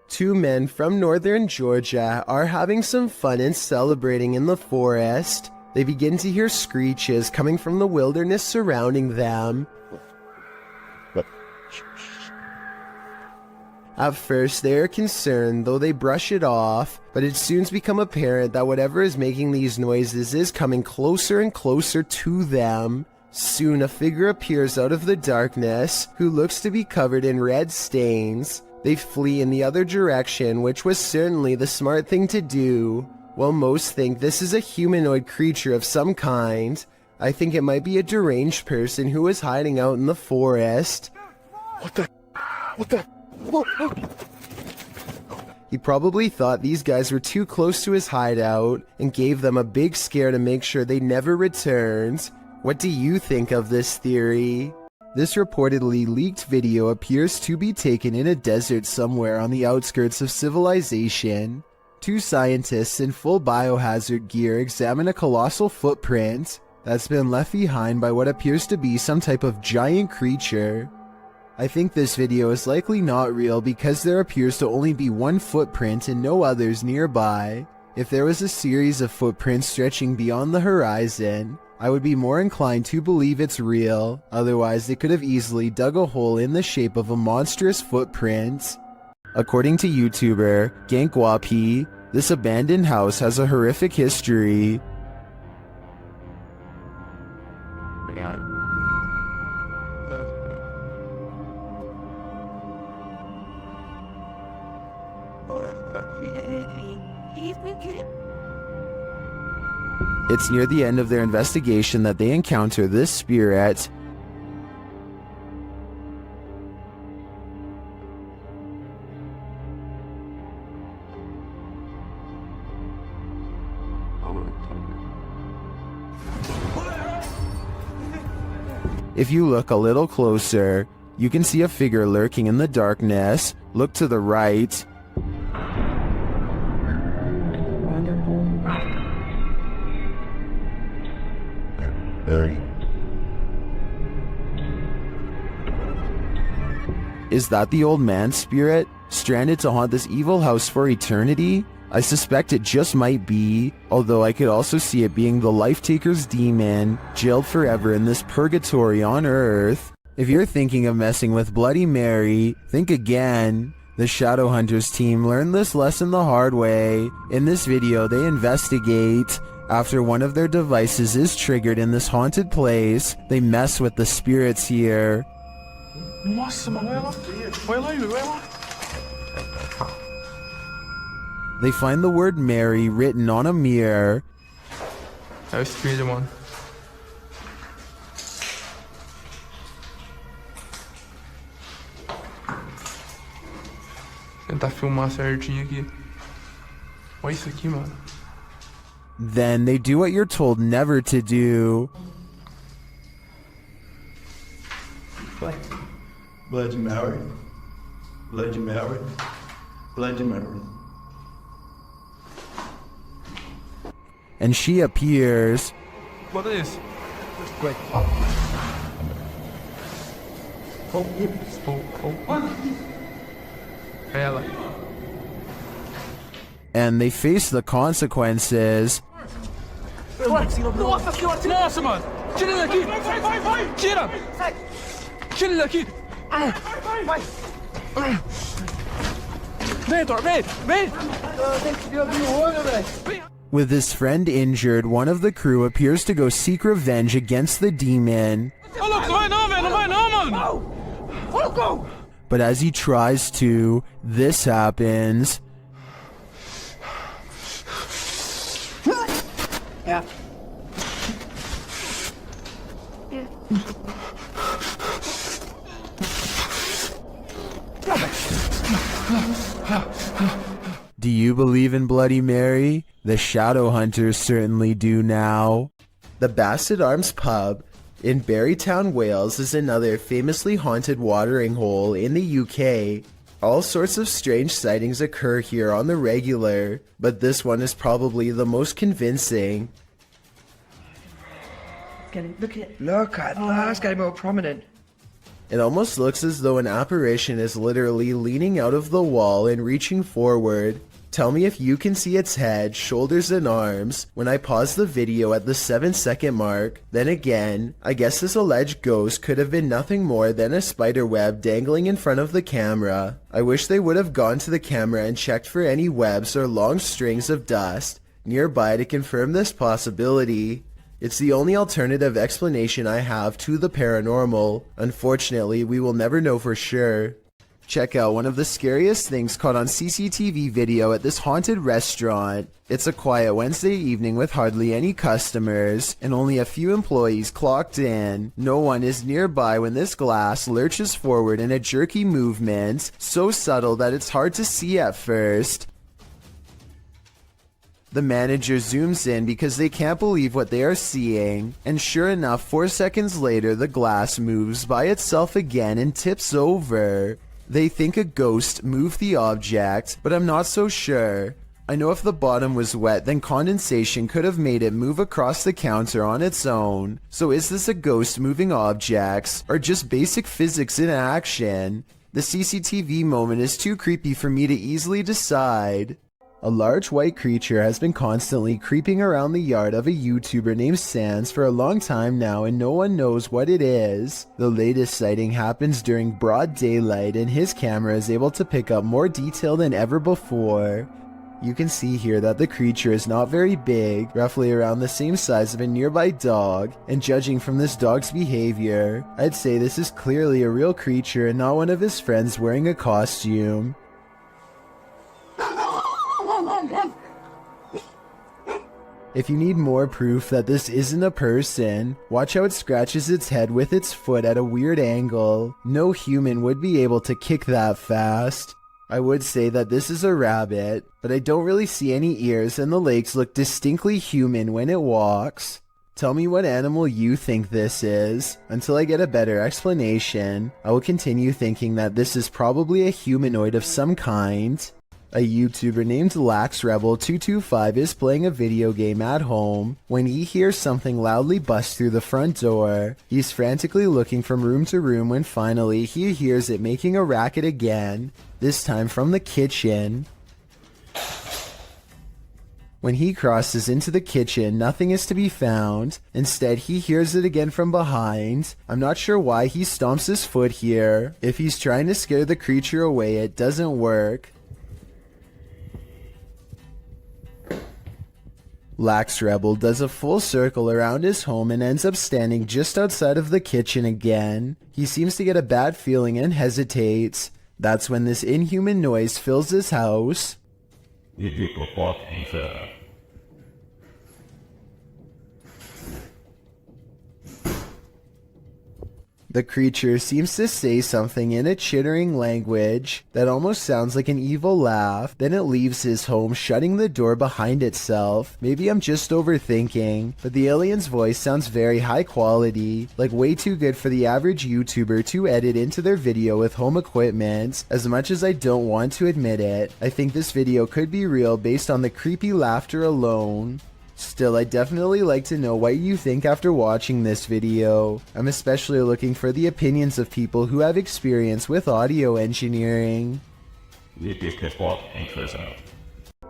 Two men from northern Georgia are having some fun and celebrating in the forest. They begin to hear screeches coming from the wilderness surrounding them. At first, they are concerned, though they brush it off, but it soon becomes apparent that whatever is making these noises is coming closer and closer to them. Soon, a figure appears out of the darkness, who looks to be covered in red stains. They flee in the other direction, which was certainly the smart thing to do. While most think this is a humanoid creature of some kind, I think it might be a deranged person who is hiding out in the forest. What the? He probably thought these guys were too close to his hideout and gave them a big scare to make sure they never returned. What do you think of this theory? This reportedly leaked video appears to be taken in a desert somewhere on the outskirts of civilization. Two scientists in full biohazard gear examine a colossal footprint that's been left behind by what appears to be some type of giant creature. I think this video is likely not real because there appears to only be one footprint and no others nearby. If there was a series of footprints stretching beyond the horizon, I would be more inclined to believe it's real. Otherwise, they could have easily dug a hole in the shape of a monstrous footprint. According to YouTuber Gankwapi, this abandoned house has a horrific history. It's near the end of their investigation that they encounter this spirit. If you look a little closer, you can see a figure lurking in the darkness. Look to the right. Is that the old man's spirit, stranded to haunt this evil house for eternity? I suspect it just might be, although I could also see it being the Life-Taker's demon, jailed forever in this purgatory on Earth. If you're thinking of messing with Bloody Mary, think again. The Shadowhunters team learned this lesson the hard way. In this video, they investigate. After one of their devices is triggered in this haunted place, they mess with the spirits here. They find the word Mary written on a mirror. Tentar filmar certinho aqui. Olha isso aqui, mano. Then they do what you're told never to do. Bloody Mary. Bloody Mary. Bloody Mary. And she appears. What is? Wait. Ela. And they face the consequences. ناصمان شيل الاكيد شيلهم شيل الاكيد With his friend injured, one of the crew appears to go seek revenge against the demon. But as he tries to, this happens. Yeah. Do you believe in Bloody Mary? The Shadow Hunters certainly do now. The Basset Arms Pub in Barrytown, Wales is another famously haunted watering hole in the UK. All sorts of strange sightings occur here on the regular, but this one is probably the most convincing. Look at that's getting more prominent. It almost looks as though an apparition is literally leaning out of the wall and reaching forward. Tell me if you can see its head, shoulders, and arms when I pause the video at the 7-second mark. Then again, I guess this alleged ghost could have been nothing more than a spider web dangling in front of the camera. I wish they would have gone to the camera and checked for any webs or long strings of dust nearby to confirm this possibility. It's the only alternative explanation I have to the paranormal. Unfortunately, we will never know for sure. Check out one of the scariest things caught on CCTV video at this haunted restaurant. It's a quiet Wednesday evening with hardly any customers and only a few employees clocked in. No one is nearby when this glass lurches forward in a jerky movement, so subtle that it's hard to see at first. The manager zooms in because they can't believe what they are seeing, and sure enough, 4 seconds later the glass moves by itself again and tips over. They think a ghost moved the object, but I'm not so sure. I know if the bottom was wet, then condensation could have made it move across the counter on its own. So is this a ghost moving objects, or just basic physics in action? The CCTV moment is too creepy for me to easily decide. A large white creature has been constantly creeping around the yard of a YouTuber named Sans for a long time now, and no one knows what it is. The latest sighting happens during broad daylight, and his camera is able to pick up more detail than ever before. You can see here that the creature is not very big, roughly around the same size of a nearby dog, and judging from this dog's behavior, I'd say this is clearly a real creature and not one of his friends wearing a costume. If you need more proof that this isn't a person, watch how it scratches its head with its foot at a weird angle. No human would be able to kick that fast. I would say that this is a rabbit, but I don't really see any ears and the legs look distinctly human when it walks. Tell me what animal you think this is. Until I get a better explanation, I will continue thinking that this is probably a humanoid of some kind. A YouTuber named LaxRebel225 is playing a video game at home when he hears something loudly bust through the front door. He's frantically looking from room to room when finally he hears it making a racket again, this time from the kitchen. When he crosses into the kitchen, nothing is to be found. Instead, he hears it again from behind. I'm not sure why he stomps his foot here. If he's trying to scare the creature away, it doesn't work. LaxRebel does a full circle around his home and ends up standing just outside of the kitchen again. He seems to get a bad feeling and hesitates. That's when this inhuman noise fills his house. The creature seems to say something in a chittering language that almost sounds like an evil laugh. Then it leaves his home, shutting the door behind itself. Maybe I'm just overthinking, but the alien's voice sounds very high quality, like way too good for the average YouTuber to edit into their video with home equipment. As much as I don't want to admit it, I think this video could be real based on the creepy laughter alone. Still, I'd definitely like to know what you think after watching this video. I'm especially looking for the opinions of people who have experience with audio engineering.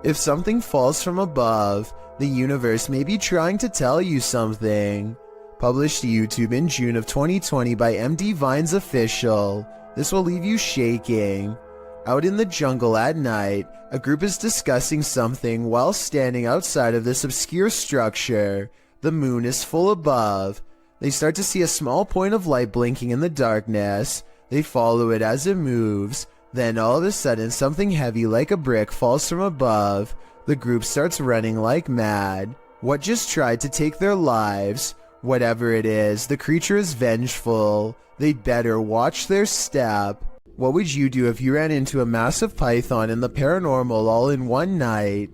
If something falls from above, The universe may be trying to tell you something. Published to YouTube in June of 2020 by MD Vines Official. This will leave you shaking. Out in the jungle at night, a group is discussing something while standing outside of this obscure structure. The moon is full above. They start to see a small point of light blinking in the darkness. They follow it as it moves. Then all of a sudden something heavy like a brick falls from above. The group starts running like mad. What just tried to take their lives? Whatever it is, the creature is vengeful. They'd better watch their step. What would you do if you ran into a massive python in the paranormal all in one night?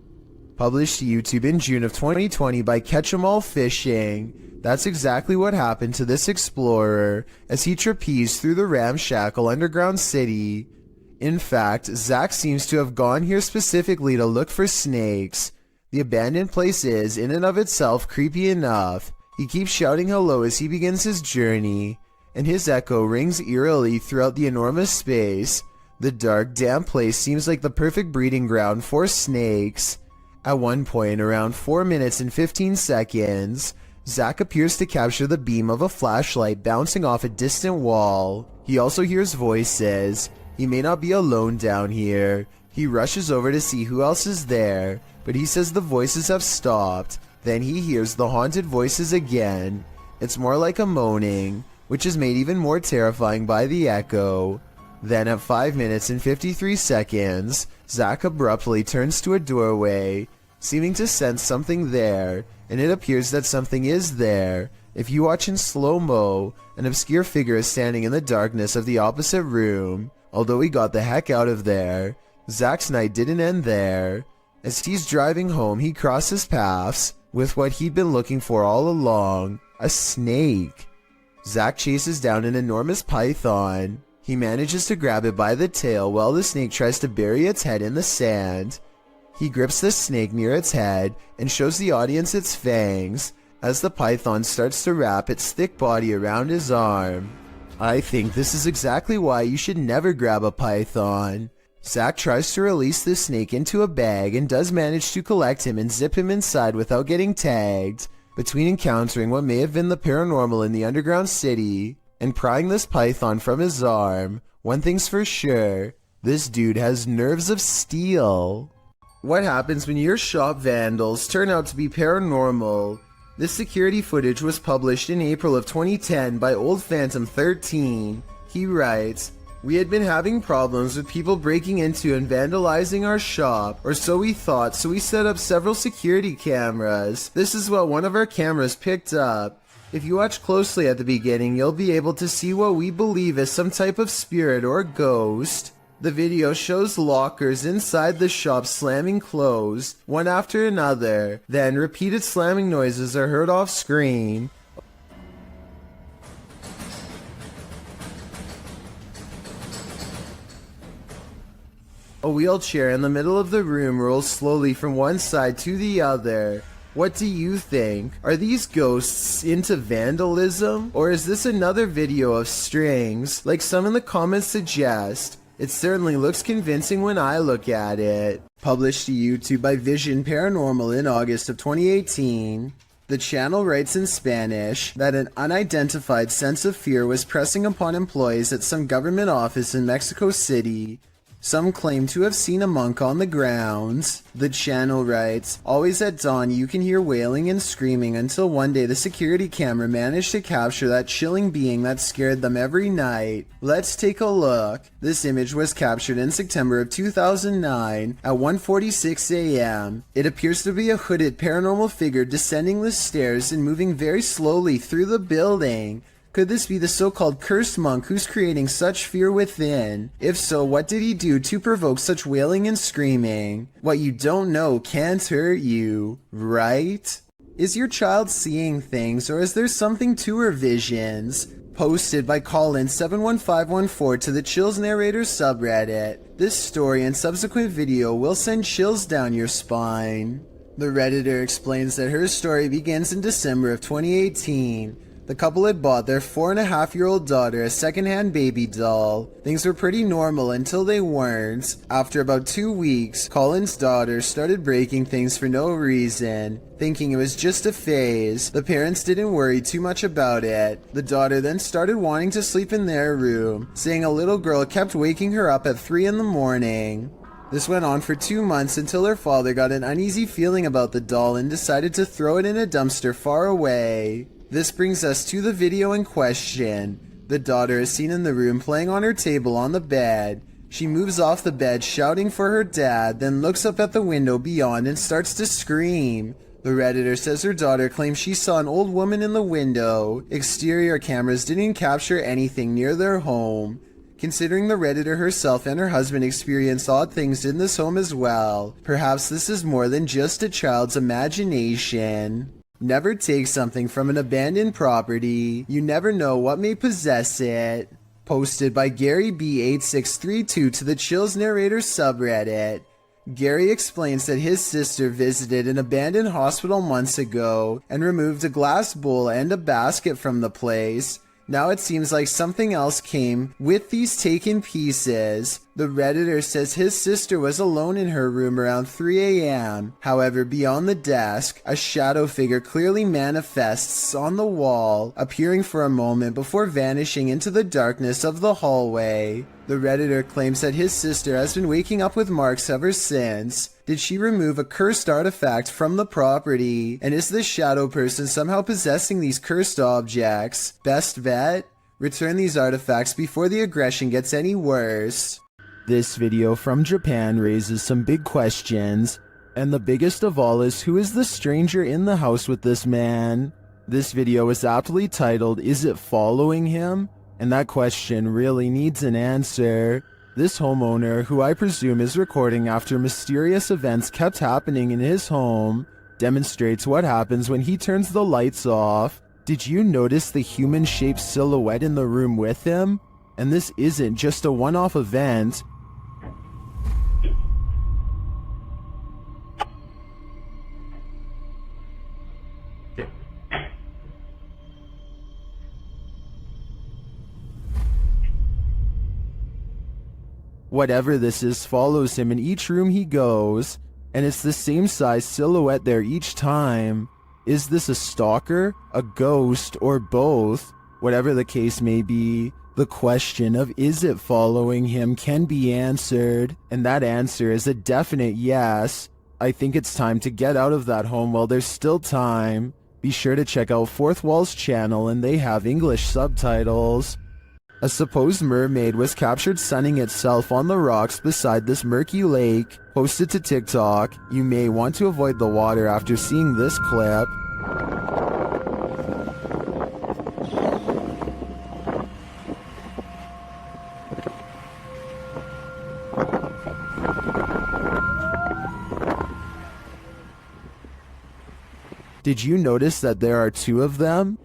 Published to YouTube in June of 2020 by Catch 'em All Fishing. That's exactly what happened to this explorer as he trapezed through the ramshackle underground city. In fact, Zach seems to have gone here specifically to look for snakes. The abandoned place is, in and of itself, creepy enough. He keeps shouting hello as he begins his journey, and his echo rings eerily throughout the enormous space. The dark, damp place seems like the perfect breeding ground for snakes. At one point, around 4 minutes and 15 seconds, Zach appears to capture the beam of a flashlight bouncing off a distant wall. He also hears voices. He may not be alone down here. He rushes over to see who else is there, but he says the voices have stopped. Then he hears the haunted voices again. It's more like a moaning, which is made even more terrifying by the echo. Then at 5 minutes and 53 seconds, Zach abruptly turns to a doorway, seeming to sense something there, and it appears that something is there. If you watch in slow-mo, an obscure figure is standing in the darkness of the opposite room. Although he got the heck out of there, Zach's night didn't end there. As he's driving home, he crosses paths with what he'd been looking for all along, a snake. Zach chases down an enormous python. He manages to grab it by the tail while the snake tries to bury its head in the sand. He grips the snake near its head and shows the audience its fangs as the python starts to wrap its thick body around his arm. I think this is exactly why you should never grab a python. Zach tries to release the snake into a bag and does manage to collect him and zip him inside without getting tagged. Between encountering what may have been the paranormal in the underground city and prying this python from his arm, one thing's for sure, this dude has nerves of steel. What happens when your shop vandals turn out to be paranormal? This security footage was published in April of 2010 by Old Phantom 13. He writes, "We had been having problems with people breaking into and vandalizing our shop, or so we thought, so we set up several security cameras. This is what one of our cameras picked up. If you watch closely at the beginning, you'll be able to see what we believe is some type of spirit or ghost. The video shows lockers inside the shop slamming closed, one after another. Then repeated slamming noises are heard off screen. A wheelchair in the middle of the room rolls slowly from one side to the other. What do you think? Are these ghosts into vandalism? Or is this another video of strings, like some in the comments suggest? It certainly looks convincing when I look at it." Published to YouTube by Vision Paranormal in August of 2018. The channel writes in Spanish that an unidentified sense of fear was pressing upon employees at some government office in Mexico City. Some claim to have seen a monk on the grounds. The channel writes, "Always at dawn you can hear wailing and screaming until one day the security camera managed to capture that chilling being that scared them every night. Let's take a look." This image was captured in September of 2009 at 1:46 a.m. It appears to be a hooded paranormal figure descending the stairs and moving very slowly through the building. Could this be the so-called cursed monk who's creating such fear within? If so, what did he do to provoke such wailing and screaming? What you don't know can't hurt you, right? Is your child seeing things, or is there something to her visions? Posted by Colin71514 to the Chills Narrator subreddit. This story and subsequent video will send chills down your spine. The Redditor explains that her story begins in December of 2018. The couple had bought their 4.5-year-old daughter a secondhand baby doll. Things were pretty normal until they weren't. After about 2 weeks, Colin's daughter started breaking things for no reason, thinking it was just a phase. The parents didn't worry too much about it. The daughter then started wanting to sleep in their room, saying a little girl kept waking her up at 3 in the morning. This went on for 2 months until her father got an uneasy feeling about the doll and decided to throw it in a dumpster far away. This brings us to the video in question. The daughter is seen in the room playing on her table on the bed. She moves off the bed shouting for her dad, then looks up at the window beyond and starts to scream. The Redditor says her daughter claims she saw an old woman in the window. Exterior cameras didn't capture anything near their home. Considering the Redditor herself and her husband experienced odd things in this home as well, perhaps this is more than just a child's imagination. Never take something from an abandoned property. You never know what may possess it. Posted by Gary B8632 to the Chills Narrator subreddit. Gary explains that his sister visited an abandoned hospital months ago and removed a glass bowl and a basket from the place. Now it seems like something else came with these taken pieces. The Redditor says his sister was alone in her room around 3 a.m. However, beyond the desk, a shadow figure clearly manifests on the wall, appearing for a moment before vanishing into the darkness of the hallway. The Redditor claims that his sister has been waking up with marks ever since. Did she remove a cursed artifact from the property? And is this shadow person somehow possessing these cursed objects? Best bet? Return these artifacts before the aggression gets any worse. This video from Japan raises some big questions, and the biggest of all is, who is the stranger in the house with this man? This video is aptly titled, "Is it following him?" And that question really needs an answer. This homeowner, who I presume is recording after mysterious events kept happening in his home, demonstrates what happens when he turns the lights off. Did you notice the human-shaped silhouette in the room with him? And this isn't just a one-off event. Whatever this is follows him in each room he goes, and it's the same size silhouette there each time. Is this a stalker, a ghost, or both? Whatever the case may be, the question of is it following him can be answered, and that answer is a definite yes. I think it's time to get out of that home while there's still time. Be sure to check out Fourth Wall's channel, and they have English subtitles. A supposed mermaid was captured sunning itself on the rocks beside this murky lake. Posted to TikTok. You may want to avoid the water after seeing this clip. Did you notice that there are two of them?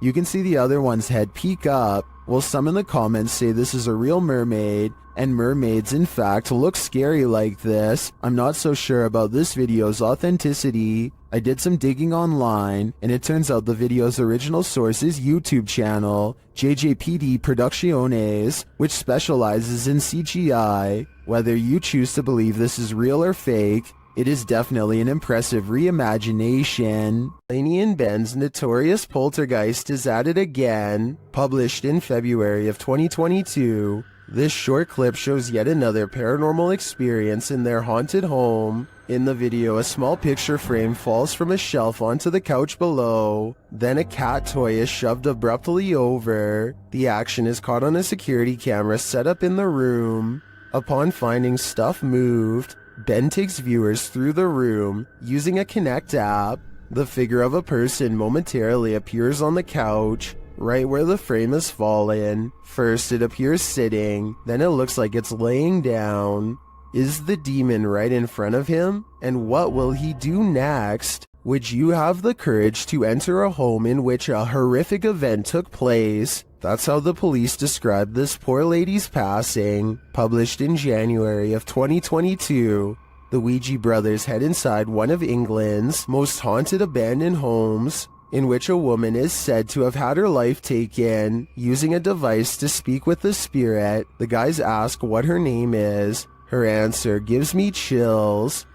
You can see the other one's head peek up. Well, some in the comments say this is a real mermaid, and mermaids in fact look scary like this. I'm not so sure about this video's authenticity. I did some digging online, and it turns out the video's original source is YouTube channel, JJPD Producciones, which specializes in CGI. Whether you choose to believe this is real or fake, it is definitely an impressive reimagination. Laney and Ben's Notorious Poltergeist is at it again. Published in February of 2022, this short clip shows yet another paranormal experience in their haunted home. In the video, a small picture frame falls from a shelf onto the couch below. Then a cat toy is shoved abruptly over. The action is caught on a security camera set up in the room. Upon finding stuff moved, Ben takes viewers through the room using a Kinect app. The figure of a person momentarily appears on the couch, right where the frame has fallen. First it appears sitting, then it looks like it's laying down. Is the demon right in front of him? And what will he do next? Would you have the courage to enter a home in which a horrific event took place? That's how the police described this poor lady's passing. Published in January of 2022, the Ouija brothers head inside one of England's most haunted abandoned homes, in which a woman is said to have had her life taken using a device to speak with the spirit. The guys ask what her name is. Her answer gives me chills.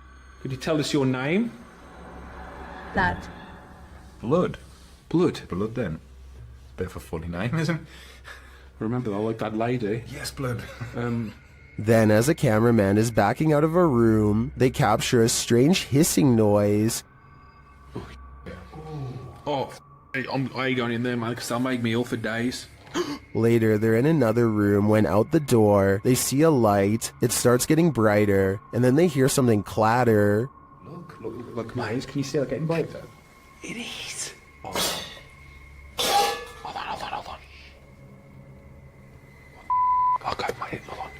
Could you tell us your name? Blood. Blood. Blood. Blood then. Bit of a funny name, isn't it? Remember, I like that lady. Yes, blood. Then, as a cameraman is backing out of a room, they capture a strange hissing noise. Oh, I ain't going in there, man, because they'll make me ill for days. Later, they're in another room when out the door, they see a light. It starts getting brighter, and then they hear something clatter. Look, mate, can you see it getting brighter? It is. Hold on. Okay, mate, hold on.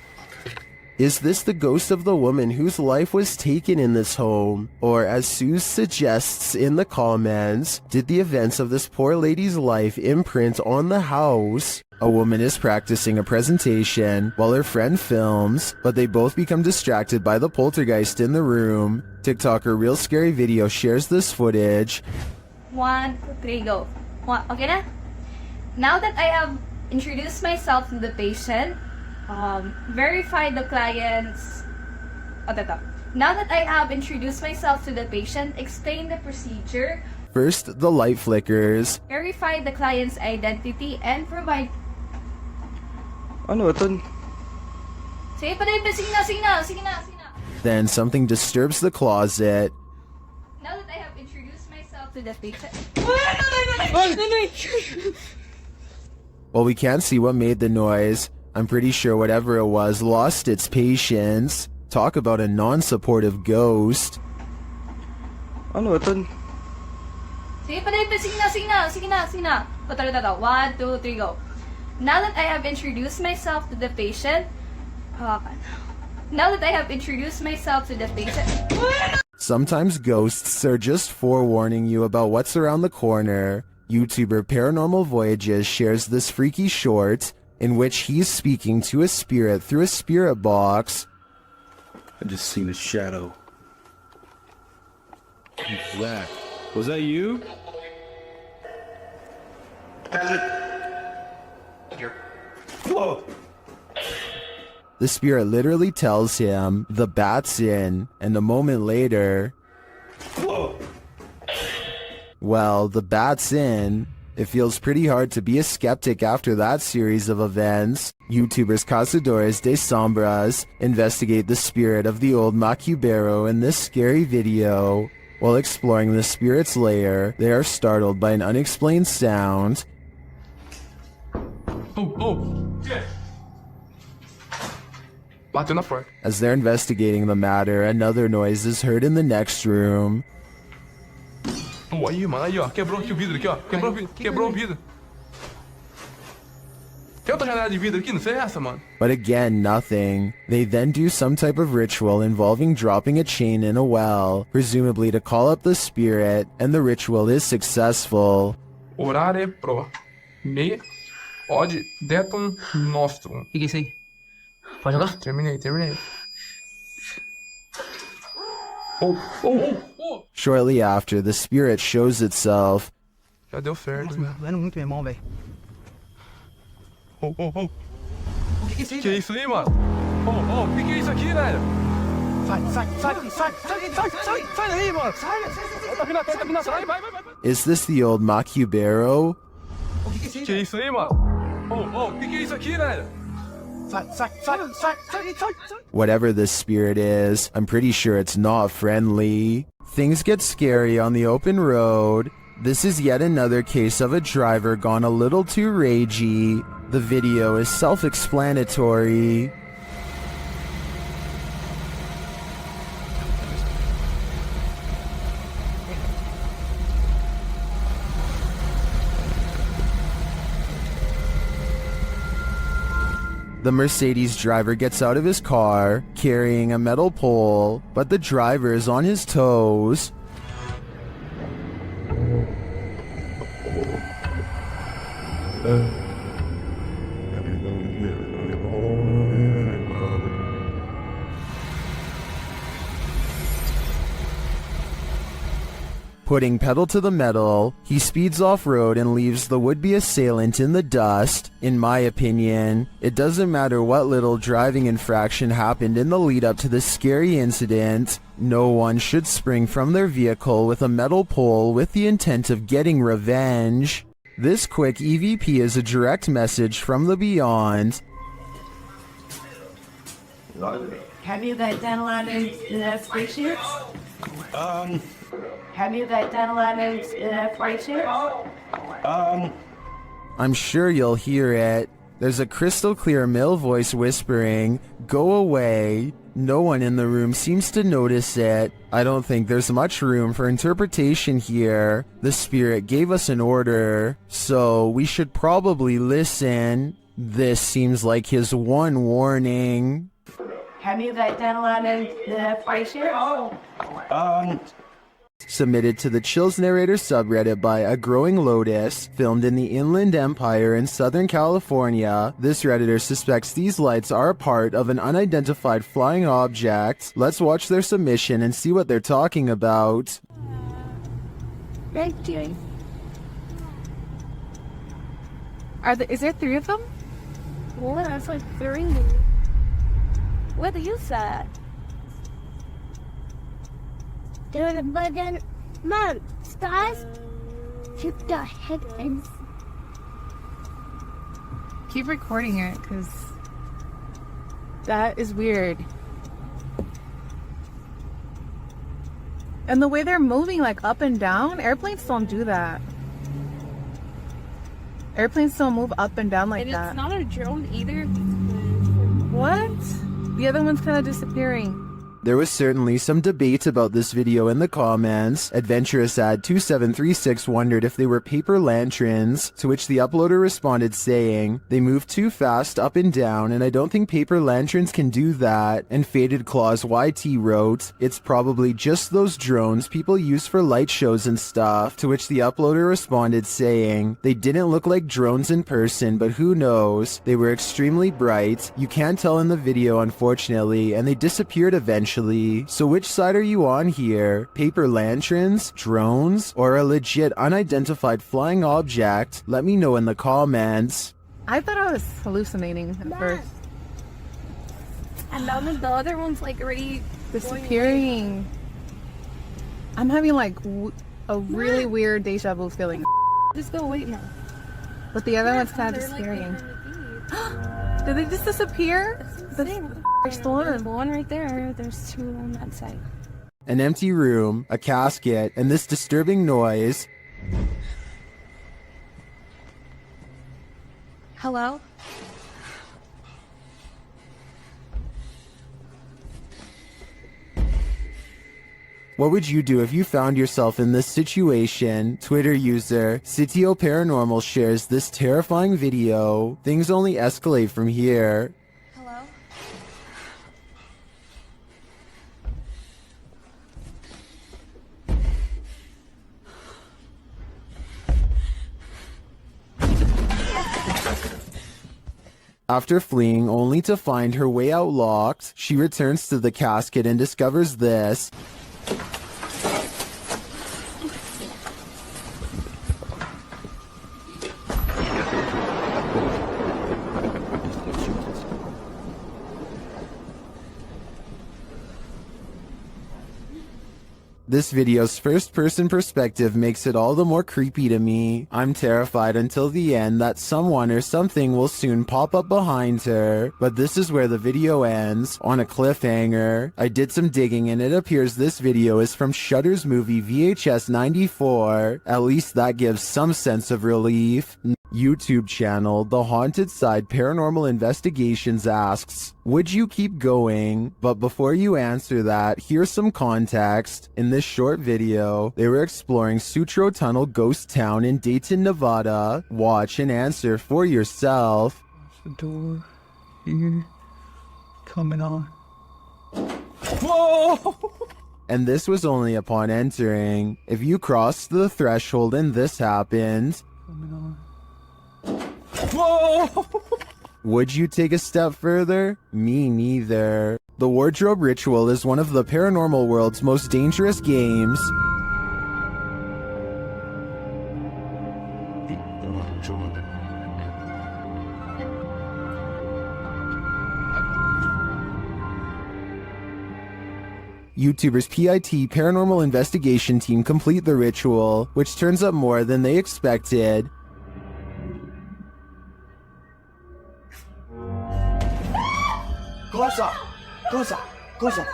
Is this the ghost of the woman whose life was taken in this home? Or, as Sue suggests in the comments, did the events of this poor lady's life imprint on the house? A woman is practicing a presentation while her friend films, but they both become distracted by the poltergeist in the room. TikToker Real Scary Video shares this footage. 1, 2, 3, go. Okay na? Now that I have introduced myself to the patient, verify the client's... Now that I have introduced myself to the patient, explain the procedure. First, the light flickers. Verify the client's identity and provide... Ano ito? Sige na. Then something disturbs the closet. Now that I have introduced myself to the patient... While we can't see what made the noise, I'm pretty sure whatever it was lost its patience. Talk about a non-supportive ghost. Ano ito? Sige na. 1, 2, 3, go. Now that I have introduced myself to the patient... Now that I have introduced myself to the patient... Sometimes ghosts are just forewarning you about what's around the corner. YouTuber Paranormal Voyages shares this freaky short in which he's speaking to a spirit through a spirit box. I just seen a shadow. Who's that? Was that you? Whoa! The spirit literally tells him the bat's in, and a moment later... Whoa! Well, the bat's in. It feels pretty hard to be a skeptic after that series of events. YouTubers Cazadores de Sombras investigate the spirit of the old Macubero in this scary video. While exploring the spirit's lair, they are startled by an unexplained sound. Yeah. Bateu na porta. As they're investigating the matter, another noise is heard in the next room. Oh, aí, mano, aí, ó. Quebrou aqui o vidro aqui, ó. Quebrou o vidro. Tem outra janela de vidro aqui? Não sei essa, mano. But again, nothing. They then do some type of ritual involving dropping a chain in a well, presumably to call up the spirit, and the ritual is successful. Orare pro me od detum nostrum. O que é isso aí? Pode jogar? Terminei. Oh. Shortly after, the spirit shows itself. Já deu certo. Nossa, velho, muito meu irmão, velho. Oh. O que é isso aí? Que é isso aí, mano? O que é isso aqui, velho? Sai daí, mano. Sai. Tá vindo atrás, vai. Is this the old Macubero? Que é isso aí, mano? O que é isso aqui, velho? Sai. Whatever this spirit is, I'm pretty sure it's not friendly. Things get scary on the open road. This is yet another case of a driver gone a little too ragey. The video is self-explanatory. The Mercedes driver gets out of his car, carrying a metal pole, but the driver is on his toes. Putting pedal to the metal, he speeds off-road and leaves the would-be assailant in the dust. In my opinion, it doesn't matter what little driving infraction happened in the lead-up to this scary incident. No one should spring from their vehicle with a metal pole with the intent of getting revenge. This quick EVP is a direct message from the beyond. Have you guys done a lot of spaceships? Have you guys done a lot of spaceships? I'm sure you'll hear it. There's a crystal clear male voice whispering, "Go away." No one in the room seems to notice it. I don't think there's much room for interpretation here. The spirit gave us an order, so we should probably listen. This seems like his one warning. Have you guys done a lot of spaceships? Submitted to the Chills Narrator subreddit by A Growing Lotus, filmed in the Inland Empire in Southern California, this redditor suspects these lights are a part of an unidentified flying object. Let's watch their submission and see what they're talking about. Right, doing. Is there 3 of them? Well, that's like 3. What do you say? Dude, but then, Mom, stars keep the headphones. Keep recording it, because that is weird. And the way they're moving, like, up and down, airplanes don't do that. Airplanes don't move up and down like that. And it's not a drone either. What? The other one's kind of disappearing. There was certainly some debate about this video in the comments. Adventurous Ad 2736 wondered if they were paper lanterns, to which the uploader responded saying, "They move too fast up and down, and I don't think paper lanterns can do that." And Faded Claws YT wrote, "It's probably just those drones people use for light shows and stuff," to which the uploader responded saying, "They didn't look like drones in person, but who knows? They were extremely bright. You can't tell in the video, unfortunately, and they disappeared eventually. So which side are you on here? Paper lanterns, drones, or a legit unidentified flying object? Let me know in the comments." I thought I was hallucinating at first. And then the other one's like already Disappearing. I'm having like a really weird deja vu feeling. Just go wait now. But the other one's kind of disappearing. Did they just disappear? There's one right there. There's 2 on that side. An empty room, a casket, and this disturbing noise. Hello? What would you do if you found yourself in this situation? Twitter user Sitio Paranormal shares this terrifying video. Things only escalate from here. Hello? After fleeing only to find her way out locked, she returns to the casket and discovers this. This video's first-person perspective makes it all the more creepy to me. I'm terrified until the end that someone or something will soon pop up behind her. But this is where the video ends, on a cliffhanger. I did some digging and it appears this video is from Shudder's movie VHS 94. At least that gives some sense of relief. YouTube channel The Haunted Side Paranormal Investigations asks, would you keep going? But before you answer that, here's some context. In this short video, they were exploring Sutro Tunnel Ghost Town in Dayton, Nevada. Watch and answer for yourself. The door here coming on. Whoa! And this was only upon entering. If you crossed the threshold and this happened, Coming on. Would you take a step further? Me neither. The wardrobe ritual is one of the paranormal world's most dangerous games. YouTubers PIT Paranormal Investigation Team complete the ritual, which turns up more than they expected. Cosa? Cosa? Cosa?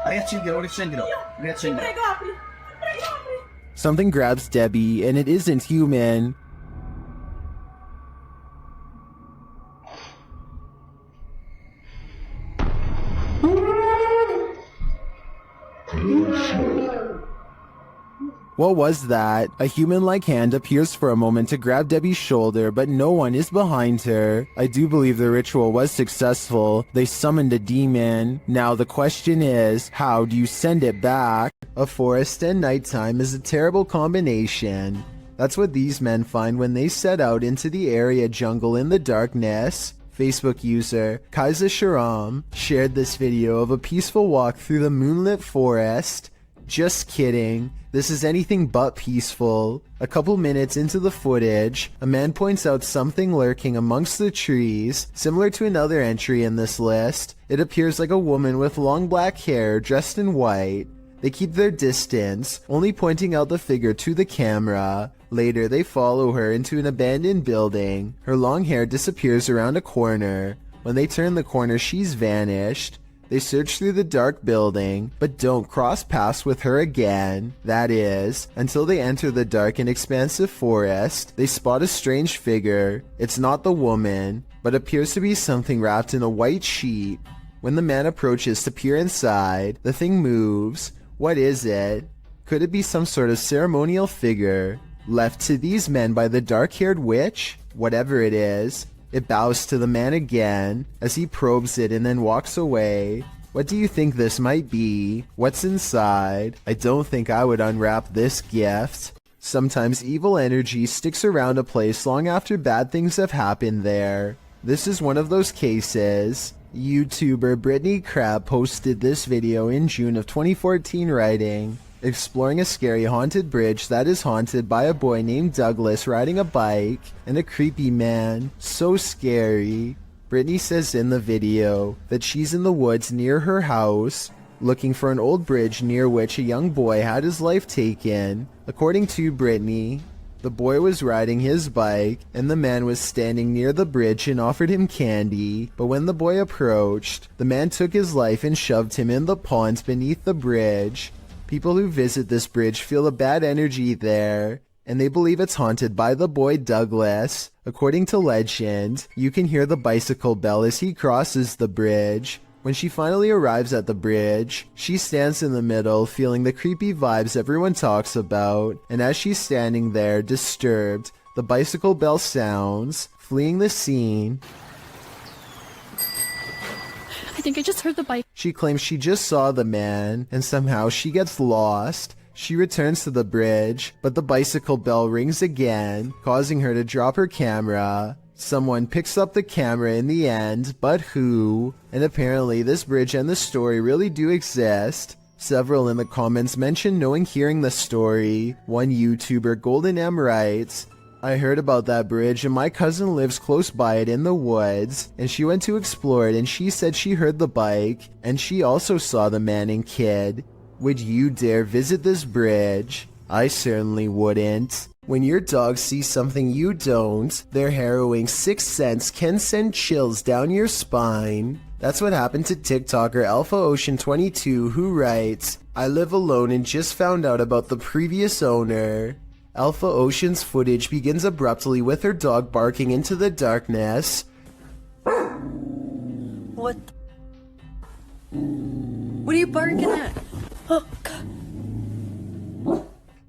Riaccendilo. Something grabs Debbie, and it isn't human. What was that? A human-like hand appears for a moment to grab Debbie's shoulder, but no one is behind her. I do believe the ritual was successful. They summoned a demon. Now the question is, how do you send it back? A forest and nighttime is a terrible combination. That's what these men find when they set out into the area jungle in the darkness. Facebook user Kaiser Sharam shared this video of a peaceful walk through the moonlit forest. Just kidding. This is anything but peaceful. A couple minutes into the footage, a man points out something lurking amongst the trees, similar to another entry in this list. It appears like a woman with long black hair dressed in white. They keep their distance, only pointing out the figure to the camera. Later, they follow her into an abandoned building. Her long hair disappears around a corner. When they turn the corner, she's vanished. They search through the dark building, but don't cross paths with her again. That is, until they enter the dark and expansive forest. They spot a strange figure. It's not the woman, but appears to be something wrapped in a white sheet. When the man approaches to peer inside, the thing moves. What is it? Could it be some sort of ceremonial figure left to these men by the dark-haired witch? Whatever it is, it bows to the man again as he probes it and then walks away. What do you think this might be? What's inside? I don't think I would unwrap this gift. Sometimes evil energy sticks around a place long after bad things have happened there. This is one of those cases. YouTuber Brittany Crab posted this video in June of 2014 writing, exploring a scary haunted bridge that is haunted by a boy named Douglas riding a bike and a creepy man. So scary. Brittany says in the video that she's in the woods near her house looking for an old bridge near which a young boy had his life taken. According to Brittany, the boy was riding his bike and the man was standing near the bridge and offered him candy, but when the boy approached, the man took his life and shoved him in the pond beneath the bridge. People who visit this bridge feel a bad energy there, and they believe it's haunted by the boy Douglas. According to legend, you can hear the bicycle bell as he crosses the bridge. When she finally arrives at the bridge, she stands in the middle, feeling the creepy vibes everyone talks about, and as she's standing there, disturbed, the bicycle bell sounds. Fleeing the scene, I think I just heard the bike. She claims she just saw the man, and somehow she gets lost. She returns to the bridge, but the bicycle bell rings again, causing her to drop her camera. Someone picks up the camera in the end, but who? And apparently this bridge and the story really do exist. Several in the comments mention knowing hearing the story. One YouTuber, Golden M, writes, I heard about that bridge and my cousin lives close by it in the woods, and she went to explore it and she said she heard the bike, and she also saw the man and kid. Would you dare visit this bridge? I certainly wouldn't. When your dog sees something you don't, their harrowing sixth sense can send chills down your spine. That's what happened to TikToker Alpha Ocean 22, who writes, I live alone and just found out about the previous owner. Alpha Ocean's footage begins abruptly with her dog barking into the darkness. What? What are you barking at? Oh, God.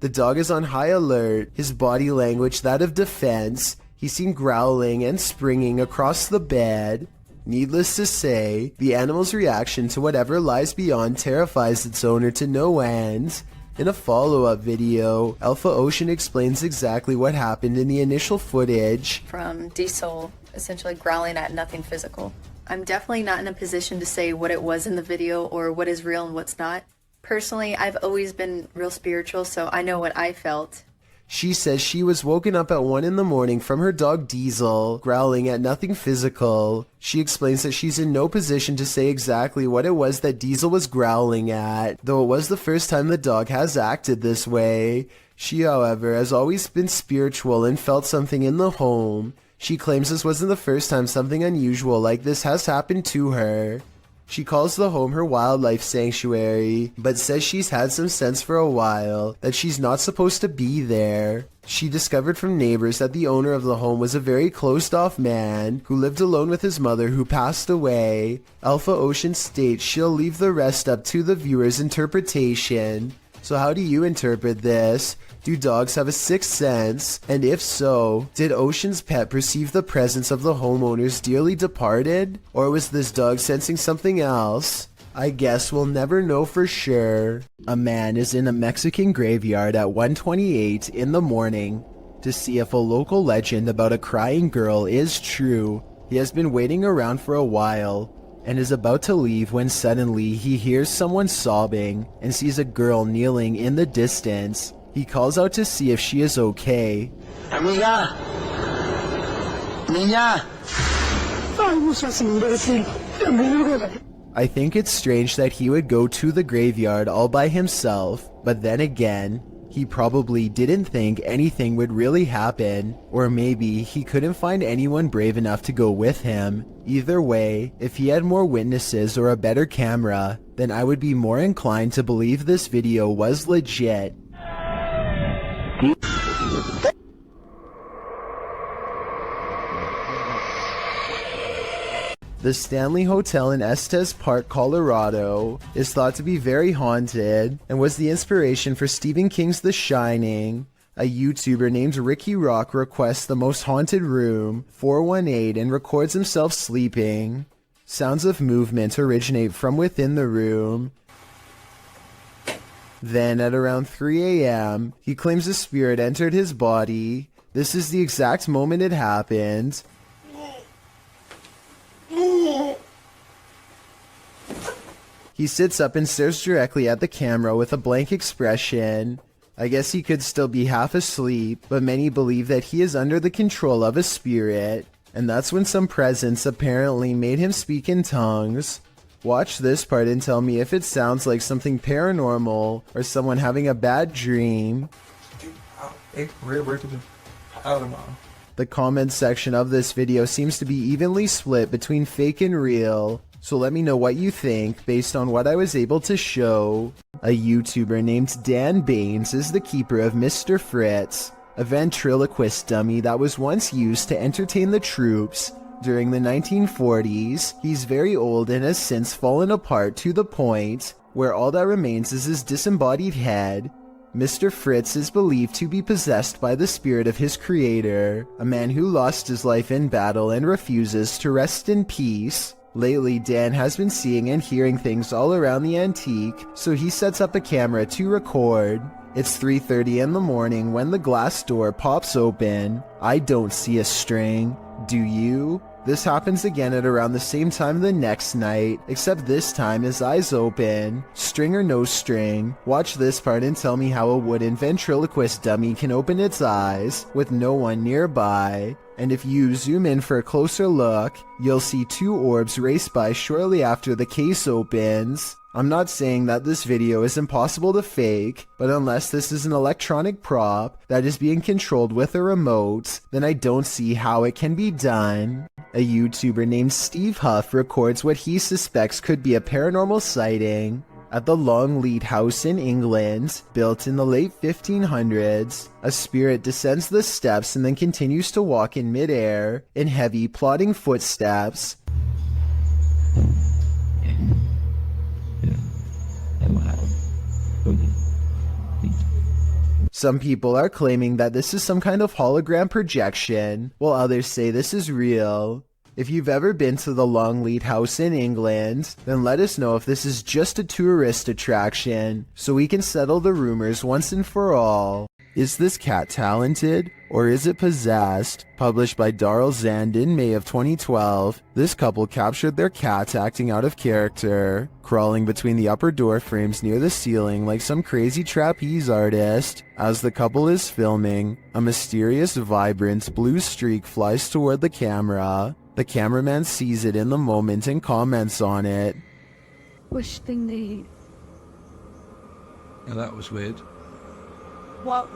The dog is on high alert, his body language that of defense. He's seen growling and springing across the bed. Needless to say, the animal's reaction to whatever lies beyond terrifies its owner to no end. In a follow-up video, Alpha Ocean explains exactly what happened in the initial footage. From Diesel essentially growling at nothing physical. I'm definitely not in a position to say what it was in the video or what is real and what's not. Personally, I've always been real spiritual, so I know what I felt. She says she was woken up at 1 in the morning from her dog Diesel growling at nothing physical. She explains that she's in no position to say exactly what it was that Diesel was growling at, though it was the first time the dog has acted this way. She, however, has always been spiritual and felt something in the home. She claims this wasn't the first time something unusual like this has happened to her. She calls the home her wildlife sanctuary, but says she's had some sense for a while that she's not supposed to be there. She discovered from neighbors that the owner of the home was a very closed-off man who lived alone with his mother who passed away. Alpha Ocean states she'll leave the rest up to the viewer's interpretation. So how do you interpret this? Do dogs have a sixth sense? And if so, did Ocean's pet perceive the presence of the homeowner's dearly departed? Or was this dog sensing something else? I guess we'll never know for sure. A man is in a Mexican graveyard at 1:28 in the morning to see if a local legend about a crying girl is true. He has been waiting around for a while and is about to leave when suddenly he hears someone sobbing and sees a girl kneeling in the distance. He calls out to see if she is okay. Amiga. Niña. I think it's strange that he would go to the graveyard all by himself, but then again, he probably didn't think anything would really happen, or maybe he couldn't find anyone brave enough to go with him. Either way, if he had more witnesses or a better camera, then I would be more inclined to believe this video was legit. The Stanley Hotel in Estes Park, Colorado, is thought to be very haunted and was the inspiration for Stephen King's The Shining. A YouTuber named Ricky Rock requests the most haunted room, 418, and records himself sleeping. Sounds of movement originate from within the room. Then, at around 3 a.m., he claims a spirit entered his body. This is the exact moment it happened. He sits up and stares directly at the camera with a blank expression. I guess he could still be half asleep, but many believe that he is under the control of a spirit. And that's when some presence apparently made him speak in tongues. Watch this part and tell me if it sounds like something paranormal or someone having a bad dream. The comments section of this video seems to be evenly split between fake and real, so let me know what you think based on what I was able to show. A YouTuber named Dan Baines is the keeper of Mr. Fritz, a ventriloquist dummy that was once used to entertain the troops. During the 1940s, he's very old and has since fallen apart to the point where all that remains is his disembodied head. Mr. Fritz is believed to be possessed by the spirit of his creator, a man who lost his life in battle and refuses to rest in peace. Lately, Dan has been seeing and hearing things all around the antique, so he sets up a camera to record. It's 3:30 in the morning when the glass door pops open. I don't see a string. Do you? This happens again at around the same time the next night, except this time his eyes open. String or no string, watch this part and tell me how a wooden ventriloquist dummy can open its eyes with no one nearby. And if you zoom in for a closer look, you'll see two orbs race by shortly after the case opens. I'm not saying that this video is impossible to fake, but unless this is an electronic prop that is being controlled with a remote, then I don't see how it can be done. A YouTuber named Steve Huff records what he suspects could be a paranormal sighting. At the Longleat House in England, built in the late 1500s, a spirit descends the steps and then continues to walk in midair in heavy, plodding footsteps. Some people are claiming that this is some kind of hologram projection, while others say this is real. If you've ever been to the Longleat House in England, then let us know if this is just a tourist attraction, so we can settle the rumors once and for all. Is this cat talented, or is it possessed? Published by Darrell Zand in May of 2012, this couple captured their cat acting out of character, crawling between the upper door frames near the ceiling like some crazy trapeze artist. As the couple is filming, a mysterious, vibrant blue streak flies toward the camera. The cameraman sees it in the moment and comments on it. Which thing they eat? Yeah, that was weird. What?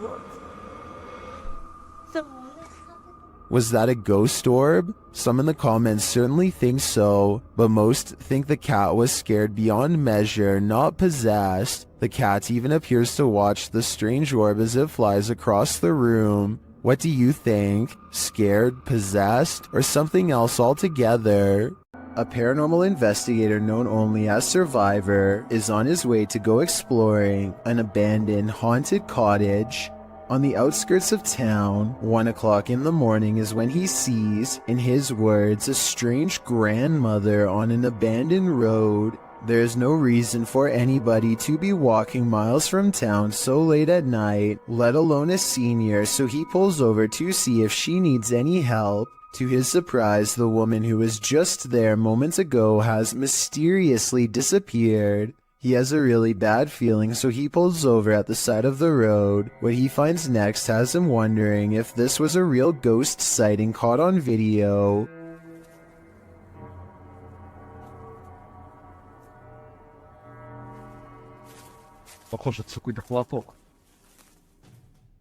Was that a ghost orb? Some in the comments certainly think so, but most think the cat was scared beyond measure, not possessed. The cat even appears to watch the strange orb as it flies across the room. What do you think? Scared, possessed, or something else altogether? A paranormal investigator known only as Survivor is on his way to go exploring an abandoned haunted cottage on the outskirts of town. 1 o'clock in the morning is when he sees, in his words, a strange grandmother on an abandoned road. There is no reason for anybody to be walking miles from town so late at night, let alone a senior, so he pulls over to see if she needs any help. To his surprise, the woman who was just there moments ago has mysteriously disappeared. He has a really bad feeling, so he pulls over at the side of the road. What he finds next has him wondering if this was a real ghost sighting caught on video.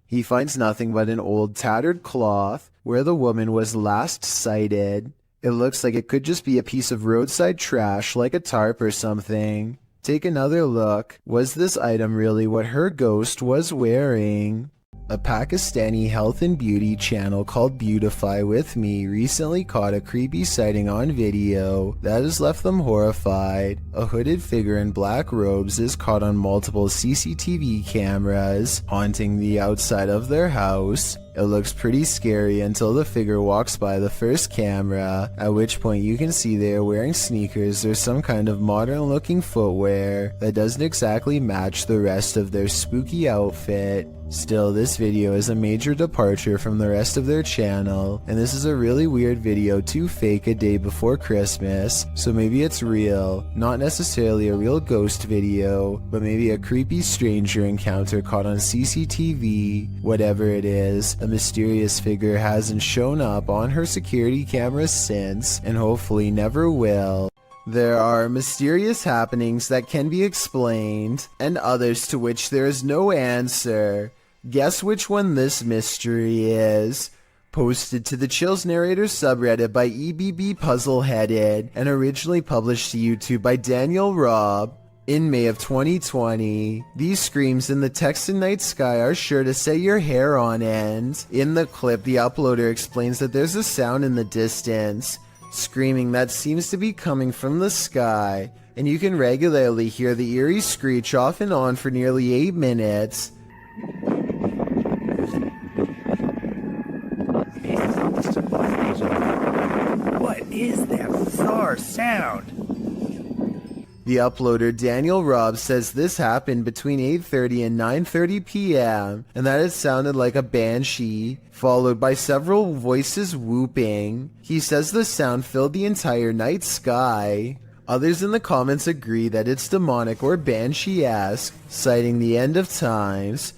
He finds nothing but an old tattered cloth where the woman was last sighted. It looks like it could just be a piece of roadside trash like a tarp or something. Take another look. Was this item really what her ghost was wearing? A Pakistani health and beauty channel called Beautify With Me recently caught a creepy sighting on video that has left them horrified. A hooded figure in black robes is caught on multiple CCTV cameras haunting the outside of their house. It looks pretty scary until the figure walks by the first camera, at which point you can see they are wearing sneakers or some kind of modern looking footwear that doesn't exactly match the rest of their spooky outfit. Still, this video is a major departure from the rest of their channel, and this is a really weird video to fake a day before Christmas, so maybe it's real. Not necessarily a real ghost video, but maybe a creepy stranger encounter caught on CCTV. Whatever it is, a mysterious figure hasn't shown up on her security cameras since, and hopefully never will. There are mysterious happenings that can be explained, and others to which there is no answer. Guess which one this mystery is? Posted to the Chills Narrator subreddit by EBB Puzzleheaded, and originally published to YouTube by Daniel Robb in May of 2020. These screams in the Texan night sky are sure to set your hair on end. In the clip, the uploader explains that there's a sound in the distance, screaming that seems to be coming from the sky, and you can regularly hear the eerie screech off and on for nearly 8 minutes. What is that bizarre sound? The uploader Daniel Robb says this happened between 8:30 and 9:30 p.m. and that it sounded like a banshee, followed by several voices whooping. He says the sound filled the entire night sky. Others in the comments agree that it's demonic or banshee-esque, citing the end of times.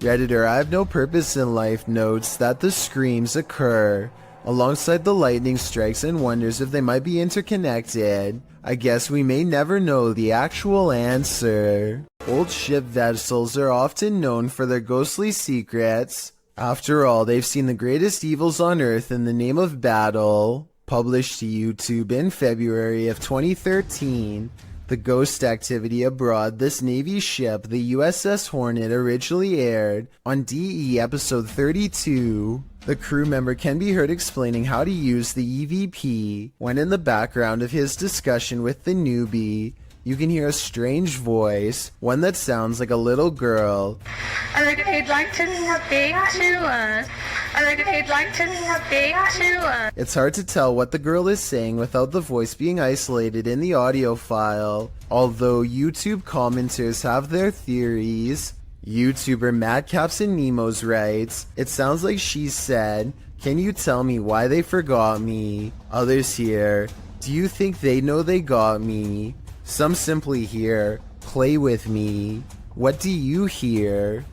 Redditor I Have No Purpose in Life notes that the screams occur alongside the lightning strikes and wonders if they might be interconnected. I guess we may never know the actual answer. Old ship vessels are often known for their ghostly secrets. After all, they've seen the greatest evils on Earth in the name of battle. Published to YouTube in February of 2013, the ghost activity abroad this Navy ship, the USS Hornet, originally aired on DE episode 32. The crew member can be heard explaining how to use the EVP when in the background of his discussion with the newbie, you can hear a strange voice, one that sounds like a little girl. It's hard to tell what the girl is saying without the voice being isolated in the audio file, although YouTube commenters have their theories. YouTuber Madcaps and Nemos writes, it sounds like she said, "Can you tell me why they forgot me?" Others here, "Do you think they know they got me?" Some simply hear, "Play with me." What do you hear?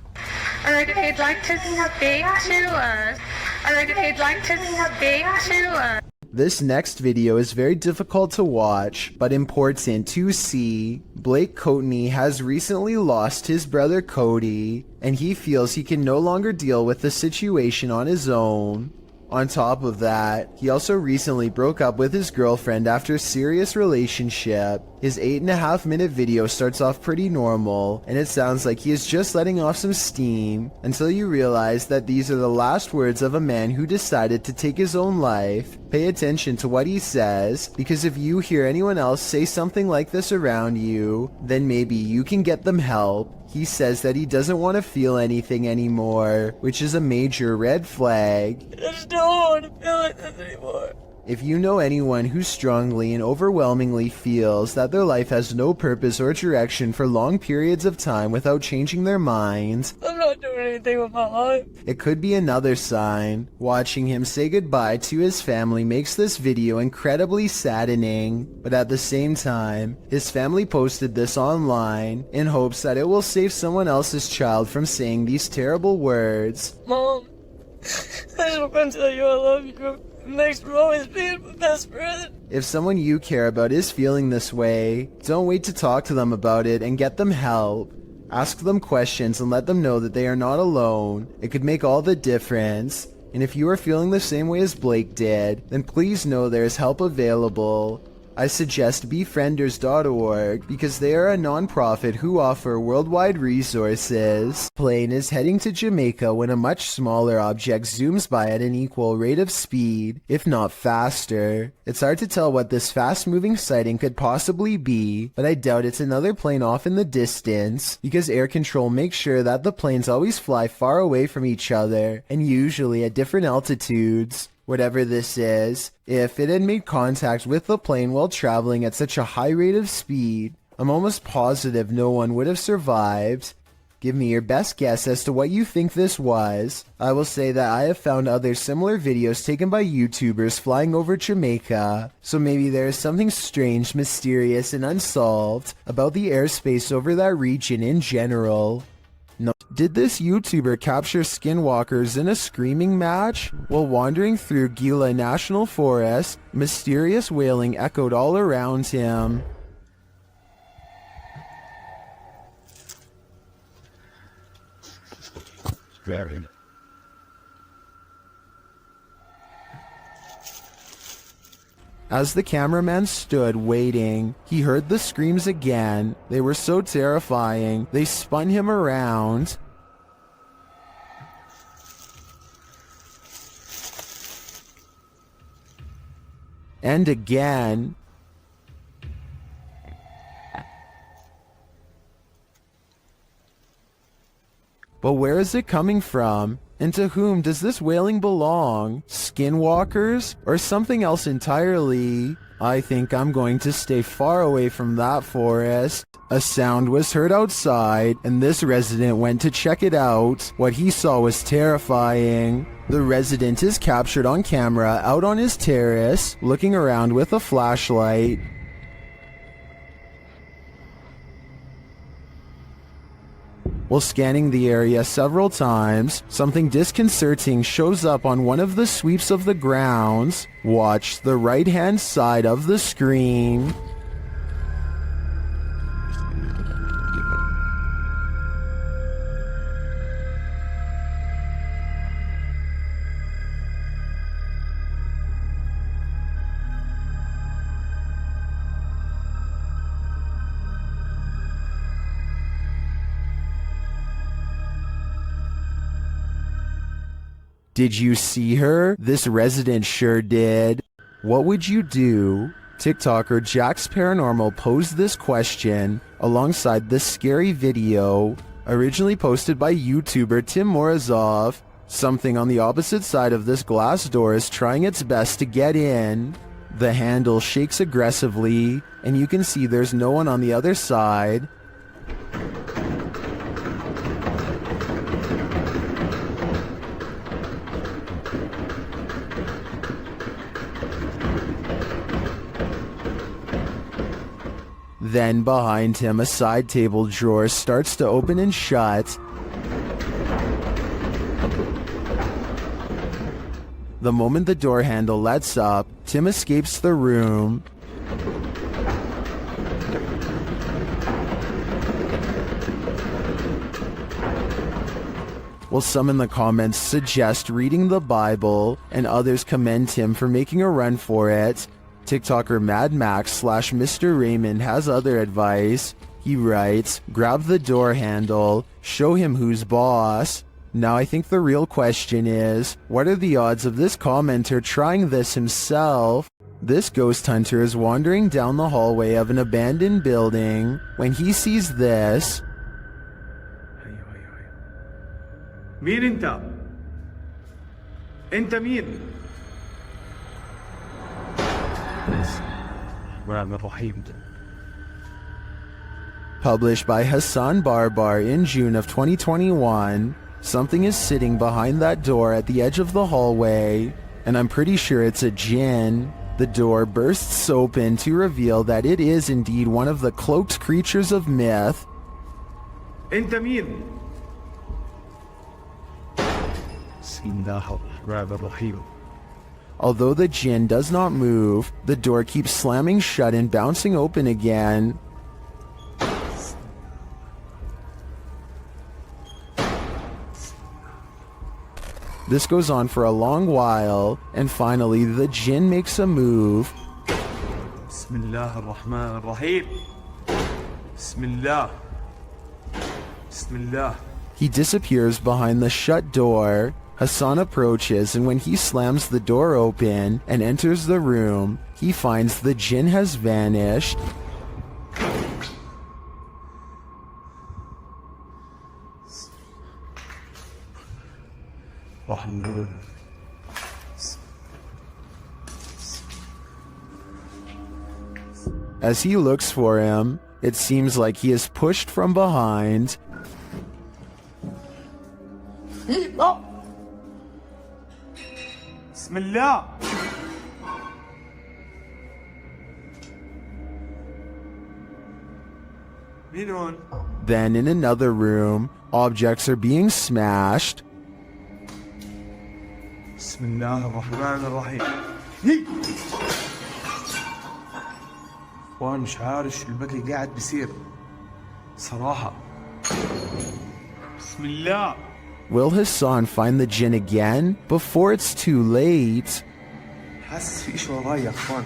This next video is very difficult to watch, but important to see. Blake Courtney has recently lost his brother Cody, and he feels he can no longer deal with the situation on his own. On top of that, he also recently broke up with his girlfriend after a serious relationship. His 8.5-minute video starts off pretty normal, and it sounds like he is just letting off some steam, until you realize that these are the last words of a man who decided to take his own life. Pay attention to what he says, because if you hear anyone else say something like this around you, then maybe you can get them help. He says that he doesn't want to feel anything anymore, which is a major red flag. I just don't want to feel like this anymore. If you know anyone who strongly and overwhelmingly feels that their life has no purpose or direction for long periods of time without changing their minds, I'm not doing anything with my life. it could be another sign. Watching him say goodbye to his family makes this video incredibly saddening, but at the same time, his family posted this online in hopes that it will save someone else's child from saying these terrible words. Mom, I just want to tell you I love you. Thanks for always being my best friend. If someone you care about is feeling this way, don't wait to talk to them about it and get them help. Ask them questions and let them know that they are not alone. It could make all the difference. And if you are feeling the same way as Blake did, then please know there is help available. I suggest befrienders.org because they are a non-profit who offer worldwide resources. Plane is heading to Jamaica when a much smaller object zooms by at an equal rate of speed, if not faster. It's hard to tell what this fast-moving sighting could possibly be, but I doubt it's another plane off in the distance because air control makes sure that the planes always fly far away from each other and usually at different altitudes. Whatever this is, if it had made contact with the plane while traveling at such a high rate of speed, I'm almost positive no one would have survived. Give me your best guess as to what you think this was. I will say that I have found other similar videos taken by YouTubers flying over Jamaica, so maybe there is something strange, mysterious, and unsolved about the airspace over that region in general. No. Did this YouTuber capture skinwalkers in a screaming match? While wandering through Gila National Forest, mysterious wailing echoed all around him. Very. As the cameraman stood waiting, he heard the screams again. They were so terrifying, they spun him around. And again. But where is it coming from? And to whom does this wailing belong? Skinwalkers? Or something else entirely? I think I'm going to stay far away from that forest. A sound was heard outside, and this resident went to check it out. What he saw was terrifying. The resident is captured on camera out on his terrace, looking around with a flashlight. While scanning the area several times, something disconcerting shows up on one of the sweeps of the grounds. Watch the right-hand side of the screen. Did you see her? This resident sure did. What would you do? TikToker Jack's Paranormal posed this question alongside this scary video, originally posted by YouTuber Tim Morozov. Something on the opposite side of this glass door is trying its best to get in. The handle shakes aggressively, and you can see there's no one on the other side. Then behind him, a side table drawer starts to open and shut. The moment the door handle lets up, Tim escapes the room. While some in the comments suggest reading the Bible, and others commend Tim for making a run for it, TikToker Mad Max / Mr. Raymond has other advice. He writes, grab the door handle, show him who's boss. Now I think the real question is, what are the odds of this commenter trying this himself? This ghost hunter is wandering down the hallway of an abandoned building when he sees this. مين انت؟ انت مين؟ Published by Hassan Barbar in June of 2021. Something is sitting behind that door at the edge of the hallway, and I'm pretty sure it's a djinn. The door bursts open to reveal that it is indeed one of the cloaked creatures of myth. انت مين؟ Although the djinn does not move, the door keeps slamming shut and bouncing open again. This goes on for a long while, and finally the djinn makes a move. Bismillah ar-Rahman ar-Rahim. Bismillah. Bismillah. He disappears behind the shut door. Hassan approaches, and when he slams the door open and enters the room, he finds the djinn has vanished. As he looks for him, it seems like he is pushed from behind. Bismillah. Then in another room, objects are being smashed. Bismillah ar-Rahman ar-Rahim. وانا مش عارف شو البكي قاعد بيصير صراحة. بسم الله. Will Hassan find the djinn again before it's too late? حاسس في شيء وراي يا اخوان.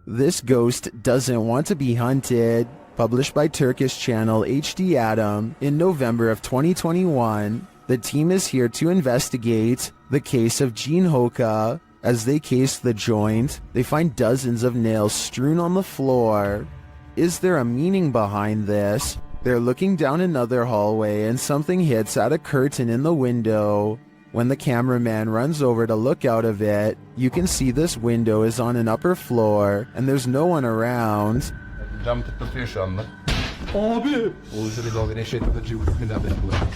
This ghost doesn't want to be hunted. Published by Turkish channel HD Adam in November of 2021, the team is here to investigate the case of Jean Hoka. As they case the joint, they find dozens of nails strewn on the floor. Is there a meaning behind this? They're looking down another hallway and something hits at a curtain in the window. When the cameraman runs over to look out of it, you can see this window is on an upper floor and there's no one around. Cam tıklatıyor şu anda. Abi! Uğuz'u bir dalga neşet edici bismillahirrahmanirrahim.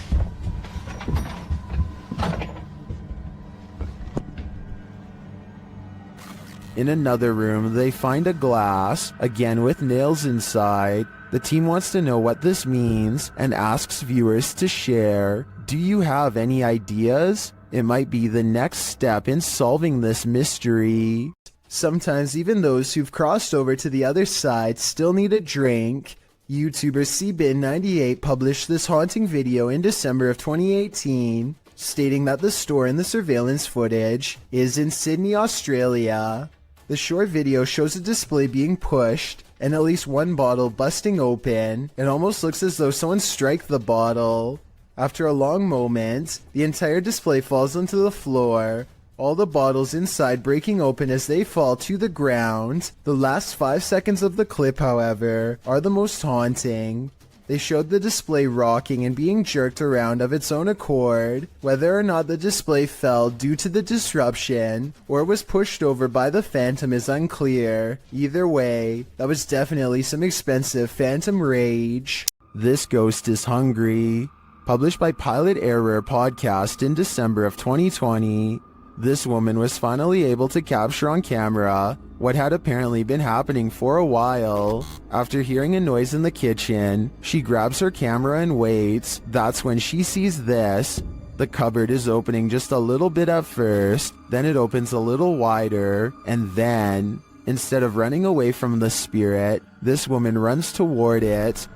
In another room, they find a glass, again with nails inside. The team wants to know what this means and asks viewers to share. Do you have any ideas? It might be the next step in solving this mystery. Sometimes even those who've crossed over to the other side still need a drink. YouTuber CBin98 published this haunting video in December of 2018, stating that the store in the surveillance footage is in Sydney, Australia. The short video shows a display being pushed and at least one bottle busting open. It almost looks as though someone struck the bottle. After a long moment, the entire display falls onto the floor. all the bottles inside breaking open as they fall to the ground. The last 5 seconds of the clip, however, are the most haunting. They showed the display rocking and being jerked around of its own accord. Whether or not the display fell due to the disruption or was pushed over by the Phantom is unclear. Either way, that was definitely some expensive Phantom rage. This Ghost is Hungry. Published by Pilot Error Podcast in December of 2020. This woman was finally able to capture on camera what had apparently been happening for a while. After hearing a noise in the kitchen, she grabs her camera and waits. That's when she sees this. The cupboard is opening just a little bit at first, then it opens a little wider, and then, instead of running away from the spirit, this woman runs toward it.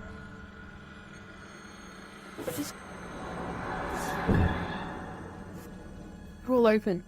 All open.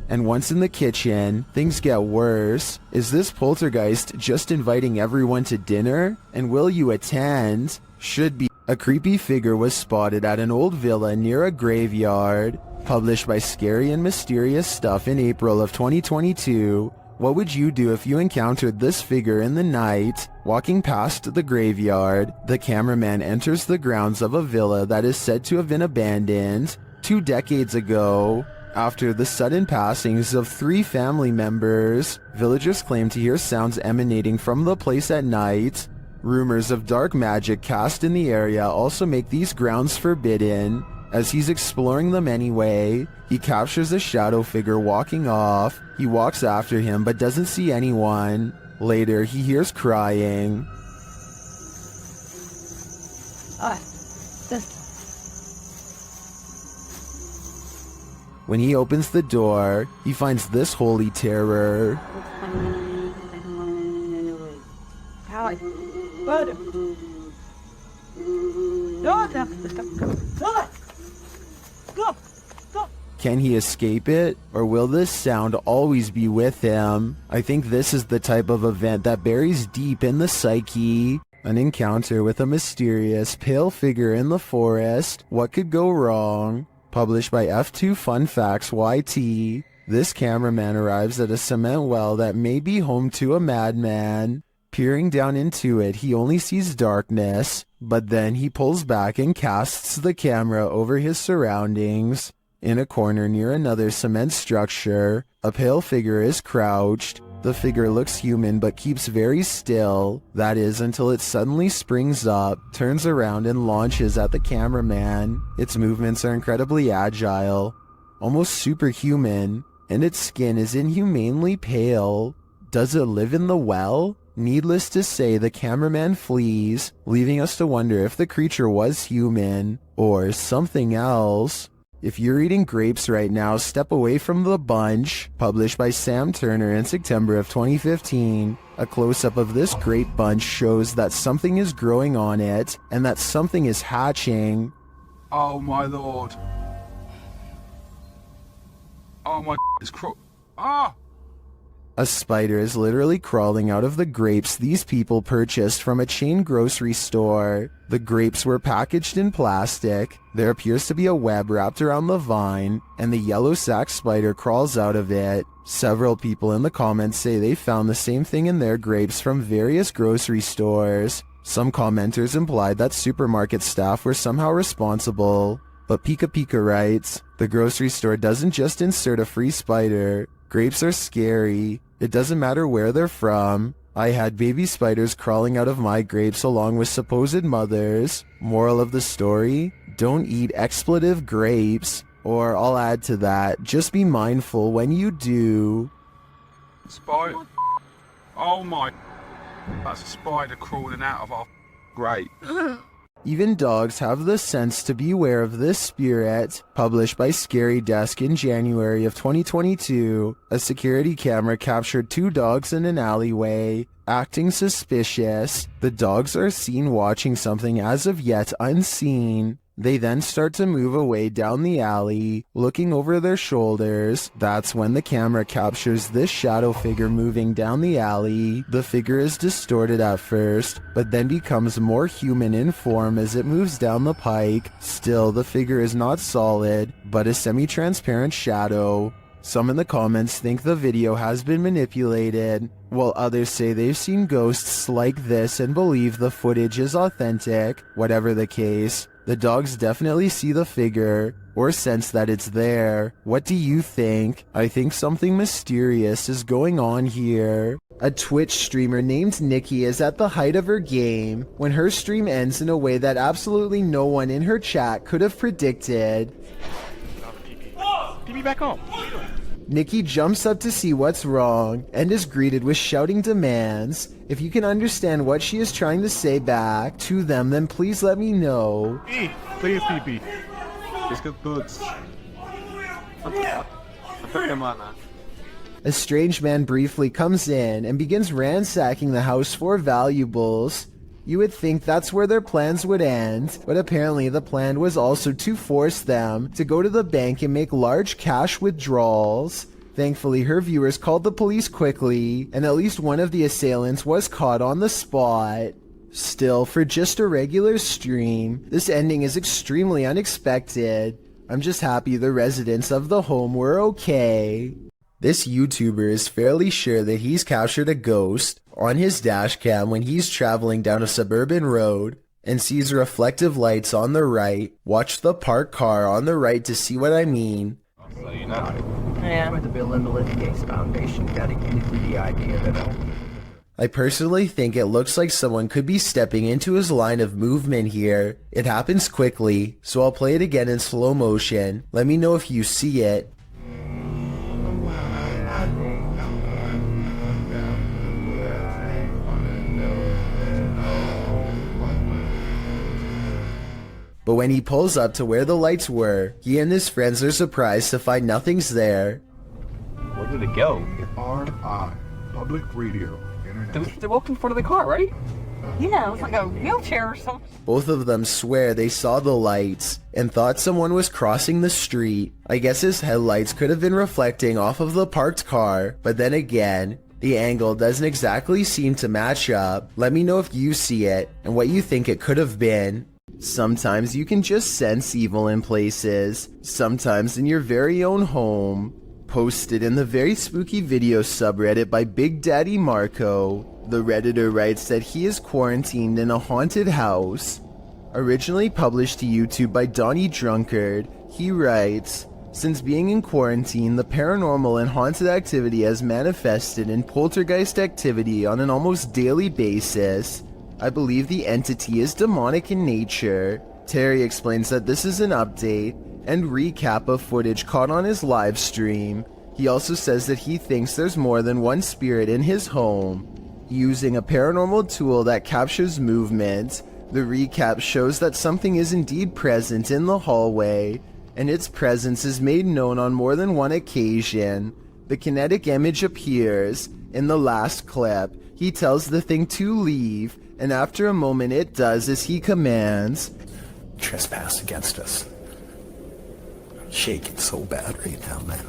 And once in the kitchen, things get worse. Is this poltergeist just inviting everyone to dinner? And will you attend? Should be. A creepy figure was spotted at an old villa near a graveyard. Published by Scary and Mysterious Stuff in April of 2022. What would you do if you encountered this figure in the night? Walking past the graveyard, the cameraman enters the grounds of a villa that is said to have been abandoned 2 decades ago. After the sudden passings of 3 family members, villagers claim to hear sounds emanating from the place at night. Rumors of dark magic cast in the area also make these grounds forbidden. As he's exploring them anyway, he captures a shadow figure walking off. He walks after him but doesn't see anyone. Later, he hears crying. When he opens the door, he finds this holy terror. Can he escape it, or will this sound always be with him? I think this is the type of event that buries deep in the psyche. An encounter with a mysterious, pale figure in the forest. What could go wrong? Published by F2 Fun Facts YT. This cameraman arrives at a cement well that may be home to a madman. Peering down into it, he only sees darkness, but then he pulls back and casts the camera over his surroundings. In a corner near another cement structure, a pale figure is crouched. The figure looks human but keeps very still. That is until it suddenly springs up, turns around and launches at the cameraman. Its movements are incredibly agile, almost superhuman, and its skin is inhumanely pale. Does it live in the well? Needless to say, the cameraman flees, leaving us to wonder if the creature was human or something else. If you're eating grapes right now, step away from the bunch. Published by Sam Turner in September of 2015. A close-up of this grape bunch shows that something is growing on it, and that something is hatching. Oh my lord. Oh my it's Ah! A spider is literally crawling out of the grapes these people purchased from a chain grocery store. The grapes were packaged in plastic. There appears to be a web wrapped around the vine, and the yellow sac spider crawls out of it. Several people in the comments say they found the same thing in their grapes from various grocery stores. Some commenters implied that supermarket staff were somehow responsible. But Pika Pika writes, the grocery store doesn't just insert a free spider. Grapes are scary. It doesn't matter where they're from. I had baby spiders crawling out of my grapes along with supposed mothers. Moral of the story, don't eat expletive grapes. Or I'll add to that, just be mindful when you do. Spider. Oh my. That's a spider crawling out of our grape. Even dogs have the sense to beware of this spirit. Published by Scary Desk in January of 2022, a security camera captured 2 dogs in an alleyway, acting suspicious. The dogs are seen watching something as of yet unseen. They then start to move away down the alley, looking over their shoulders. That's when the camera captures this shadow figure moving down the alley. The figure is distorted at first, but then becomes more human in form as it moves down the pike. Still, the figure is not solid, but a semi-transparent shadow. Some in the comments think the video has been manipulated, while others say they've seen ghosts like this and believe the footage is authentic. Whatever the case, the dogs definitely see the figure, or sense that it's there. What do you think? I think something mysterious is going on here. A Twitch streamer named Nikki is at the height of her game when her stream ends in a way that absolutely no one in her chat could have predicted. Give me back home. Nikki jumps up to see what's wrong and is greeted with shouting demands. If you can understand what she is trying to say back to them, then please let me know. Please, PP. Let's get goods. A strange man briefly comes in and begins ransacking the house for valuables. You would think that's where their plans would end, but apparently the plan was also to force them to go to the bank and make large cash withdrawals. Thankfully, her viewers called the police quickly, and at least one of the assailants was caught on the spot. Still, for just a regular stream, this ending is extremely unexpected. I'm just happy the residents of the home were okay. This YouTuber is fairly sure that he's captured a ghost on his dash cam when he's traveling down a suburban road and sees reflective lights on the right. Watch the parked car on the right to see what I mean. Yeah. With the Bill and Melinda Gates Foundation dedicated to the idea that I personally think it looks like someone could be stepping into his line of movement here. It happens quickly, so I'll play it again in slow motion. Let me know if you see it. But when he pulls up to where the lights were, he and his friends are surprised to find nothing's there. Where did it go? RI, public radio, internet. They walked in front of the car, right? Yeah, it was like a wheelchair or something. Both of them swear they saw the lights and thought someone was crossing the street. I guess his headlights could have been reflecting off of the parked car, but then again, the angle doesn't exactly seem to match up. Let me know if you see it and what you think it could have been. Sometimes you can just sense evil in places, sometimes in your very own home. Posted in the very spooky video subreddit by Big Daddy Marco, the Redditor writes that he is quarantined in a haunted house. Originally published to YouTube by Donnie Drunkard, he writes, "Since being in quarantine, the paranormal and haunted activity has manifested in poltergeist activity on an almost daily basis. I believe the entity is demonic in nature." Terry explains that this is an update and recap of footage caught on his live stream. He also says that he thinks there's more than one spirit in his home. Using a paranormal tool that captures movement, the recap shows that something is indeed present in the hallway, and its presence is made known on more than one occasion. The kinetic image appears. In the last clip, he tells the thing to leave, and after a moment it does as he commands. Trespass against us. I'm shaking so bad right now, man.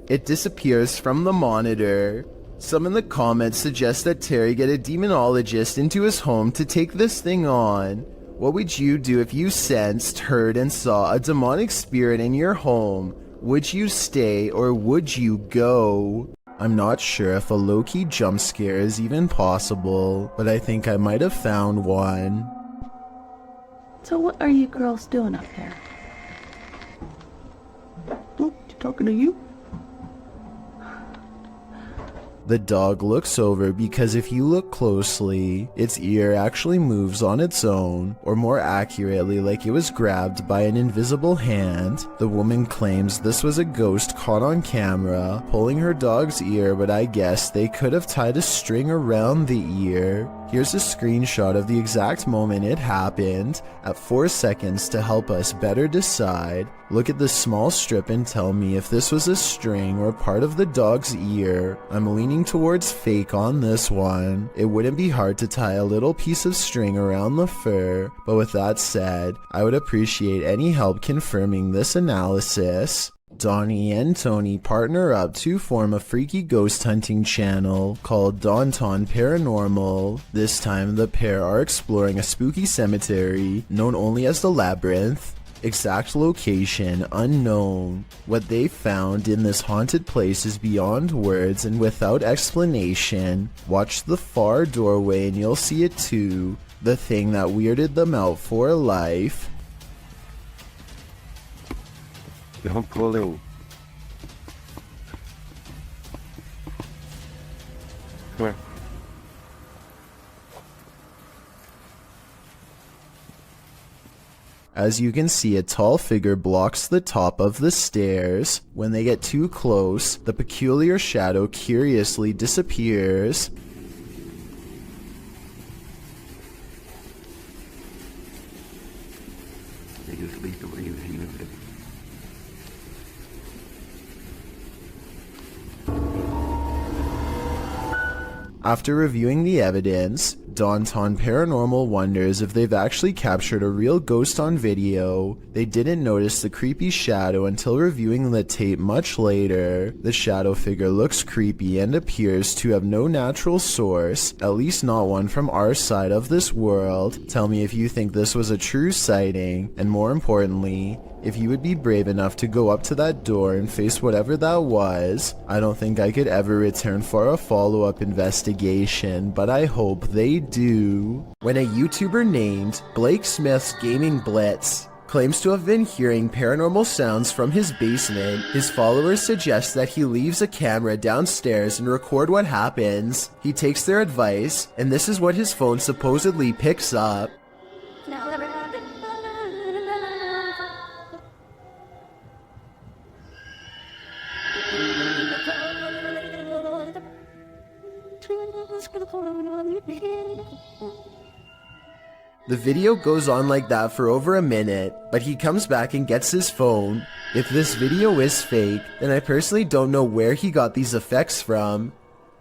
It disappears from the monitor. Some in the comments suggest that Terry get a demonologist into his home to take this thing on. What would you do if you sensed, heard, and saw a demonic spirit in your home? Would you stay or would you go? I'm not sure if a low-key jump scare is even possible, but I think I might have found one. So what are you girls doing up there? Oh, talking to you? The dog looks over because if you look closely, its ear actually moves on its own, or more accurately like it was grabbed by an invisible hand. The woman claims this was a ghost caught on camera, pulling her dog's ear, but I guess they could have tied a string around the ear. Here's a screenshot of the exact moment it happened at 4 seconds to help us better decide. Look at the small strip and tell me if this was a string or part of the dog's ear. I'm leaning towards fake on this one. It wouldn't be hard to tie a little piece of string around the fur, but with that said, I would appreciate any help confirming this analysis. Donnie and Tony partner up to form a freaky ghost hunting channel called Daunton Paranormal. This time the pair are exploring a spooky cemetery known only as the Labyrinth. Exact location unknown. What they found in this haunted place is beyond words and without explanation. Watch the far doorway and you'll see it too. The thing that weirded them out for life. I'm pulling. Come here. As you can see, a tall figure blocks the top of the stairs. When they get too close, the peculiar shadow curiously disappears. After reviewing the evidence, Daunton Paranormal wonders if they've actually captured a real ghost on video. They didn't notice the creepy shadow until reviewing the tape much later. The shadow figure looks creepy and appears to have no natural source, at least not one from our side of this world. Tell me if you think this was a true sighting, and more importantly, if you would be brave enough to go up to that door and face whatever that was. I don't think I could ever return for a follow-up investigation, but I hope they do. When a YouTuber named Blake Smith's Gaming Blitz claims to have been hearing paranormal sounds from his basement, his followers suggest that he leaves a camera downstairs and record what happens. He takes their advice, and this is what his phone supposedly picks up. The video goes on like that for over a minute, but he comes back and gets his phone. If this video is fake, then I personally don't know where he got these effects from.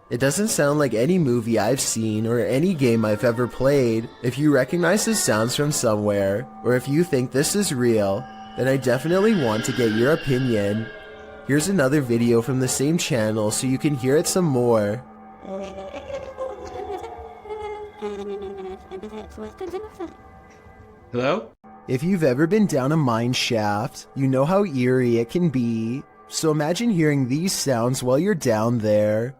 It doesn't sound like any movie I've seen or any game I've ever played. If you recognize the sounds from somewhere, or if you think this is real, then I definitely want to get your opinion. Here's another video from the same channel so you can hear it some more. Hello? If you've ever been down a mine shaft, you know how eerie it can be. So imagine hearing these sounds while you're down there.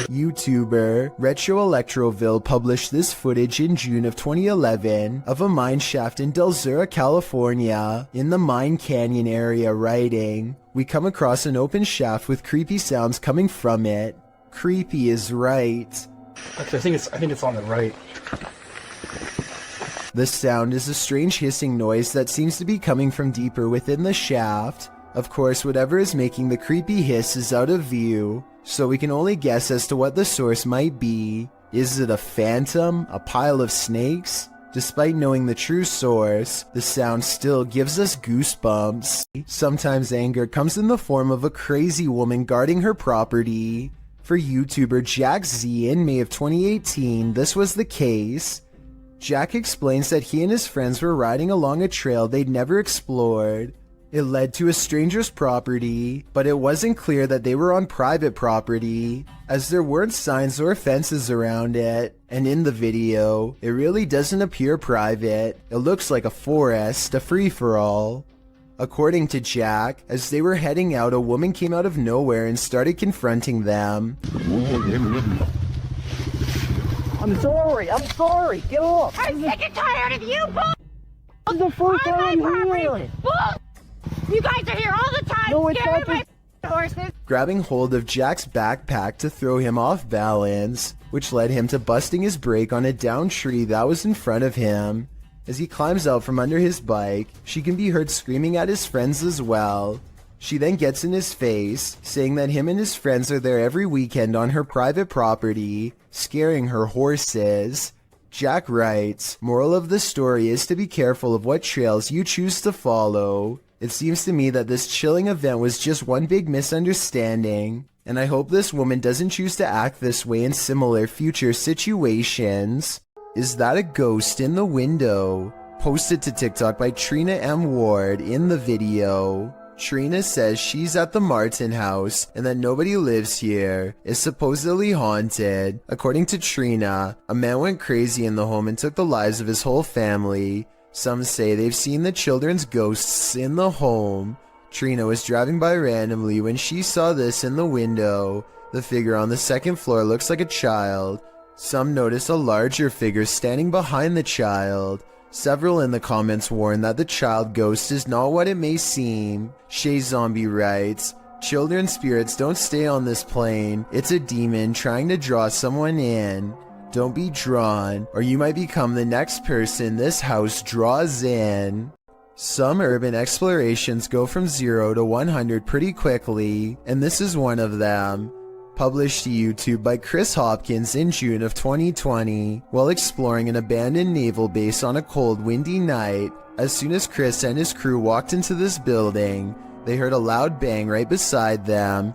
YouTuber Retro Electroville published this footage in June of 2011 of a mine shaft in Del Sur, California. In the Mine Canyon area, writing, "We come across an open shaft with creepy sounds coming from it." Creepy is right. Actually, I think it's on the right. The sound is a strange hissing noise that seems to be coming from deeper within the shaft. Of course, whatever is making the creepy hiss is out of view, so we can only guess as to what the source might be. Is it a phantom? A pile of snakes? Despite knowing the true source, the sound still gives us goosebumps. Sometimes anger comes in the form of a crazy woman guarding her property. For YouTuber Jack Z in May of 2018, this was the case. Jack explains that he and his friends were riding along a trail they'd never explored. It led to a stranger's property, but it wasn't clear that they were on private property, as there weren't signs or fences around it. And in the video, it really doesn't appear private. It looks like a forest, a free-for-all. According to Jack, as they were heading out, a woman came out of nowhere and started confronting them. I'm sorry, get off! I'm sick and tired of you, bull! This is the first time I'm here! Bull! You guys are here all the time, scaring my horses! Grabbing hold of Jack's backpack to throw him off balance, which led him to busting his brake on a downed tree that was in front of him. As he climbs out from under his bike, she can be heard screaming at his friends as well. She then gets in his face, saying that him and his friends are there every weekend on her private property, scaring her horses. Jack writes, moral of the story is to be careful of what trails you choose to follow. It seems to me that this chilling event was just one big misunderstanding, and I hope this woman doesn't choose to act this way in similar future situations. Is that a ghost in the window? Posted to TikTok by Trina M. Ward in the video. Trina says she's at the Martin house and that nobody lives here, is supposedly haunted. According to Trina, a man went crazy in the home and took the lives of his whole family. Some say they've seen the children's ghosts in the home. Trina was driving by randomly when she saw this in the window. The figure on the second floor looks like a child. Some notice a larger figure standing behind the child. Several in the comments warn that the child ghost is not what it may seem. Shay Zombie writes, children's spirits don't stay on this plane. It's a demon trying to draw someone in. Don't be drawn, or you might become the next person this house draws in. Some urban explorations go from 0 to 100 pretty quickly, and this is one of them. Published to YouTube by Chris Hopkins in June of 2020, while exploring an abandoned naval base on a cold, windy night. As soon as Chris and his crew walked into this building, they heard a loud bang right beside them.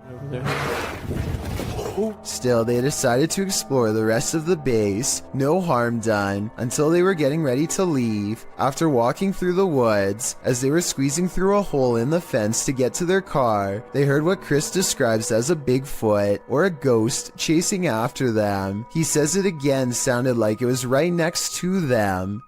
Still, they decided to explore the rest of the base, no harm done, until they were getting ready to leave. After walking through the woods, as they were squeezing through a hole in the fence to get to their car, they heard what Chris describes as a Bigfoot, or a ghost, chasing after them. He says it again sounded like it was right next to them.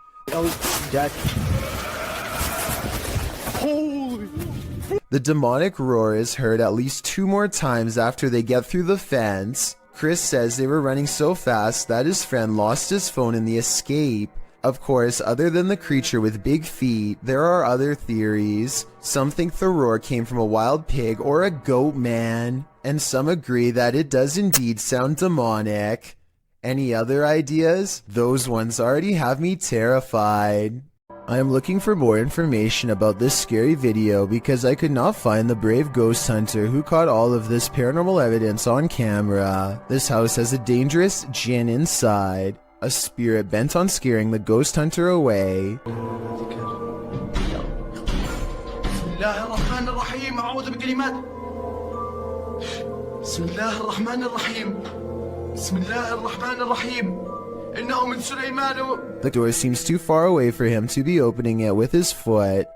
The demonic roar is heard at least 2 more times after they get through the fence. Chris says they were running so fast that his friend lost his phone in the escape. Of course, other than the creature with big feet, there are other theories. Some think the roar came from a wild pig or a goat man, and some agree that it does indeed sound demonic. Any other ideas? Those ones already have me terrified. I am looking for more information about this scary video because I could not find the brave ghost hunter who caught all of this paranormal evidence on camera. This house has a dangerous jinn inside, a spirit bent on scaring the ghost hunter away. The door seems too far away for him to be opening it with his foot.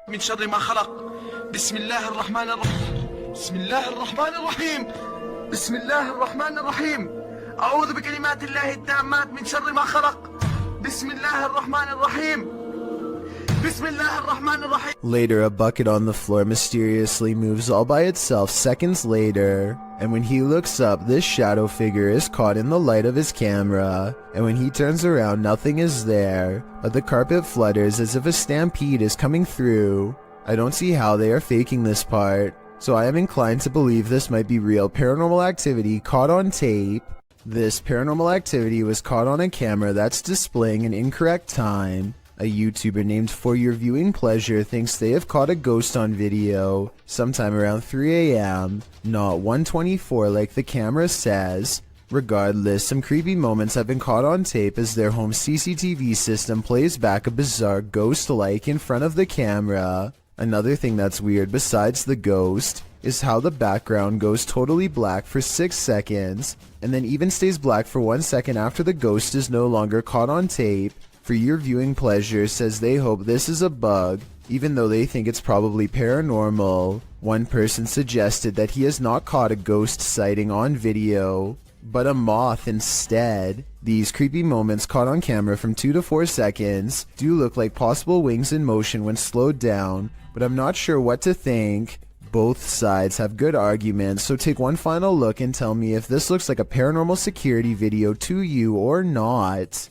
Later, a bucket on the floor mysteriously moves all by itself seconds later, and when he looks up, this shadow figure is caught in the light of his camera, and when he turns around, nothing is there, but the carpet flutters as if a stampede is coming through. I don't see how they are faking this part, so I am inclined to believe this might be real paranormal activity caught on tape. This paranormal activity was caught on a camera that's displaying an incorrect time. A YouTuber named For Your Viewing Pleasure thinks they have caught a ghost on video sometime around 3 a.m., not 1:24 like the camera says. Regardless, some creepy moments have been caught on tape as their home CCTV system plays back a bizarre ghost-like in front of the camera. Another thing that's weird besides the ghost is how the background goes totally black for 6 seconds, and then even stays black for 1 second after the ghost is no longer caught on tape. For Your Viewing Pleasure says they hope this is a bug, even though they think it's probably paranormal. One person suggested that he has not caught a ghost sighting on video, but a moth instead. These creepy moments caught on camera from 2 to 4 seconds do look like possible wings in motion when slowed down, but I'm not sure what to think. Both sides have good arguments, so take one final look and tell me if this looks like a paranormal security video to you or not.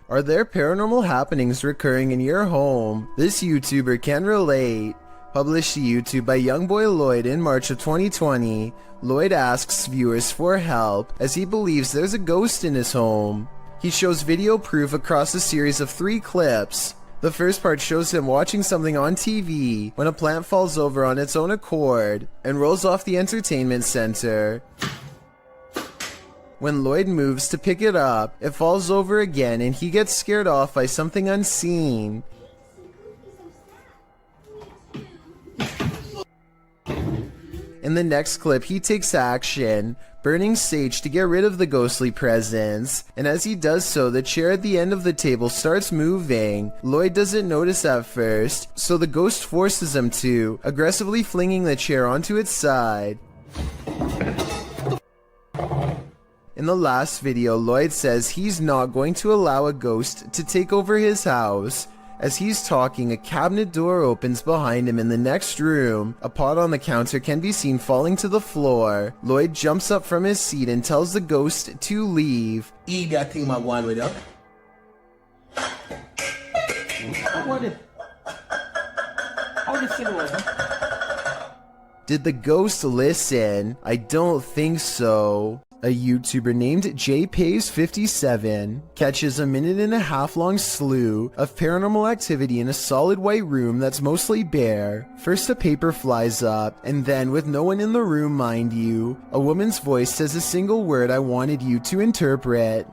Are there paranormal happenings recurring in your home? This YouTuber can relate. Published to YouTube by Youngboy Lloyd in March of 2020, Lloyd asks viewers for help as he believes there's a ghost in his home. He shows video proof across a series of 3 clips. The first part shows him watching something on TV when a plant falls over on its own accord and rolls off the entertainment center. When Lloyd moves to pick it up, it falls over again and he gets scared off by something unseen. In the next clip, he takes action, burning sage to get rid of the ghostly presence, and as he does so, the chair at the end of the table starts moving. Lloyd doesn't notice at first, so the ghost forces him to, aggressively flinging the chair onto its side. In the last video, Lloyd says he's not going to allow a ghost to take over his house. As he's talking, a cabinet door opens behind him in the next room. A pot on the counter can be seen falling to the floor. Lloyd jumps up from his seat and tells the ghost to leave. Eat that thing, my one with up. Did the ghost listen? I don't think so. A YouTuber named JPays57 catches a 1.5-minute long slew of paranormal activity in a solid white room that's mostly bare. First a paper flies up, and then, with no one in the room mind you, a woman's voice says a single word I wanted you to interpret.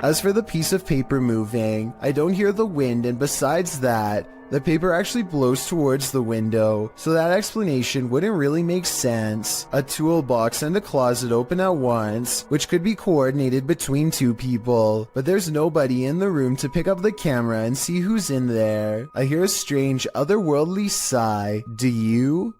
As for the piece of paper moving, I don't hear the wind, and besides that, the paper actually blows towards the window, so that explanation wouldn't really make sense. A toolbox and a closet open at once, which could be coordinated between two people, but there's nobody in the room to pick up the camera and see who's in there. I hear a strange, otherworldly sigh. Do you?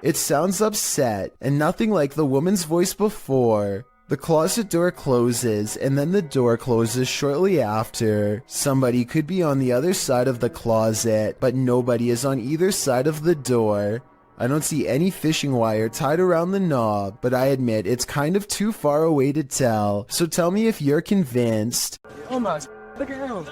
It sounds upset, and nothing like the woman's voice before. The closet door closes, and then the door closes shortly after. Somebody could be on the other side of the closet, but nobody is on either side of the door. I don't see any fishing wire tied around the knob, but I admit it's kind of too far away to tell, so tell me if you're convinced. Almost. Look at him.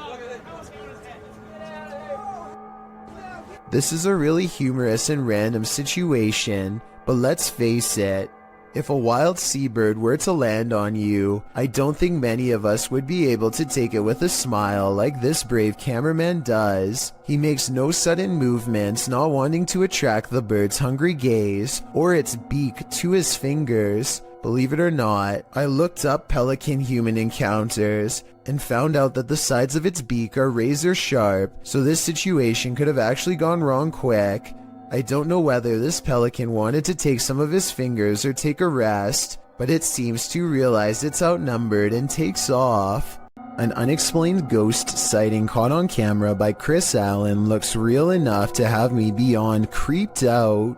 This is a really humorous and random situation, but let's face it. If a wild seabird were to land on you, I don't think many of us would be able to take it with a smile like this brave cameraman does. He makes no sudden movements, not wanting to attract the bird's hungry gaze or its beak to his fingers. Believe it or not, I looked up pelican-human encounters and found out that the sides of its beak are razor sharp, so this situation could have actually gone wrong quick. I don't know whether this pelican wanted to take some of his fingers or take a rest, but it seems to realize it's outnumbered and takes off. An unexplained ghost sighting caught on camera by Chris Allen looks real enough to have me beyond creeped out.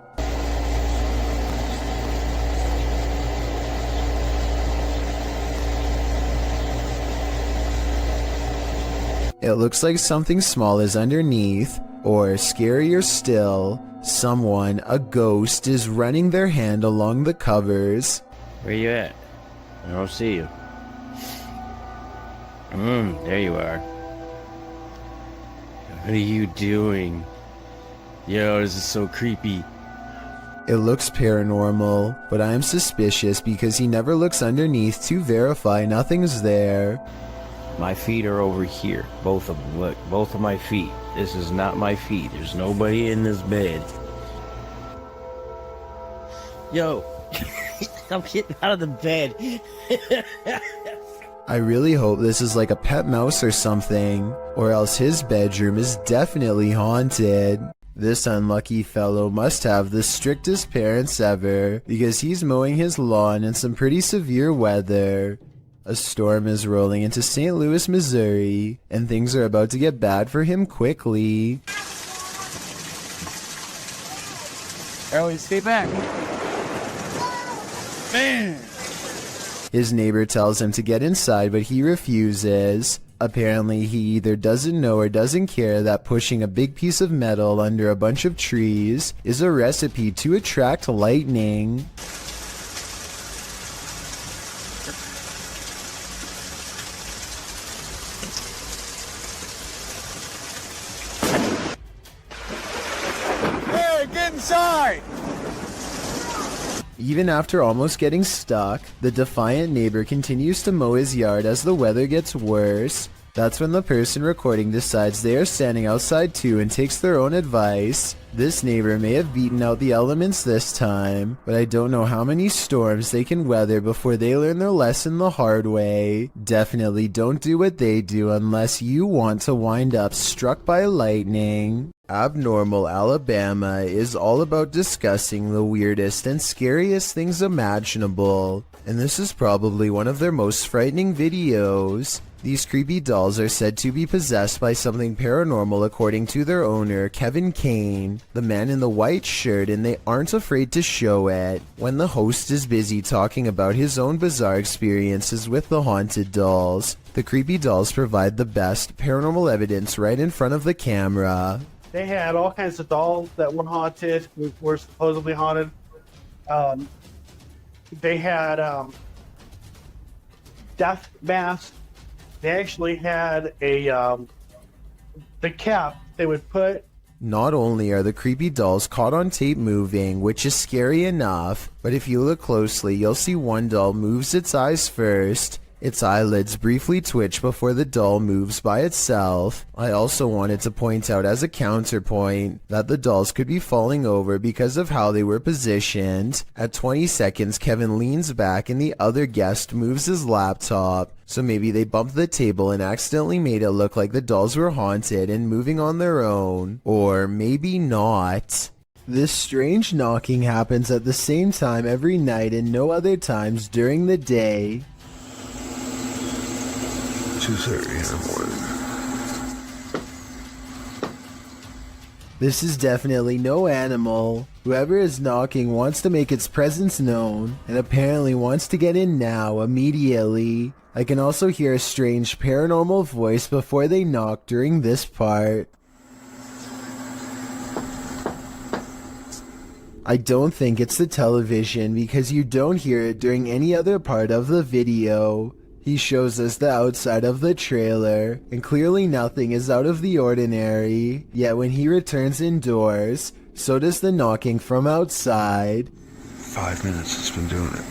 It looks like something small is underneath, or scarier still, someone, a ghost, is running their hand along the covers. Where you at? I don't see you. There you are. What are you doing? Yo, this is so creepy. It looks paranormal, but I am suspicious because he never looks underneath to verify nothing's there. My feet are over here. Both of them. Look, both of my feet. This is not my feet. There's nobody in this bed. Yo, I'm getting out of the bed. I really hope this is like a pet mouse or something, or else his bedroom is definitely haunted. This unlucky fellow must have the strictest parents ever, because he's mowing his lawn in some pretty severe weather. A storm is rolling into St. Louis, Missouri, and things are about to get bad for him quickly. Ellie, stay back. Man! His neighbor tells him to get inside, but he refuses. Apparently, he either doesn't know or doesn't care that pushing a big piece of metal under a bunch of trees is a recipe to attract lightning. Even after almost getting stuck, the defiant neighbor continues to mow his yard as the weather gets worse. That's when the person recording decides they are standing outside too and takes their own advice. This neighbor may have beaten out the elements this time, but I don't know how many storms they can weather before they learn their lesson the hard way. Definitely don't do what they do unless you want to wind up struck by lightning. Abnormal Alabama is all about discussing the weirdest and scariest things imaginable, and this is probably one of their most frightening videos. These creepy dolls are said to be possessed by something paranormal according to their owner, Kevin Kane, the man in the white shirt, and they aren't afraid to show it. When the host is busy talking about his own bizarre experiences with the haunted dolls, the creepy dolls provide the best paranormal evidence right in front of the camera. They had all kinds of dolls that were haunted, were supposedly haunted. They had death masks. They actually had the cap they would put. Not only are the creepy dolls caught on tape moving, which is scary enough, but if you look closely, you'll see one doll moves its eyes first. Its eyelids briefly twitch before the doll moves by itself. I also wanted to point out as a counterpoint that the dolls could be falling over because of how they were positioned. At 20 seconds, Kevin leans back and the other guest moves his laptop. So maybe they bumped the table and accidentally made it look like the dolls were haunted and moving on their own. Or maybe not. This strange knocking happens at the same time every night and no other times during the day. 2:30 in the morning. This is definitely no animal. Whoever is knocking wants to make its presence known, and apparently wants to get in now, immediately. I can also hear a strange paranormal voice before they knock during this part. I don't think it's the television because you don't hear it during any other part of the video. He shows us the outside of the trailer, and clearly nothing is out of the ordinary, yet when he returns indoors, so does the knocking from outside. 5 minutes it's been doing it.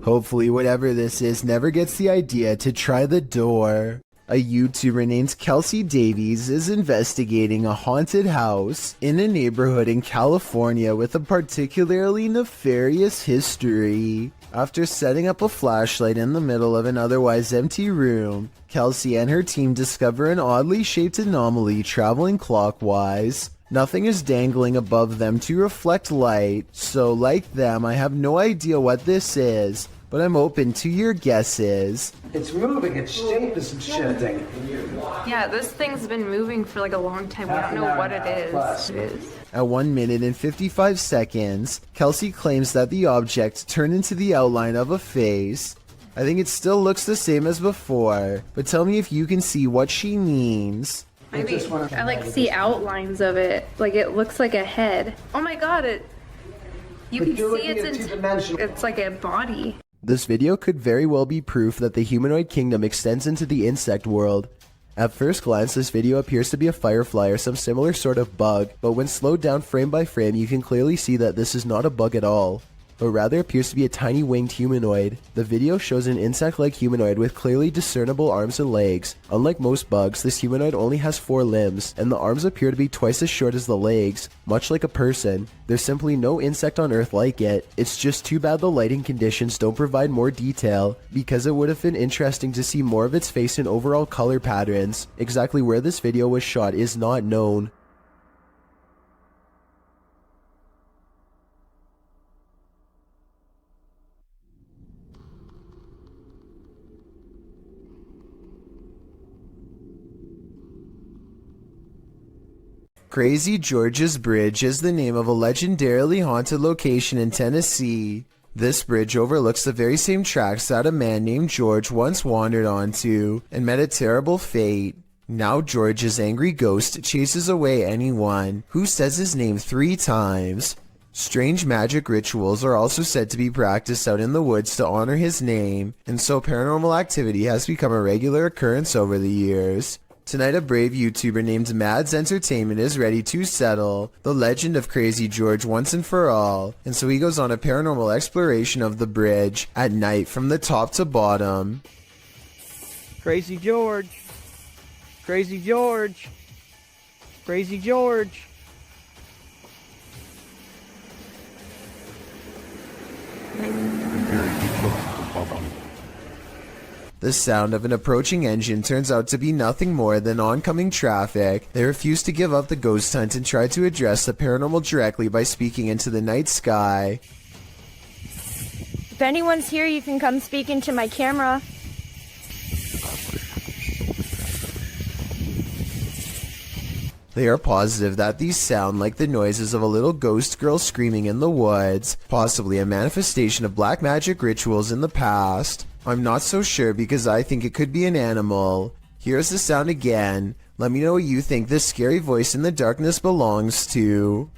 Hopefully whatever this is never gets the idea to try the door. A YouTuber named Kelsey Davies is investigating a haunted house in a neighborhood in California with a particularly nefarious history. After setting up a flashlight in the middle of an otherwise empty room, Kelsey and her team discover an oddly shaped anomaly traveling clockwise. Nothing is dangling above them to reflect light, so like them, I have no idea what this is, but I'm open to your guesses. It's moving, its shape is shifting. Yeah, this thing's been moving for like a long time. We don't know what it is. At 1 minute and 55 seconds, Kelsey claims that the object turned into the outline of a face. I think it still looks the same as before, but tell me if you can see what she means. Maybe I like see outlines of it. Like it looks like a head. Oh my god, you can see it's like a body. This video could very well be proof that the humanoid kingdom extends into the insect world. At first glance, this video appears to be a firefly or some similar sort of bug, but when slowed down frame by frame, you can clearly see that this is not a bug at all, but rather appears to be a tiny winged humanoid. The video shows an insect-like humanoid with clearly discernible arms and legs. Unlike most bugs, this humanoid only has 4 limbs, and the arms appear to be twice as short as the legs, much like a person. There's simply no insect on Earth like it. It's just too bad the lighting conditions don't provide more detail, because it would have been interesting to see more of its face and overall color patterns. Exactly where this video was shot is not known. Crazy George's Bridge is the name of a legendarily haunted location in Tennessee. This bridge overlooks the very same tracks that a man named George once wandered onto and met a terrible fate. Now George's angry ghost chases away anyone who says his name 3 times. Strange magic rituals are also said to be practiced out in the woods to honor his name, and so paranormal activity has become a regular occurrence over the years. Tonight, a brave YouTuber named Mads Entertainment is ready to settle the legend of Crazy George once and for all, and so he goes on a paranormal exploration of the bridge at night from the top to bottom. Crazy George. Crazy George. Crazy George. The sound of an approaching engine turns out to be nothing more than oncoming traffic. They refuse to give up the ghost hunt and try to address the paranormal directly by speaking into the night sky. If anyone's here, you can come speak into my camera. They are positive that these sound like the noises of a little ghost girl screaming in the woods, possibly a manifestation of black magic rituals in the past. I'm not so sure because I think it could be an animal. Here's the sound again. Let me know what you think this scary voice in the darkness belongs to.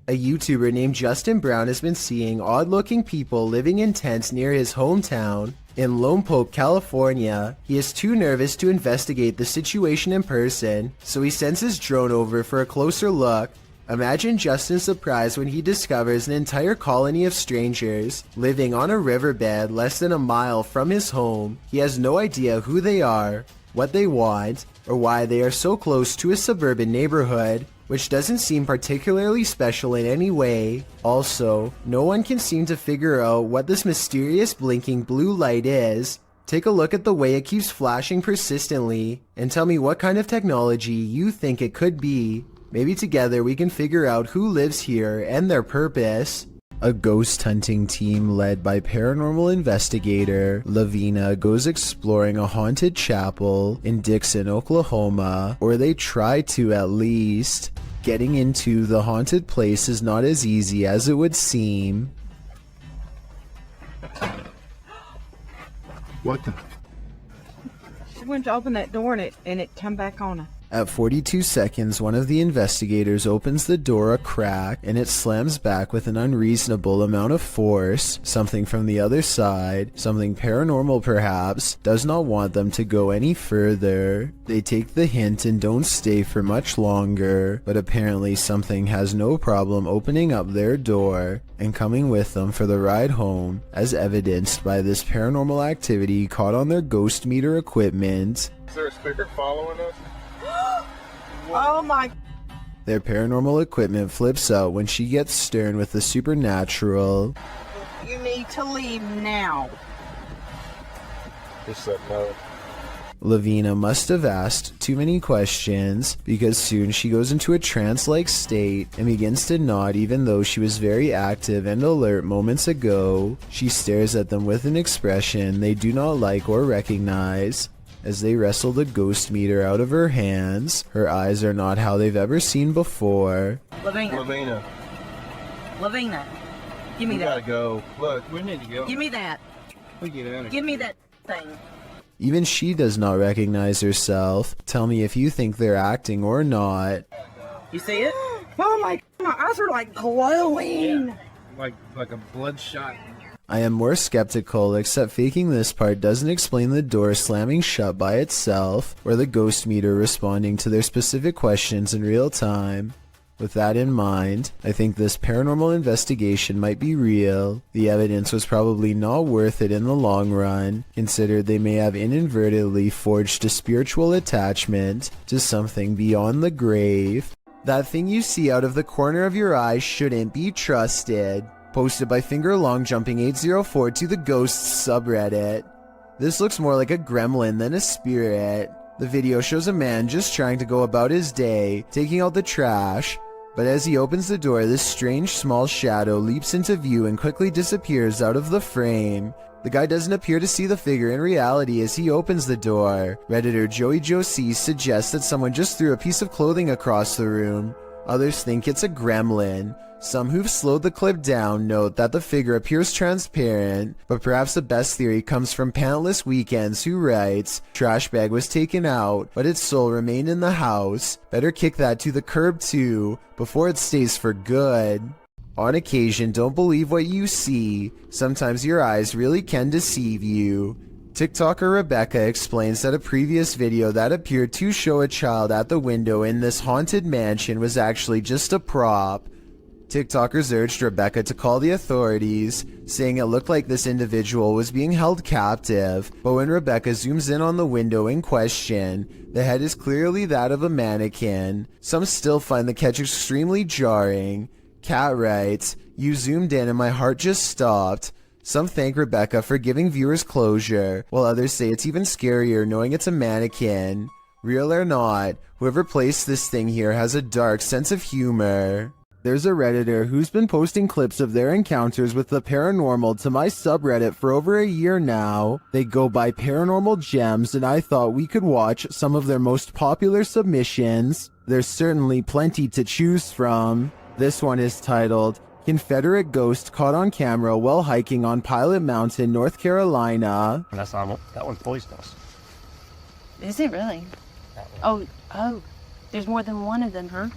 A YouTuber named Justin Brown has been seeing odd-looking people living in tents near his hometown in Lompoc, California. He is too nervous to investigate the situation in person, so he sends his drone over for a closer look. Imagine Justin's surprise when he discovers an entire colony of strangers living on a riverbed less than a mile from his home. He has no idea who they are, what they want, or why they are so close to a suburban neighborhood, which doesn't seem particularly special in any way. Also, no one can seem to figure out what this mysterious blinking blue light is. Take a look at the way it keeps flashing persistently, and tell me what kind of technology you think it could be. Maybe together we can figure out who lives here and their purpose. A ghost hunting team led by paranormal investigator Lavina goes exploring a haunted chapel in Dixon, Oklahoma, or they try to at least. Getting into the haunted place is not as easy as it would seem. What the? She went to open that door and it come back on her. At 42 seconds, one of the investigators opens the door a crack and it slams back with an unreasonable amount of force. Something from the other side, something paranormal perhaps, does not want them to go any further. They take the hint and don't stay for much longer, but apparently something has no problem opening up their door and coming with them for the ride home, as evidenced by this paranormal activity caught on their ghost meter equipment. Is there a speaker following us? Oh my. Their paranormal equipment flips out when she gets stern with the supernatural. You need to leave now. Just said no. Lavina must have asked too many questions because soon she goes into a trance-like state and begins to nod even though she was very active and alert moments ago. She stares at them with an expression they do not like or recognize. As they wrestle the ghost meter out of her hands, her eyes are not how they've ever seen before. Lavina. Give me that. We gotta go. Look, we need to go. Give me that. We get out of here. Give me that thing. Even she does not recognize herself. Tell me if you think they're acting or not. You see it? Oh my eyes are like glowing. Yeah. Like a bloodshot. I am more skeptical, except faking this part doesn't explain the door slamming shut by itself, or the ghost meter responding to their specific questions in real time. With that in mind, I think this paranormal investigation might be real. The evidence was probably not worth it in the long run, considered they may have inadvertently forged a spiritual attachment to something beyond the grave. That thing you see out of the corner of your eye shouldn't be trusted. Posted by FingerLongJumping804 to the Ghosts subreddit. This looks more like a gremlin than a spirit. The video shows a man just trying to go about his day, taking out the trash, but as he opens the door, this strange small shadow leaps into view and quickly disappears out of the frame. The guy doesn't appear to see the figure in reality as he opens the door. Redditor Joey Josie suggests that someone just threw a piece of clothing across the room. Others think it's a gremlin. Some who've slowed the clip down note that the figure appears transparent, but perhaps the best theory comes from Pantless Weekends, who writes, "Trash bag was taken out, but its soul remained in the house. Better kick that to the curb too, before it stays for good." On occasion, don't believe what you see. Sometimes your eyes really can deceive you. TikToker Rebecca explains that a previous video that appeared to show a child at the window in this haunted mansion was actually just a prop. TikTokers urged Rebecca to call the authorities, saying it looked like this individual was being held captive, but when Rebecca zooms in on the window in question, the head is clearly that of a mannequin. Some still find the catch extremely jarring. Kat writes, "You zoomed in and my heart just stopped." Some thank Rebecca for giving viewers closure, while others say it's even scarier knowing it's a mannequin. Real or not, whoever placed this thing here has a dark sense of humor. There's a Redditor who's been posting clips of their encounters with the paranormal to my subreddit for over a year now. They go by Paranormal Gems, and I thought we could watch some of their most popular submissions. There's certainly plenty to choose from. This one is titled, "Confederate Ghost Caught on Camera While Hiking on Pilot Mountain, North Carolina." That's not, that one poisonous. Is it really? Oh, there's more than one of them, huh?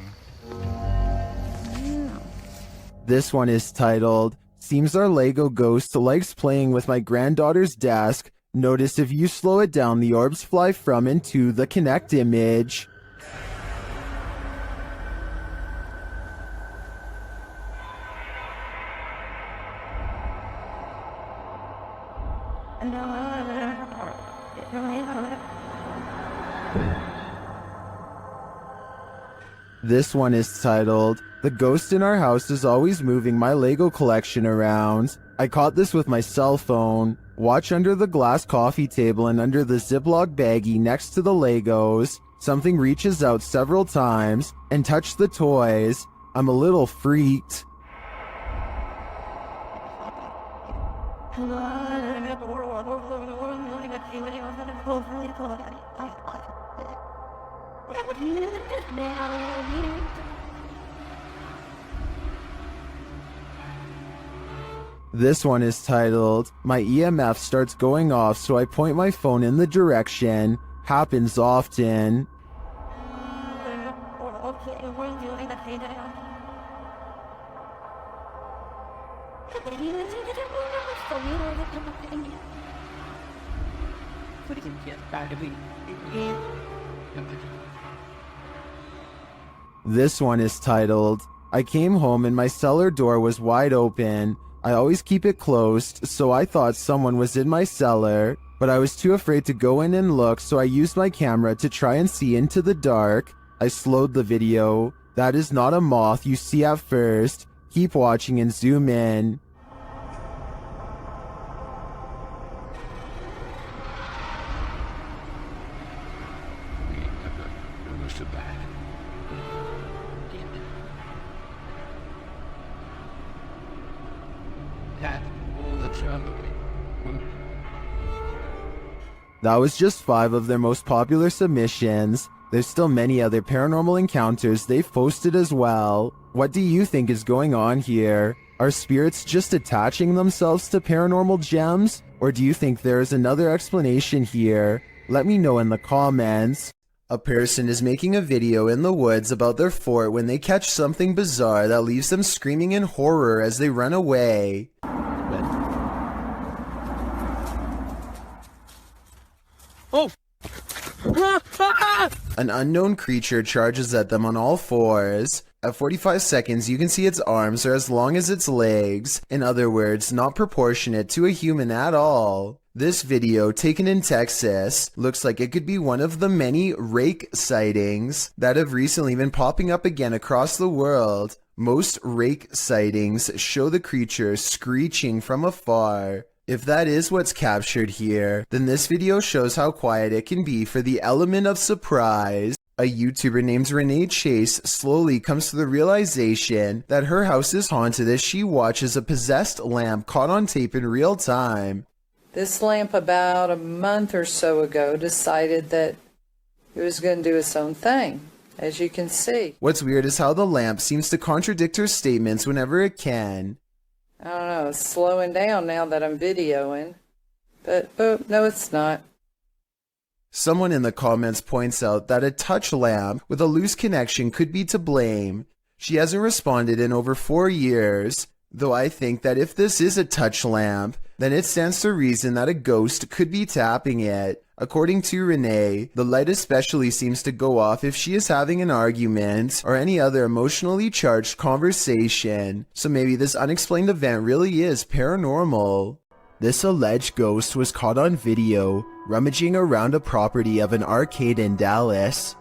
This one is titled, "Seems our Lego ghost likes playing with my granddaughter's desk. Notice if you slow it down, the orbs fly from and to the Connect image." This one is titled, "The ghost in our house is always moving my Lego collection around. I caught this with my cell phone. Watch under the glass coffee table and under the Ziploc baggie next to the Legos. Something reaches out several times and touched the toys. I'm a little freaked." This one is titled, "My EMF starts going off, so I point my phone in the direction. Happens often." This one is titled, "I came home and my cellar door was wide open. I always keep it closed, so I thought someone was in my cellar, but I was too afraid to go in and look, so I used my camera to try and see into the dark. I slowed the video. That is not a moth you see at first. Keep watching and zoom in." That was just 5 of their most popular submissions. There's still many other paranormal encounters they've posted as well. What do you think is going on here? Are spirits just attaching themselves to paranormal gems? Or do you think there is another explanation here? Let me know in the comments. A person is making a video in the woods about their fort when they catch something bizarre that leaves them screaming in horror as they run away. Oh! An unknown creature charges at them on all fours. At 45 seconds, you can see its arms are as long as its legs. In other words, not proportionate to a human at all. This video, taken in Texas, looks like it could be one of the many rake sightings that have recently been popping up again across the world. Most rake sightings show the creature screeching from afar. If that is what's captured here, then this video shows how quiet it can be for the element of surprise. A YouTuber named Renee Chase slowly comes to the realization that her house is haunted as she watches a possessed lamp caught on tape in real time. This lamp about a month or so ago decided that it was going to do its own thing, as you can see. What's weird is how the lamp seems to contradict her statements whenever it can. I don't know, it's slowing down now that I'm videoing. But no, it's not. Someone in the comments points out that a touch lamp with a loose connection could be to blame. She hasn't responded in over 4 years, though I think that if this is a touch lamp, then it stands to reason that a ghost could be tapping it. According to Renee, the light especially seems to go off if she is having an argument or any other emotionally charged conversation, so maybe this unexplained event really is paranormal. This alleged ghost was caught on video rummaging around a property of an arcade in Dallas.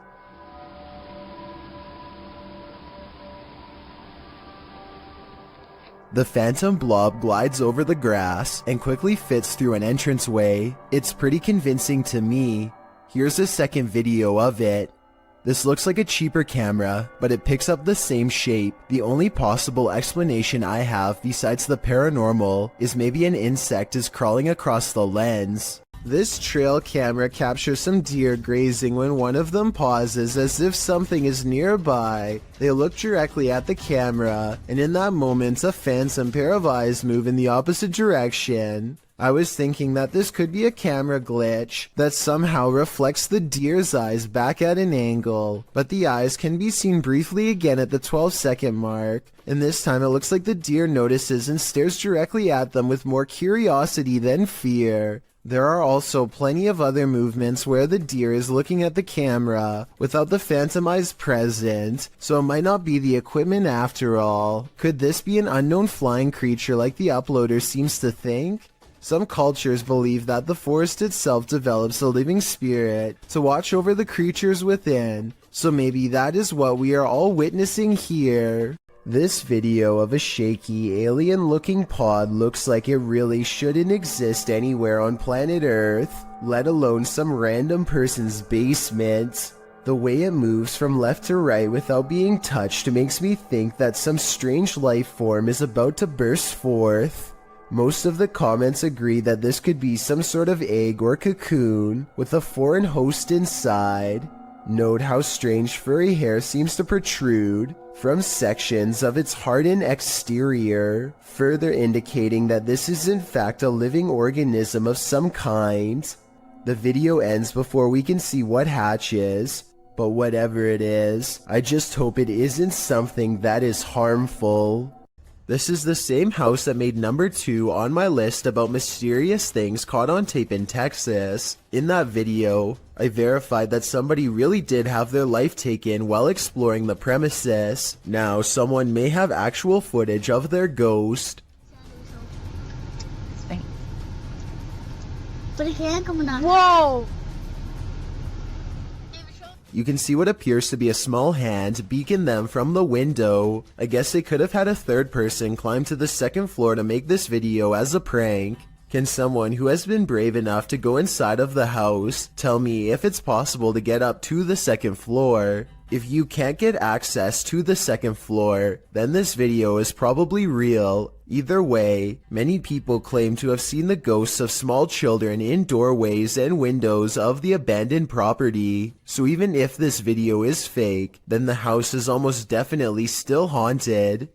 The phantom blob glides over the grass and quickly fits through an entranceway. It's pretty convincing to me. Here's a second video of it. This looks like a cheaper camera, but it picks up the same shape. The only possible explanation I have besides the paranormal is maybe an insect is crawling across the lens. This trail camera captures some deer grazing when one of them pauses as if something is nearby. They look directly at the camera, and in that moment a phantom pair of eyes move in the opposite direction. I was thinking that this could be a camera glitch that somehow reflects the deer's eyes back at an angle, but the eyes can be seen briefly again at the 12-second mark, and this time it looks like the deer notices and stares directly at them with more curiosity than fear. There are also plenty of other movements where the deer is looking at the camera without the phantom eyes present, so it might not be the equipment after all. Could this be an unknown flying creature like the uploader seems to think? Some cultures believe that the forest itself develops a living spirit to watch over the creatures within, so maybe that is what we are all witnessing here. This video of a shaky, alien-looking pod looks like it really shouldn't exist anywhere on planet Earth, let alone some random person's basement. The way it moves from left to right without being touched makes me think that some strange life form is about to burst forth. Most of the comments agree that this could be some sort of egg or cocoon with a foreign host inside. Note how strange furry hair seems to protrude from sections of its hardened exterior, further indicating that this is in fact a living organism of some kind. The video ends before we can see what hatches, but whatever it is, I just hope it isn't something that is harmful. This is the same house that made number 2 on my list about mysterious things caught on tape in Texas. In that video, I verified that somebody really did have their life taken while exploring the premises. Now, someone may have actual footage of their ghost. Whoa! You can see what appears to be a small hand beacon them from the window. I guess they could have had a third person climb to the 2nd floor to make this video as a prank. Can someone who has been brave enough to go inside of the house tell me if it's possible to get up to the 2nd floor? If you can't get access to the 2nd floor, then this video is probably real. Either way, many people claim to have seen the ghosts of small children in doorways and windows of the abandoned property. So even if this video is fake, then the house is almost definitely still haunted.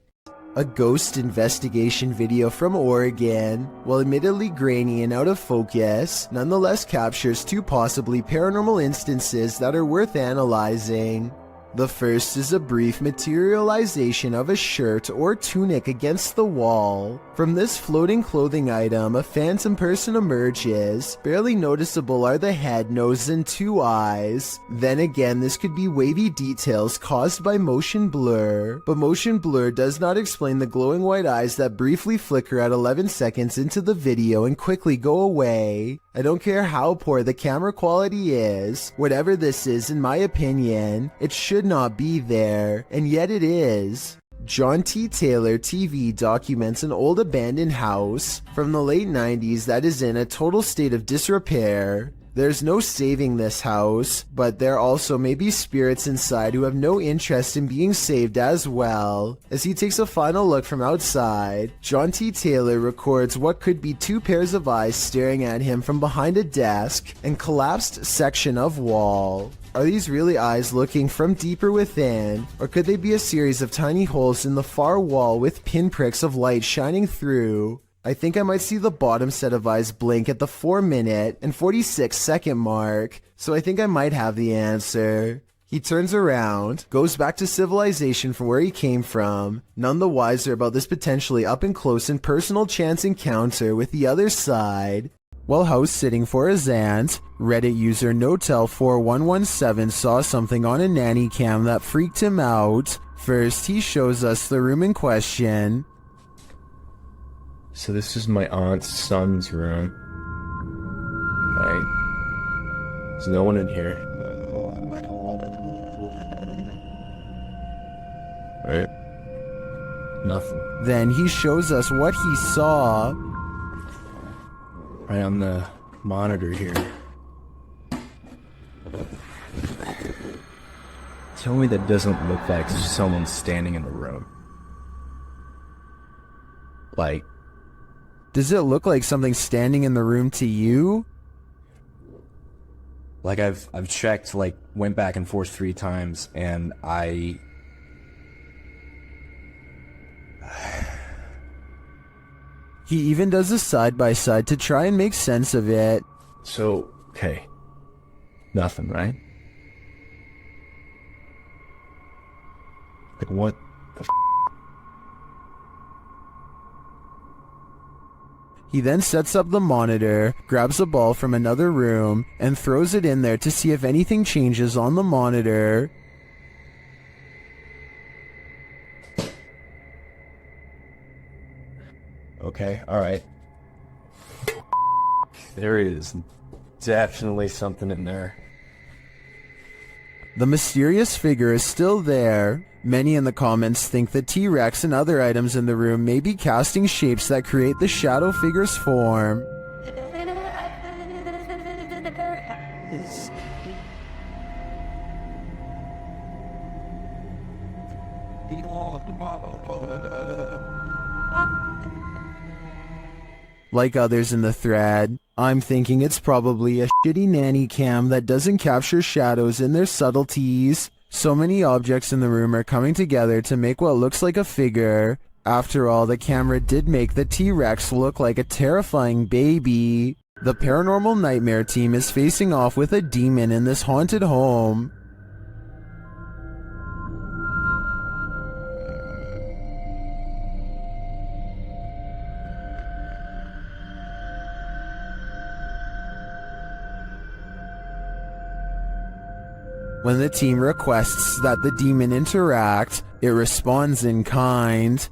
A ghost investigation video from Oregon, while admittedly grainy and out of focus, nonetheless captures 2 possibly paranormal instances that are worth analyzing. The first is a brief materialization of a shirt or tunic against the wall. From this floating clothing item, a phantom person emerges. Barely noticeable are the head, nose, and 2 eyes. Then again, this could be wavy details caused by motion blur, but motion blur does not explain the glowing white eyes that briefly flicker at 11 seconds into the video and quickly go away. I don't care how poor the camera quality is, whatever this is in my opinion, it should not be there, and yet it is. John T. Taylor TV documents an old abandoned house from the late 90s that is in a total state of disrepair. There's no saving this house, but there also may be spirits inside who have no interest in being saved as well. As he takes a final look from outside, John T. Taylor records what could be 2 pairs of eyes staring at him from behind a desk and collapsed section of wall. Are these really eyes looking from deeper within, or could they be a series of tiny holes in the far wall with pinpricks of light shining through? I think I might see the bottom set of eyes blink at the 4-minute and 46-second mark, so I think I might have the answer. He turns around, goes back to civilization from where he came from, none the wiser about this potentially up-and-close and personal chance encounter with the other side. While house sitting for his aunt, Reddit user Notel4117 saw something on a nanny cam that freaked him out. First, he shows us the room in question. So this is my aunt's son's room. Right? There's no one in here. Right? Nothing. Then he shows us what he saw. Right on the monitor here. Tell me that doesn't look like someone standing in the room. Like, does it look like something standing in the room to you? Like I've checked, like went back and forth 3 times, and He even does a side-by-side to try and make sense of it. So, okay. Nothing, right? Like, what the f***? He then sets up the monitor, grabs a ball from another room, and throws it in there to see if anything changes on the monitor. Okay, alright. There is definitely something in there. The mysterious figure is still there. Many in the comments think the T-Rex and other items in the room may be casting shapes that create the shadow figure's form. Like others in the thread, I'm thinking it's probably a shitty nanny cam that doesn't capture shadows in their subtleties. So many objects in the room are coming together to make what looks like a figure. After all, the camera did make the T-Rex look like a terrifying baby. The Paranormal Nightmare team is facing off with a demon in this haunted home. When the team requests that the demon interact, it responds in kind.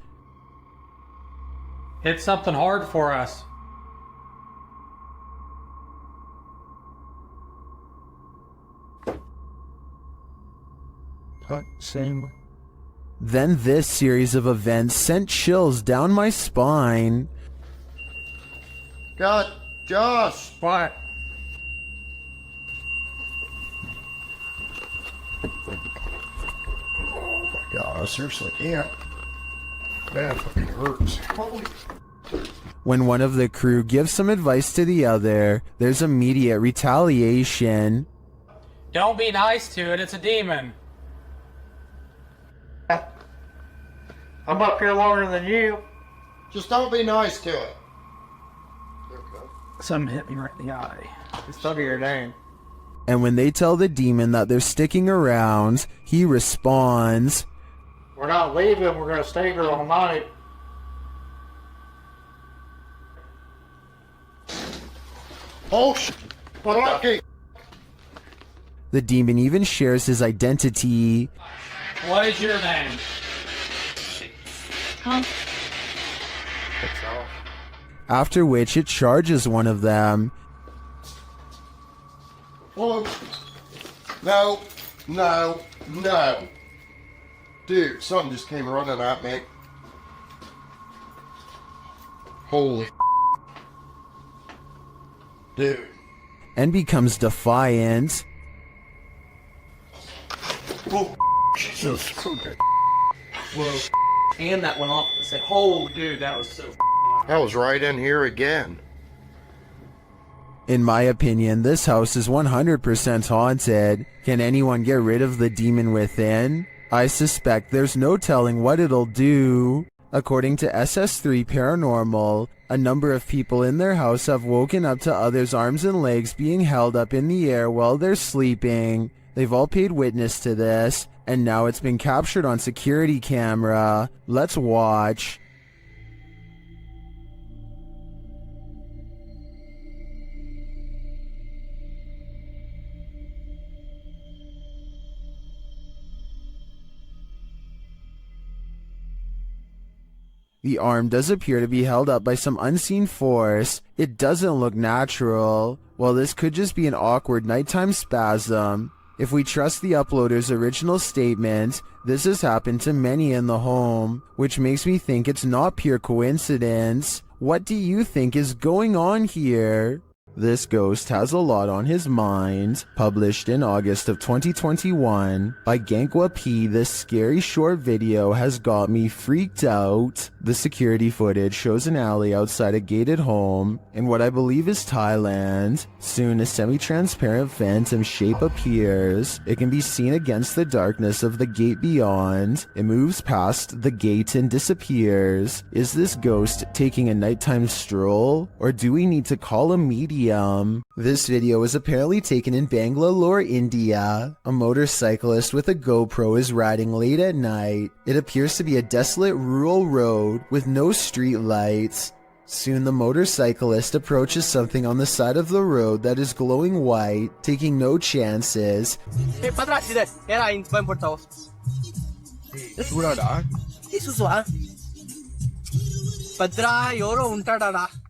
Hit something hard for us. Same. Then this series of events sent chills down my spine. God, Josh! What? God, seriously, yeah. That fucking hurts. Holy. When one of the crew gives some advice to the other, there's immediate retaliation. Don't be nice to it, it's a demon. I'm up here longer than you. Just don't be nice to it. Something hit me right in the eye. It's over your name. And when they tell the demon that they're sticking around, he responds, We're not leaving, we're gonna stay here all night. Oh shit! The demon even shares his identity. What is your name? Huh? After which it charges one of them. Oh, no, no, no. Dude, something just came running at me. Holy dude. And becomes defiant. Oh, Jesus. Whoa. And that went off and said, holy dude, that was so That was right in here again. In my opinion, this house is 100% haunted. Can anyone get rid of the demon within? I suspect there's no telling what it'll do. According to SS3 Paranormal, a number of people in their house have woken up to others' arms and legs being held up in the air while they're sleeping. They've all paid witness to this, and now it's been captured on security camera. Let's watch. The arm does appear to be held up by some unseen force. It doesn't look natural. Well, this could just be an awkward nighttime spasm. If we trust the uploader's original statement, this has happened to many in the home, which makes me think it's not pure coincidence. What do you think is going on here? This ghost has a lot on his mind. Published in August of 2021 by Gankwa P, this scary short video has got me freaked out. The security footage shows an alley outside a gated home in what I believe is Thailand. Soon a semi-transparent phantom shape appears. It can be seen against the darkness of the gate beyond. It moves past the gate and disappears. Is this ghost taking a nighttime stroll, or do we need to call a medium? This video was apparently taken in Bangalore, India. A motorcyclist with a GoPro is riding late at night. It appears to be a desolate rural road with no street lights. Soon the motorcyclist approaches something on the side of the road that is glowing white, taking no chances.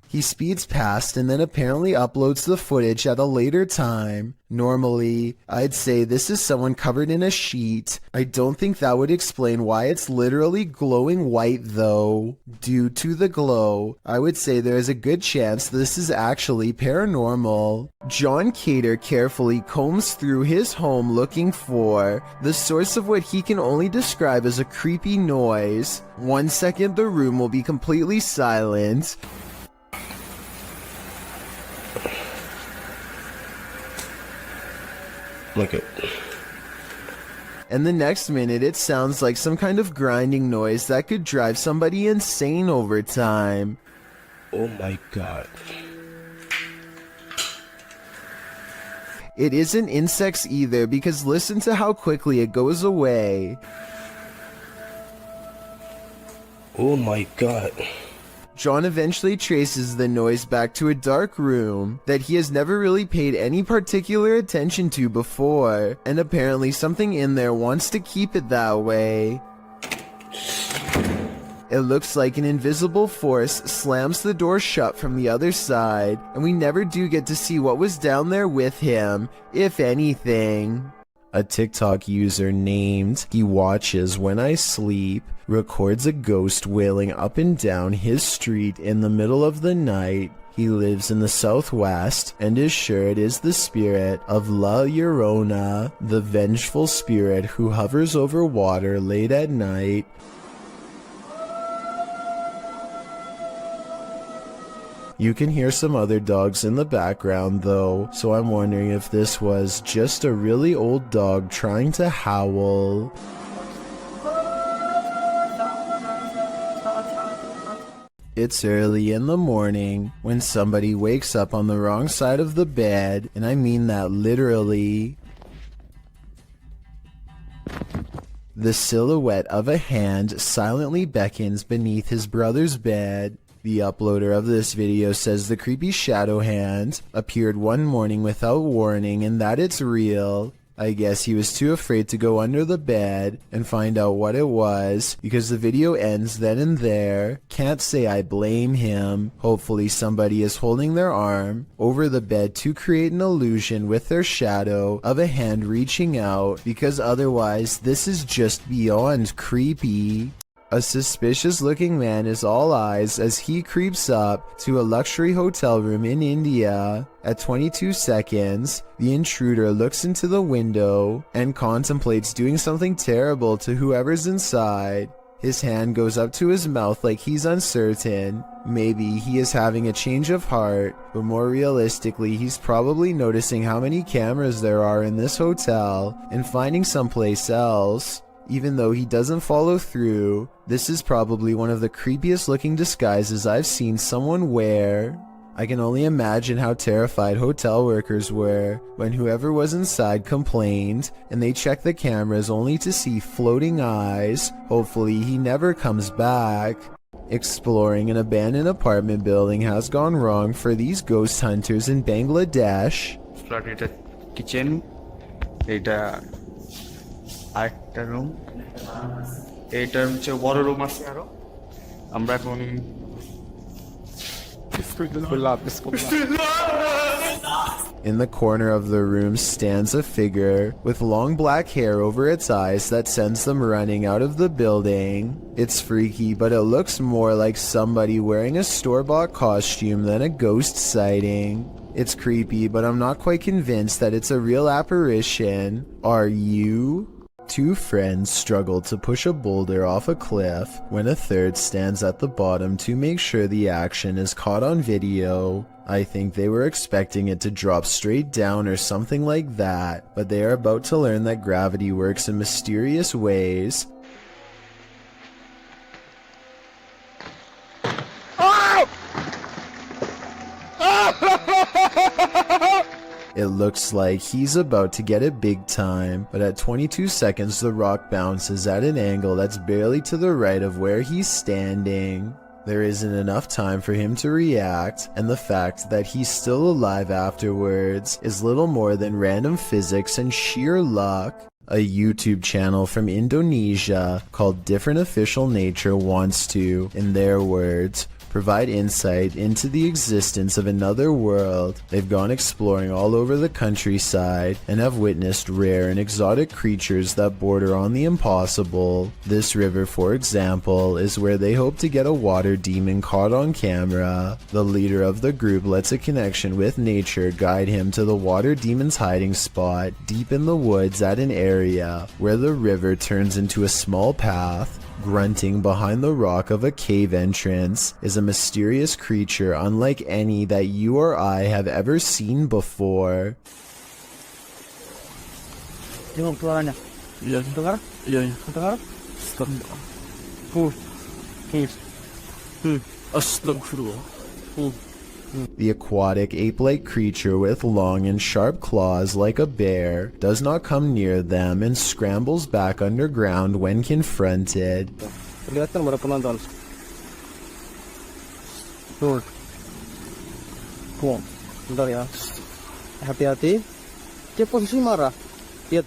He speeds past and then apparently uploads the footage at a later time. Normally, I'd say this is someone covered in a sheet. I don't think that would explain why it's literally glowing white though. Due to the glow, I would say there is a good chance this is actually paranormal. John Cater carefully combs through his home looking for the source of what he can only describe as a creepy noise. 1 second the room will be completely silent. Look at. And the next minute it sounds like some kind of grinding noise that could drive somebody insane over time. Oh my god. It isn't insects either, because listen to how quickly it goes away. Oh my god. John eventually traces the noise back to a dark room that he has never really paid any particular attention to before, and apparently something in there wants to keep it that way. It looks like an invisible force slams the door shut from the other side, and we never do get to see what was down there with him, if anything. A TikTok user named He Watches When I Sleep records a ghost wailing up and down his street in the middle of the night. He lives in the southwest and is sure it is the spirit of La Llorona, the vengeful spirit who hovers over water late at night. You can hear some other dogs in the background though, so I'm wondering if this was just a really old dog trying to howl. It's early in the morning when somebody wakes up on the wrong side of the bed, and I mean that literally. The silhouette of a hand silently beckons beneath his brother's bed. The uploader of this video says the creepy shadow hand appeared one morning without warning and that it's real. I guess he was too afraid to go under the bed and find out what it was, because the video ends then and there. Can't say I blame him. Hopefully somebody is holding their arm over the bed to create an illusion with their shadow of a hand reaching out, because otherwise this is just beyond creepy. A suspicious looking man is all eyes as he creeps up to a luxury hotel room in India. At 22 seconds, the intruder looks into the window and contemplates doing something terrible to whoever's inside. His hand goes up to his mouth like he's uncertain. Maybe he is having a change of heart, but more realistically, he's probably noticing how many cameras there are in this hotel and finding someplace else. Even though he doesn't follow through, this is probably one of the creepiest looking disguises I've seen someone wear. I can only imagine how terrified hotel workers were when whoever was inside complained and they checked the cameras only to see floating eyes. Hopefully he never comes back. Exploring an abandoned apartment building has gone wrong for these ghost hunters in Bangladesh. Kitchen, এটা আরেকটা room, এইটার হচ্ছে বড় room আছে আরো। আমরা এখন In the corner of the room stands a figure with long black hair over its eyes that sends them running out of the building. It's freaky, but it looks more like somebody wearing a store-bought costume than a ghost sighting. It's creepy, but I'm not quite convinced that it's a real apparition. Are you? Two friends struggle to push a boulder off a cliff when a third stands at the bottom to make sure the action is caught on video. I think they were expecting it to drop straight down or something like that, but they are about to learn that gravity works in mysterious ways. It looks like he's about to get it big time, but at 22 seconds the rock bounces at an angle that's barely to the right of where he's standing. There isn't enough time for him to react, and the fact that he's still alive afterwards is little more than random physics and sheer luck. A YouTube channel from Indonesia called Different Official Nature wants to, in their words, provide insight into the existence of another world. They've gone exploring all over the countryside and have witnessed rare and exotic creatures that border on the impossible. This river, for example, is where they hope to get a water demon caught on camera. The leader of the group lets a connection with nature guide him to the water demon's hiding spot deep in the woods at an area where the river turns into a small path. Grunting behind the rock of a cave entrance is a mysterious creature unlike any that you or I have ever seen before. The aquatic ape-like creature with long and sharp claws like a bear does not come near them and scrambles back underground when confronted. Kelihatan para penonton. Tuh. Bentar ya. Hati-hati. Dia posisi marah. Lihat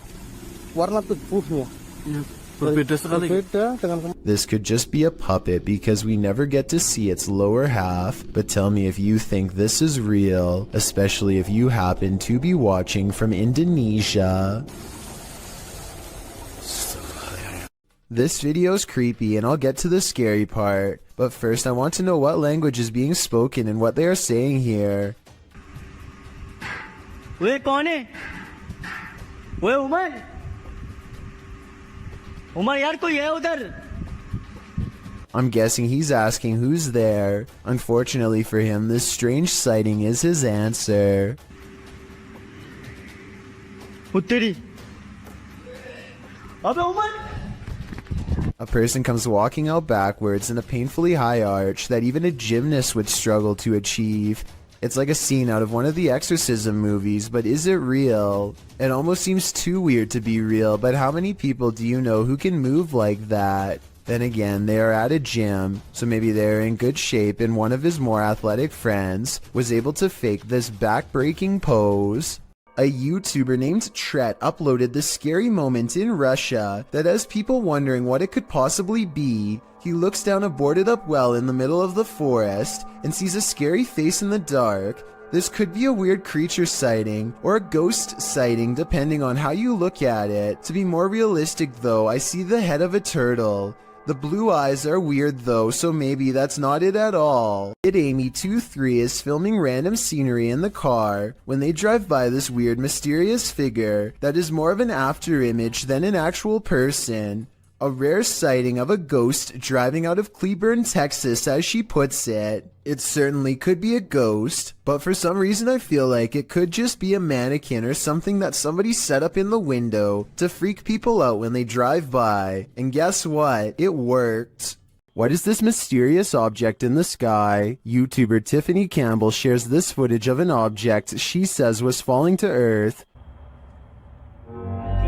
warna tubuhnya. This could just be a puppet because we never get to see its lower half, but tell me if you think this is real, especially if you happen to be watching from Indonesia. This video is creepy and I'll get to the scary part, but first I want to know what language is being spoken and what they are saying here. Weh, kaun hai? Weh, Umar? Umar, yaar, koi hai udhar? I'm guessing he's asking who's there. Unfortunately for him, this strange sighting is his answer. Utteri. Abe, Umar? A person comes walking out backwards in a painfully high arch that even a gymnast would struggle to achieve. It's like a scene out of one of the exorcism movies, but is it real? It almost seems too weird to be real, but how many people do you know who can move like that? Then again, they are at a gym, so maybe they're in good shape and one of his more athletic friends was able to fake this back-breaking pose. A YouTuber named Tret uploaded this scary moment in Russia that has people wondering what it could possibly be. He looks down a boarded up well in the middle of the forest and sees a scary face in the dark. This could be a weird creature sighting or a ghost sighting depending on how you look at it. To be more realistic though, I see the head of a turtle. The blue eyes are weird though, so maybe that's not it at all. Kid Amy23 is filming random scenery in the car when they drive by this weird mysterious figure that is more of an after image than an actual person. A rare sighting of a ghost driving out of Cleburne, Texas, as she puts it. It certainly could be a ghost, but for some reason I feel like it could just be a mannequin or something that somebody set up in the window to freak people out when they drive by. And guess what? It worked. What is this mysterious object in the sky? YouTuber Tiffany Campbell shares this footage of an object she says was falling to Earth.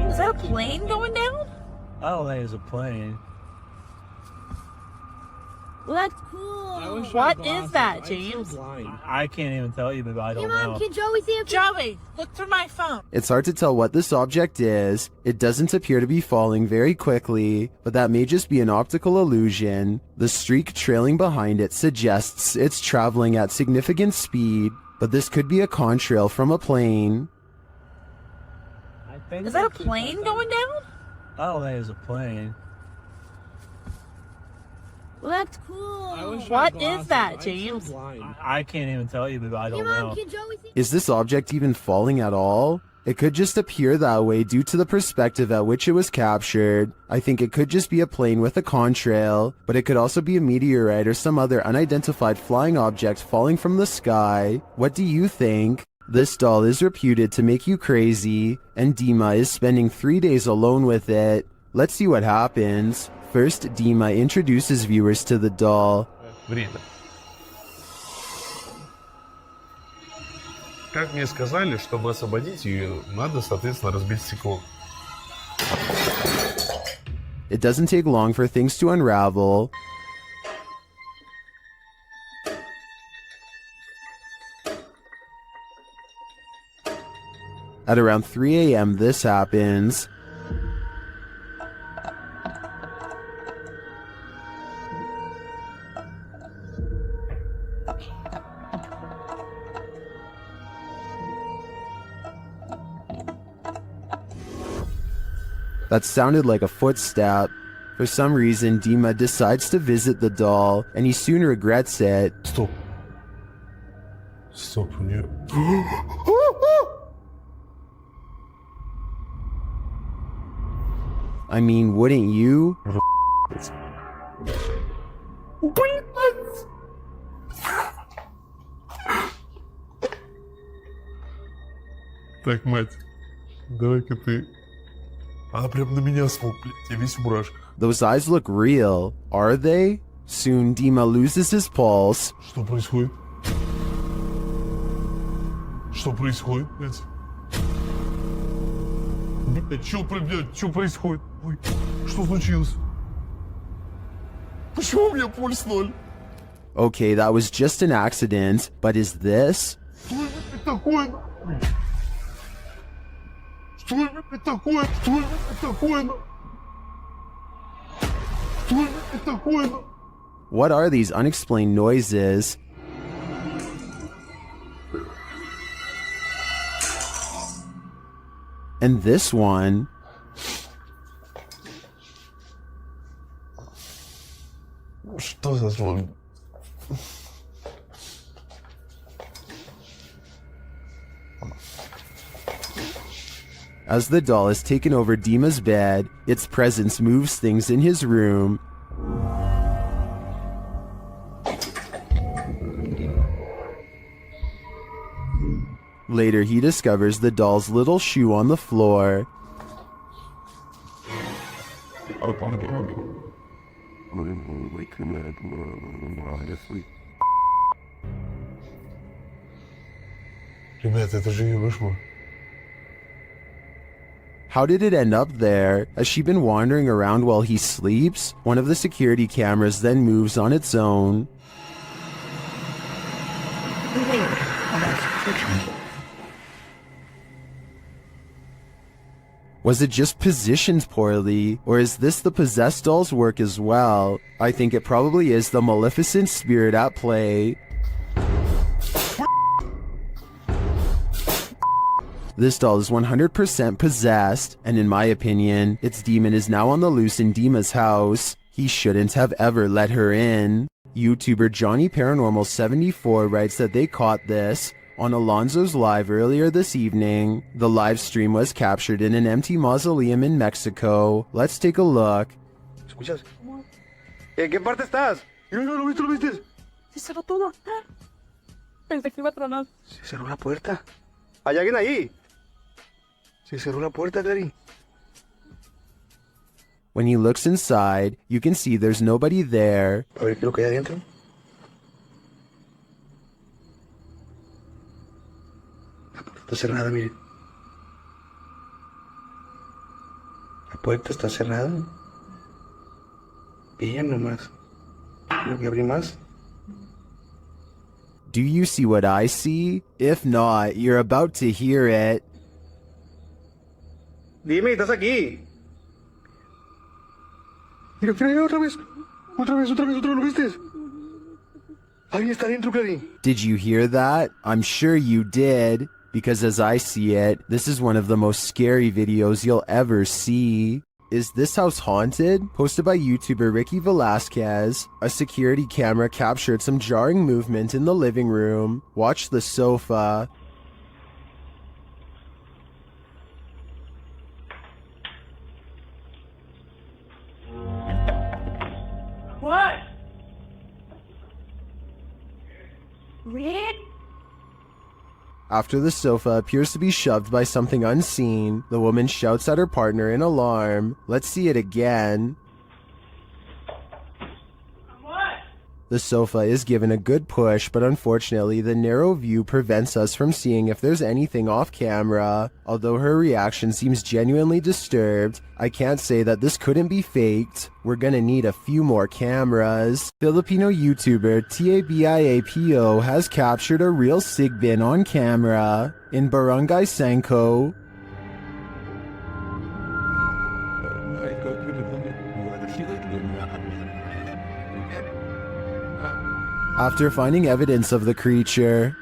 Is that a plane going down? I don't think it's a plane. Well, that's cool. What is that, James? I can't even tell you, but I don't know. Can Joey see it? Joey, look through my phone. It's hard to tell what this object is. It doesn't appear to be falling very quickly, but that may just be an optical illusion. The streak trailing behind it suggests it's traveling at significant speed, but this could be a contrail from a plane. Is that a plane going down? I don't think it's a plane. Well, that's cool. What is that, James? I can't even tell you, but I don't know. Is this object even falling at all? It could just appear that way due to the perspective at which it was captured. I think it could just be a plane with a contrail, but it could also be a meteorite or some other unidentified flying object falling from the sky. What do you think? This doll is reputed to make you crazy, and Dima is spending 3 days alone with it. Let's see what happens. First, Dima introduces viewers to the doll. Время. Как мне сказали, чтобы освободить ее, надо, соответственно, разбить стекло. It doesn't take long for things to unravel. At around 3 a.m. this happens. That sounded like a footstep. For some reason, Dima decides to visit the doll, and he soon regrets it. Stop. Stop, у нее... I mean, wouldn't you? Так, мать, давай-ка ты... Она прям на меня смотрит, я весь в мурашках. Those eyes look real, are they? Soon Dima loses his pulse. Что происходит? Что происходит, блядь? Что происходит? Ой, что случилось? Почему у меня пульс 0? Okay, that was just an accident, but is this? Что это такое? Что это такое? Что это такое? Что это такое? What are these unexplained noises? And this one. Что за звон? As the doll is taken over Dima's bed, its presence moves things in his room. Later, he discovers the doll's little shoe on the floor. Ребята, это же ее вышло. How did it end up there? Has she been wandering around while he sleeps? One of the security cameras then moves on its own. Was it just positioned poorly, or is this the possessed doll's work as well? I think it probably is the maleficent spirit at play. This doll is 100% possessed, and in my opinion, its demon is now on the loose in Dima's house. He shouldn't have ever let her in. YouTuber Johnny Paranormal 74 writes that they caught this on Alonzo's live earlier this evening. The live stream was captured in an empty mausoleum in Mexico. Let's take a look. ¿Escuchas? ¿En qué parte estás? ¿Lo viste? ¿Lo viste? Se cerró todo. Pensé que iba a tronar. Se cerró la puerta. ¿Hay alguien ahí? Se cerró la puerta, Gary. When he looks inside, you can see there's nobody there. A ver qué es lo que hay adentro. La puerta está cerrada, miren. La puerta está cerrada. Bien nomás. Tengo que abrir más. Do you see what I see? If not, you're about to hear it. Dime, estás aquí. Mira, mira, otra vez. Otra vez, ¿lo viste? Ahí está dentro, Clarín. Did you hear that? I'm sure you did, because as I see it, this is one of the most scary videos you'll ever see. Is this house haunted? Posted by YouTuber Ricky Velasquez. A security camera captured some jarring movement in the living room. Watch the sofa. What? Red? After the sofa appears to be shoved by something unseen, the woman shouts at her partner in alarm. Let's see it again. The sofa is given a good push, but unfortunately the narrow view prevents us from seeing if there's anything off camera. Although her reaction seems genuinely disturbed, I can't say that this couldn't be faked. We're gonna need a few more cameras. Filipino YouTuber TABIAPO has captured a real sigbin on camera in Barangay Sanko. After finding evidence of the creature,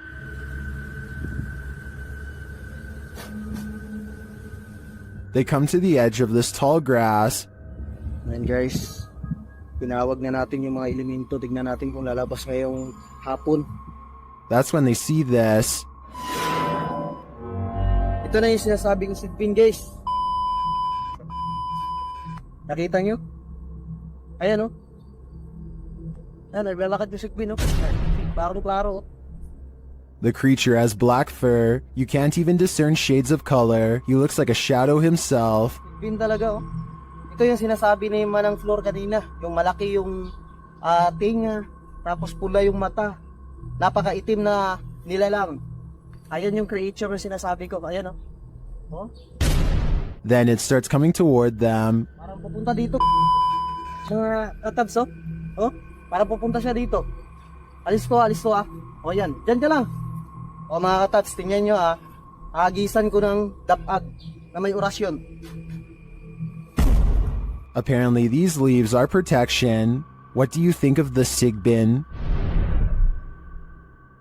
they come to the edge of this tall grass. And guys, tinawag na natin yung mga elemento. Tignan natin kung lalabas ngayong hapon. That's when they see this. Ito na yung sinasabi kong sigbin, guys. Nakita nyo? Ayan, oh. Ayan, naglalakad yung sigbin, oh. Klaro-klaro. The creature has black fur. You can't even discern shades of color. He looks like a shadow himself. Sigbin talaga, oh. Ito yung sinasabi ni Manang Flor kanina. Yung malaki yung tinga, tapos pula yung mata. Napakaitim na nilalang. Ayan yung creature na sinasabi ko. Ayan, oh. Oh? Then it starts coming toward them. Parang pupunta dito. Sa tabs, oh. Oh? Parang pupunta siya dito. Alis ko, ah. O yan, dyan ka lang. O mga katats, tingnan nyo, ah. Agisan ko ng dapag na may orasyon. Apparently these leaves are protection. What do you think of the sigbin?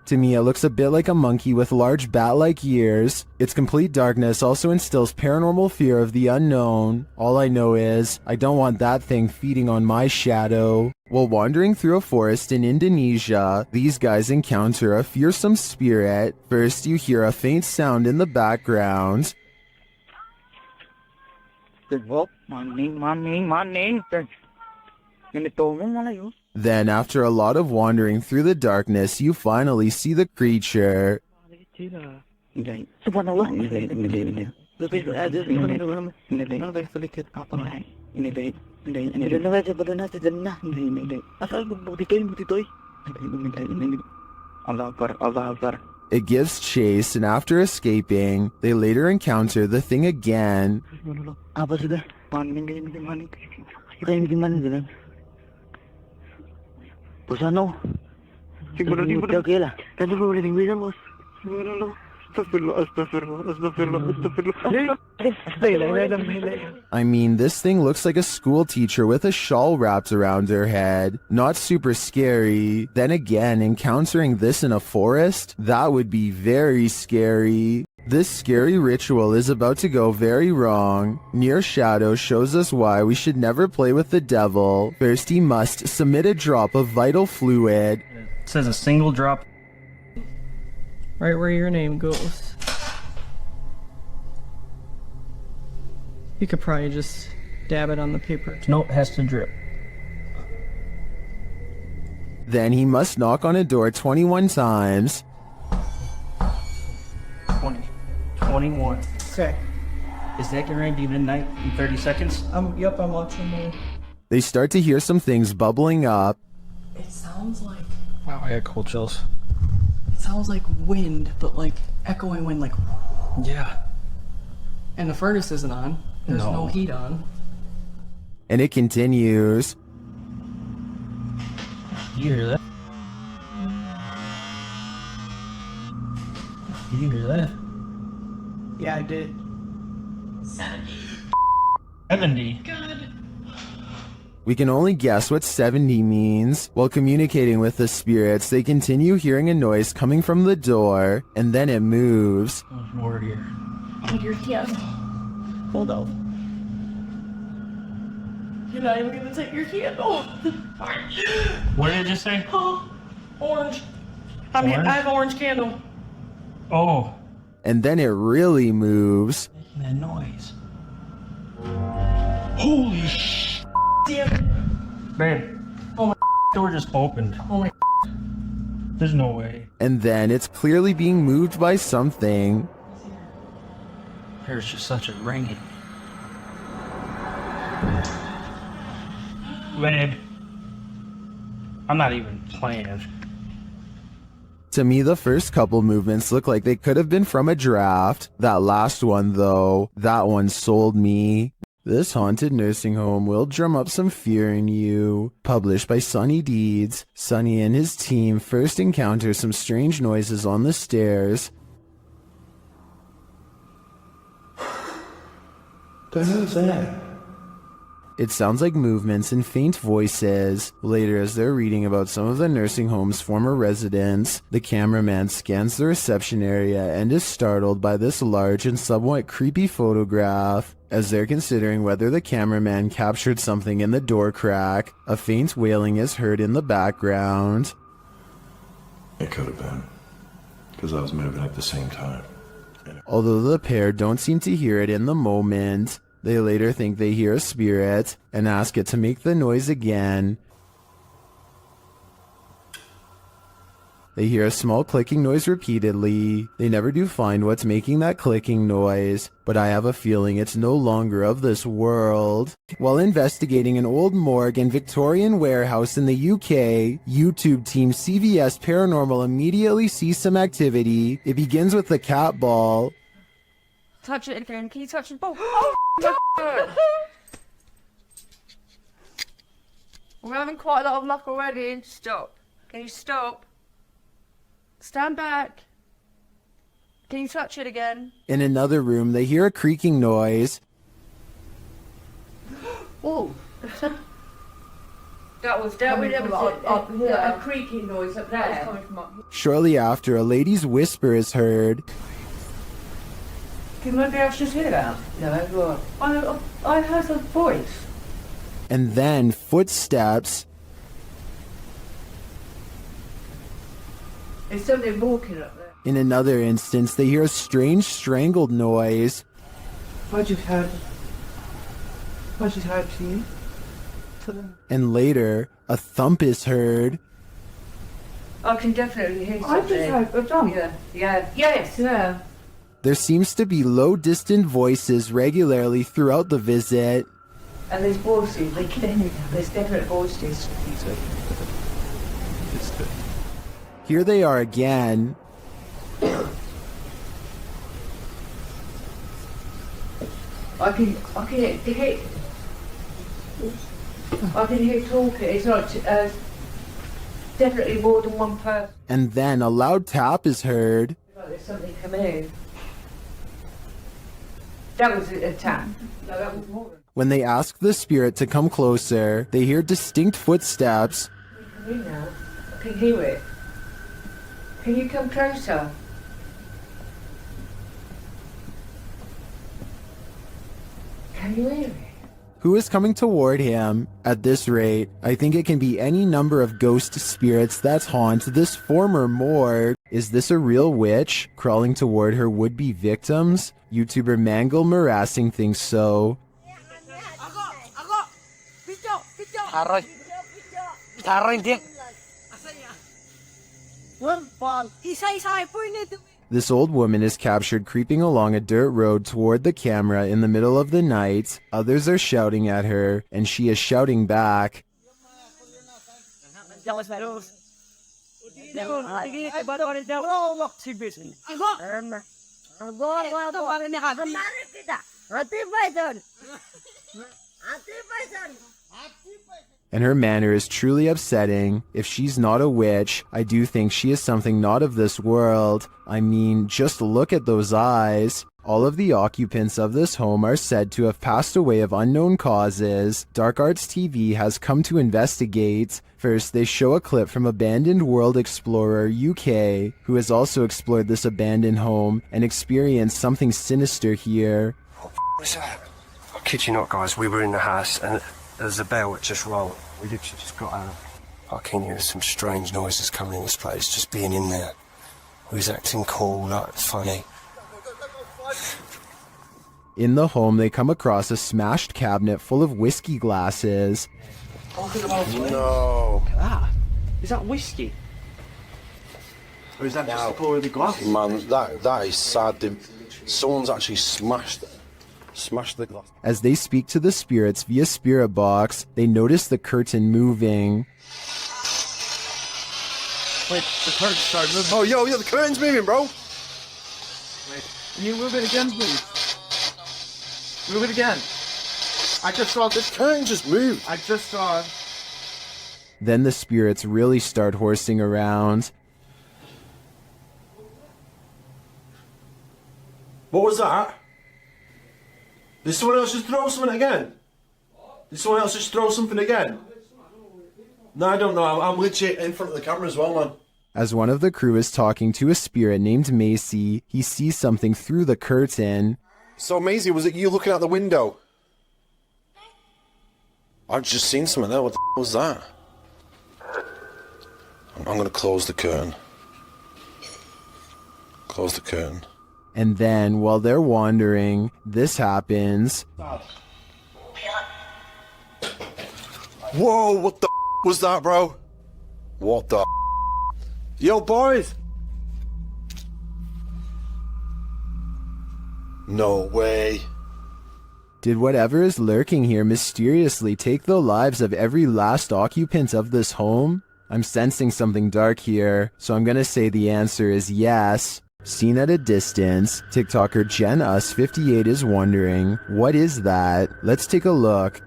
To me, it looks a bit like a monkey with large bat-like ears. Its complete darkness also instills paranormal fear of the unknown. All I know is, I don't want that thing feeding on my shadow. While wandering through a forest in Indonesia, these guys encounter a fearsome spirit. First, you hear a faint sound in the background. Then, after a lot of wandering through the darkness, you finally see the creature. It gives chase, and after escaping, they later encounter the thing again. I mean, this thing looks like a school teacher with a shawl wrapped around her head. Not super scary. Then again, encountering this in a forest? That would be very scary. This scary ritual is about to go very wrong. Near Shadow shows us why we should never play with the devil. First, he must submit a drop of vital fluid. It says a single drop. Right where your name goes. You could probably just dab it on the paper. Nope, has to drip. Then he must knock on a door 21 times. 20. 21. Okay. Is that going to be midnight in 30 seconds? Yep, I'm watching the... They start to hear some things bubbling up. It sounds like... Wow, I got cold chills. It sounds like wind, but like echoing wind, like... Yeah. And the furnace isn't on. There's no heat on. And it continues. You hear that? You hear that? Yeah, I did. 70. We can only guess what 70 means. While communicating with the spirits, they continue hearing a noise coming from the door, and then it moves. There's more here. Oh, you're here. Hold on. You're not even gonna take your candle. What did it just say? Oh, orange. I have orange candle. Oh. And then it really moves. That noise. Holy sh! Damn it. Babe. Oh my door just opened. Oh my. There's no way. And then it's clearly being moved by something. There's just such a ringing. Babe. I'm not even playing. To me, the first couple movements look like they could have been from a draft. That last one, though, that one sold me. This haunted nursing home will drum up some fear in you. Published by Sunny Deeds, Sunny and his team first encounter some strange noises on the stairs. The hell's that? It sounds like movements and faint voices. Later, as they're reading about some of the nursing home's former residents, the cameraman scans the reception area and is startled by this large and somewhat creepy photograph. As they're considering whether the cameraman captured something in the door crack, a faint wailing is heard in the background. It could have been, because I was moving at the same time. Although the pair don't seem to hear it in the moment, they later think they hear a spirit and ask it to make the noise again. They hear a small clicking noise repeatedly. They never do find what's making that clicking noise, but I have a feeling it's no longer of this world. While investigating an old morgue and Victorian warehouse in the UK, YouTube team CVS Paranormal immediately sees some activity. It begins with the cat ball. Touch it again. Can you touch the ball? Oh, God. We're having quite a lot of luck already. Stop. Can you stop? Stand back. Can you touch it again? In another room, they hear a creaking noise. Oh, That was a creaking noise up there. That was coming from up here. Shortly after, a lady's whisper is heard. Can nobody else just hear that? no, I heard a voice. And then footsteps. There's somebody walking up there. In another instance, they hear a strange strangled noise. What just happened? What just happened to you? And later, a thump is heard. I can definitely hear something. I just heard a thump. Yeah. There seems to be low, distant voices regularly throughout the visit. And there's voices. There's definite voices. Here they are again. I can hear talking. It's not definitely more than one person. And then a loud tap is heard. Like there's something coming in. That was a tap. No, that was more. When they ask the spirit to come closer, they hear distinct footsteps. Come in now. I can hear it. Can you come closer? Can you hear it? Who is coming toward him? At this rate, I think it can be any number of ghost spirits that haunt this former morgue. Is this a real witch crawling toward her would-be victims? YouTuber Mangle Marassing thinks so. This old woman is captured creeping along a dirt road toward the camera in the middle of the night. Others are shouting at her, and she is shouting back. And her manner is truly upsetting. If she's not a witch, I do think she is something not of this world. I mean, just look at those eyes. All of the occupants of this home are said to have passed away of unknown causes. Dark Arts TV has come to investigate. First, they show a clip from Abandoned World Explorer UK, who has also explored this abandoned home and experienced something sinister here. What's that? I kid you not, guys, we were in the house and there's a bell that just rolled. We literally just got out. I can hear some strange noises coming in this place, just being in there. We was acting cool, like funny. In the home, they come across a smashed cabinet full of whiskey glasses. No. Is that whiskey? Or is that just the colour of the glass? Man, that is sad. Someone's actually smashed the glass. As they speak to the spirits via spirit box, they notice the curtain moving. Wait, the curtain started moving. Oh, yo, the curtain's moving, bro. Wait, can you move it again, please? Move it again. I just saw this curtain just moved. I just saw it. Then the spirits really start horsing around. What was that? Did someone else just throw something again? Did someone else just throw something again? No, I don't know. I'm literally in front of the camera as well, man. As one of the crew is talking to a spirit named Macy, he sees something through the curtain. So, Maisie, was it you looking out the window? I've just seen something there. What the was that? I'm going to close the curtain. Close the curtain. And then, while they're wandering, this happens. Whoa, what the was that, bro? What the Yo, boys! No way. Did whatever is lurking here mysteriously take the lives of every last occupant of this home? I'm sensing something dark here, so I'm gonna say the answer is yes. Seen at a distance, TikToker JenUs58 is wondering, what is that? Let's take a look.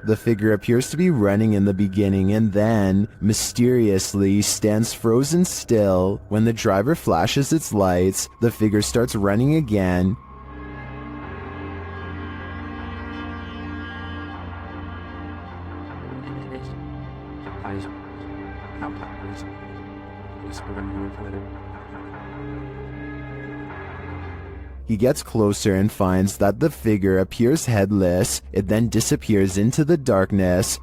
The figure appears to be running in the beginning and then, mysteriously, stands frozen still. When the driver flashes its lights, the figure starts running again. He gets closer and finds that the figure appears headless. It then disappears into the darkness.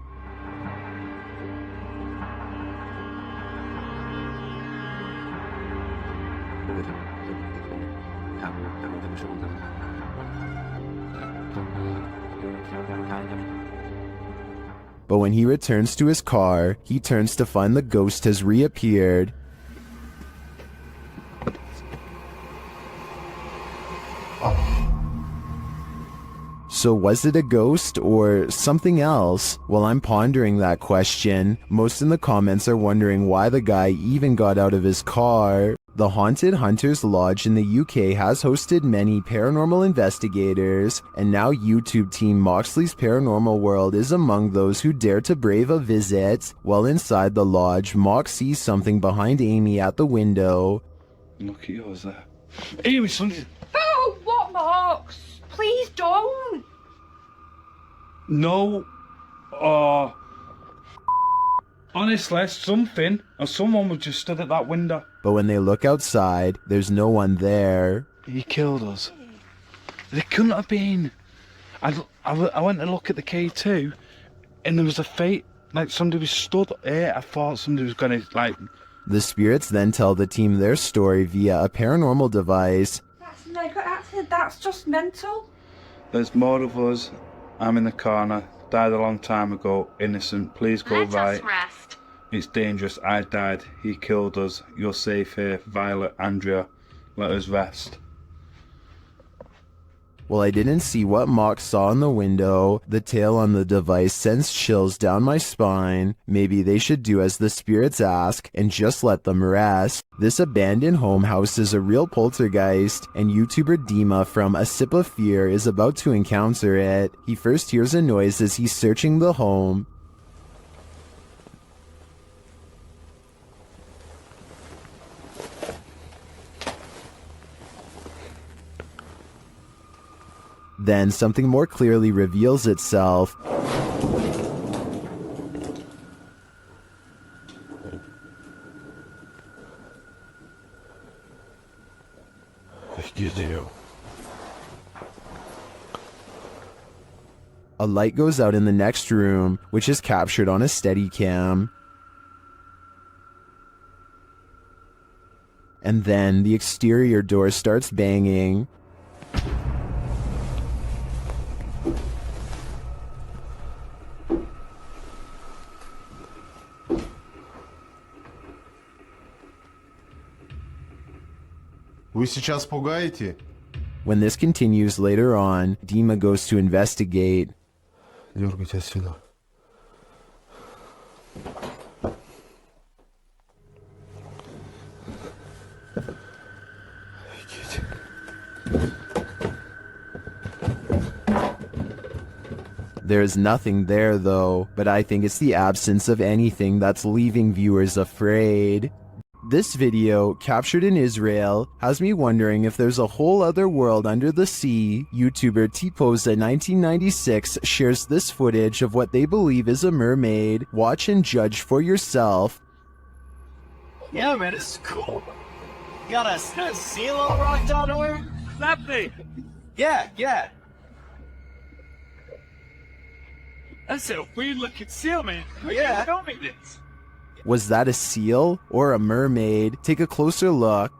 But when he returns to his car, he turns to find the ghost has reappeared. So was it a ghost or something else? Well, I'm pondering that question. Most in the comments are wondering why the guy even got out of his car. The Haunted Hunters Lodge in the UK has hosted many paranormal investigators, and now YouTube team Moxley's Paranormal World is among those who dare to brave a visit. While inside the lodge, Mox sees something behind Amy at the window. Look at yours there. Amy, something. Oh, what, Mox? Please don't. No. Honestly, something or someone was just stood at that window. But when they look outside, there's no one there. He killed us. They couldn't have been. I went to look at the K2, and there was a fate. Like somebody was stood here. I thought somebody was gonna like. The spirits then tell the team their story via a paranormal device. That's just mental. There's more of us. I'm in the corner. Died a long time ago. Innocent. Please go right. Rest. It's dangerous. I died. He killed us. You're safe here. Violet, Andrea. Let us rest. Well, I didn't see what Mock saw in the window. The tale on the device sends chills down my spine. Maybe they should do as the spirits ask and just let them rest. This abandoned home houses a real poltergeist, and YouTuber Dima from A Sip of Fear is about to encounter it. He first hears a noise as he's searching the home. Then something more clearly reveals itself. A light goes out in the next room, which is captured on a Steadicam. And then the exterior door starts banging. Вы сейчас пугаете? When this continues later on, Dima goes to investigate. Дергайте отсюда. There is nothing there though, but I think it's the absence of anything that's leaving viewers afraid. This video, captured in Israel, has me wondering if there's a whole other world under the sea. YouTuber Tpoza1996 shares this footage of what they believe is a mermaid. Watch and judge for yourself. Yeah, man, it's cool. You got a seal on rock down there? That thing. Yeah. That's a weird looking seal, man. Yeah. Filming this. Was that a seal or a mermaid? Take a closer look.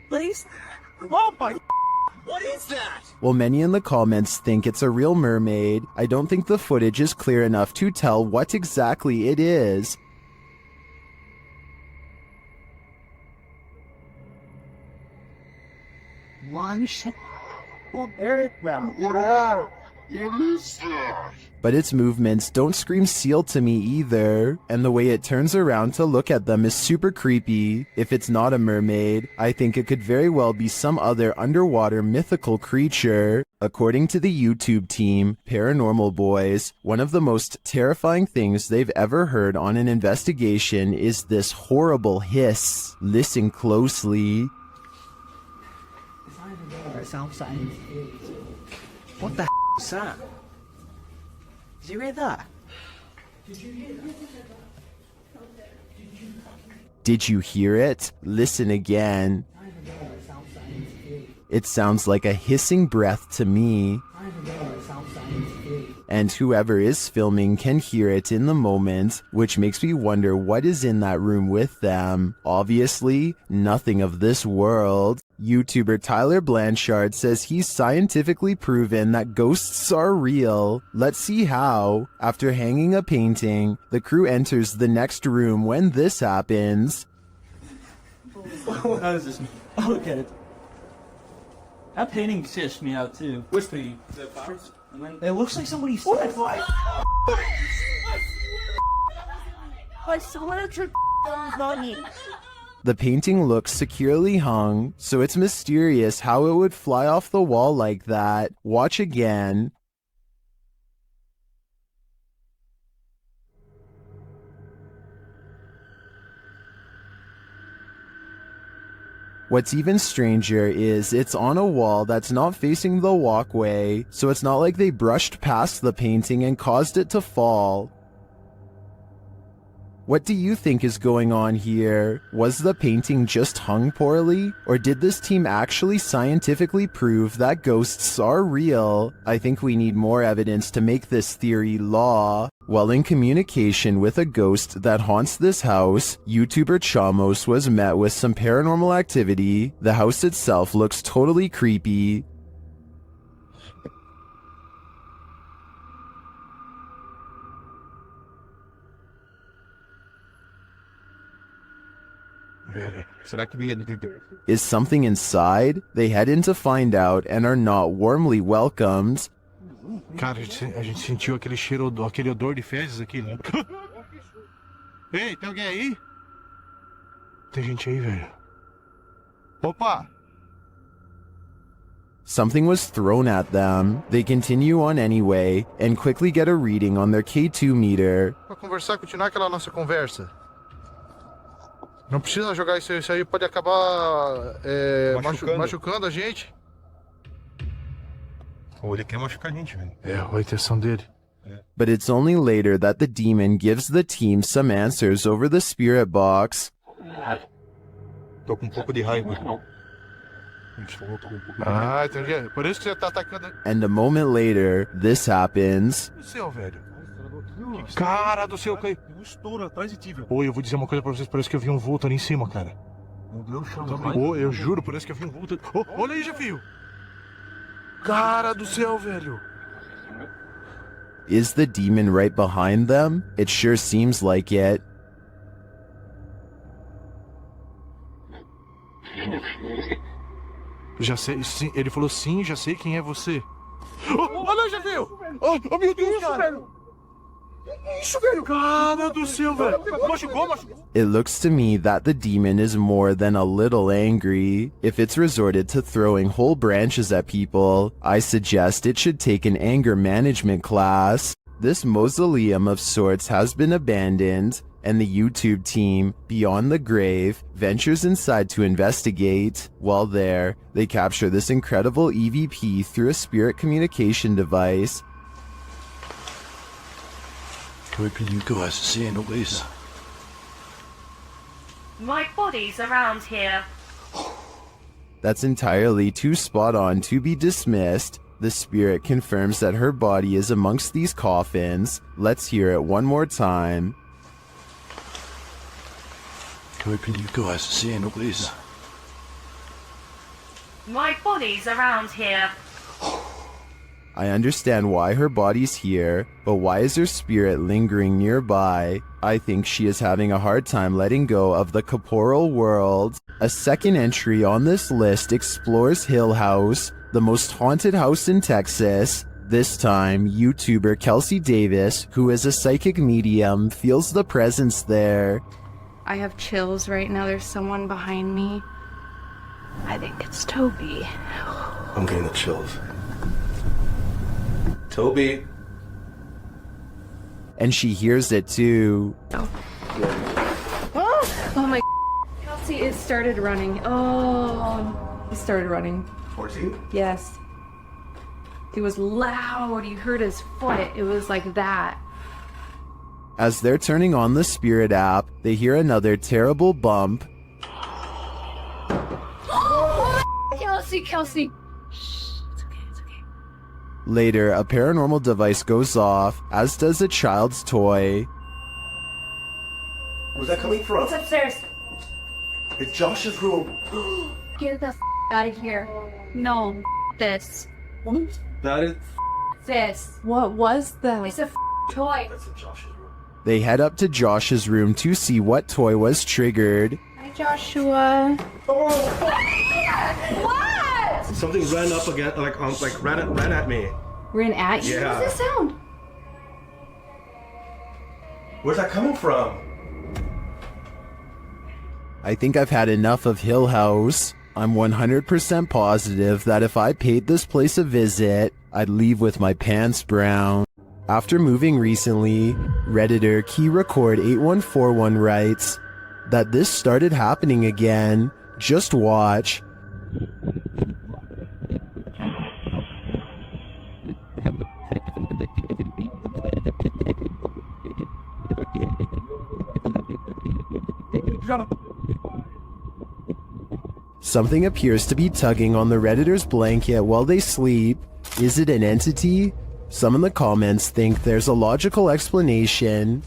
Please? Oh my! What is that? Well, many in the comments think it's a real mermaid. I don't think the footage is clear enough to tell what exactly it is. But its movements don't scream seal to me either, and the way it turns around to look at them is super creepy. If it's not a mermaid, I think it could very well be some other underwater mythical creature. According to the YouTube team, Paranormal Boys, one of the most terrifying things they've ever heard on an investigation is this horrible hiss. Listen closely. What the is that? Did you hear that? Did you hear it? Listen again. It sounds like a hissing breath to me. And whoever is filming can hear it in the moment, which makes me wonder what is in that room with them. Obviously, nothing of this world. YouTuber Tyler Blanchard says he's scientifically proven that ghosts are real. Let's see how. After hanging a painting, the crew enters the next room when this happens. How is this? Oh, look at it. That painting stitched me out too. Which painting? It looks like somebody said I swear to money. The painting looks securely hung, so it's mysterious how it would fly off the wall like that. Watch again. What's even stranger is it's on a wall that's not facing the walkway, so it's not like they brushed past the painting and caused it to fall. What do you think is going on here? Was the painting just hung poorly? Or did this team actually scientifically prove that ghosts are real? I think we need more evidence to make this theory law. While in communication with a ghost that haunts this house, YouTuber Chamos was met with some paranormal activity. The house itself looks totally creepy. Is something inside? They head in to find out and are not warmly welcomed. Cara, a gente sentiu aquele cheiro, aquele odor de fezes aqui, né? Ei, tem alguém aí? Tem gente aí, velho. Opa! Something was thrown at them. They continue on anyway and quickly get a reading on their K2 meter. Pra conversar, continuar aquela nossa conversa. Não precisa jogar isso aí pode acabar machucando a gente. Ou ele quer machucar a gente, velho. É, a intenção dele. But it's only later that the demon gives the team some answers over the spirit box. Tô com um pouco de raiva. Ah, entendi. Por isso que você tá atacando. And a moment later, this happens. O céu, velho. Cara do céu, caiu. Tem um estouro atrás de ti, velho. Oi, eu vou dizer uma coisa pra vocês. Parece que eu vi um vulto ali em cima, cara. Meu Deus, chama. Ô, eu juro, parece que eu vi um vulto. Oh, olha aí, Jefio. Cara do céu, velho. Is the demon right behind them? It sure seems like it. Já sei, sim, ele falou sim, já sei quem é você. Olha, Jefio! Oh, meu Deus, cara! Isso, velho! Cara do céu, velho! Machucou. It looks to me that the demon is more than a little angry. If it's resorted to throwing whole branches at people, I suggest it should take an anger management class. This mausoleum of sorts has been abandoned, and the YouTube team, Beyond the Grave, ventures inside to investigate. While there, they capture this incredible EVP through a spirit communication device. My body's around here. That's entirely too spot on to be dismissed. The spirit confirms that her body is amongst these coffins. Let's hear it one more time. My body's around here. I understand why her body's here, but why is her spirit lingering nearby? I think she is having a hard time letting go of the corporal world. A second entry on this list explores Hill House, the most haunted house in Texas. This time, YouTuber Kelsey Davis, who is a psychic medium, feels the presence there. I have chills right now. There's someone behind me. I think it's Toby. I'm getting the chills. Toby. And she hears it too. Oh my. Kelsey, it started running. Oh, he started running. 14? Yes. It was loud. You heard his foot. It was like that. As they're turning on the Spirit app, they hear another terrible bump. Kelsey. Later, a paranormal device goes off, as does a child's toy. Where's that coming from? It's upstairs. It's Josh's room. Get the out of here. No, this. That is. This. What was that? It's a toy. That's in Josh's room. They head up to Josh's room to see what toy was triggered. Hi, Joshua. What? Something ran up again, ran at me. Ran at you? Yeah. What's this sound? Where's that coming from? I think I've had enough of Hill House. I'm 100% positive that if I paid this place a visit, I'd leave with my pants brown. After moving recently, Redditor KeyRecord8141 writes that this started happening again. Just watch. Something appears to be tugging on the Redditor's blanket while they sleep. Is it an entity? Some in the comments think there's a logical explanation.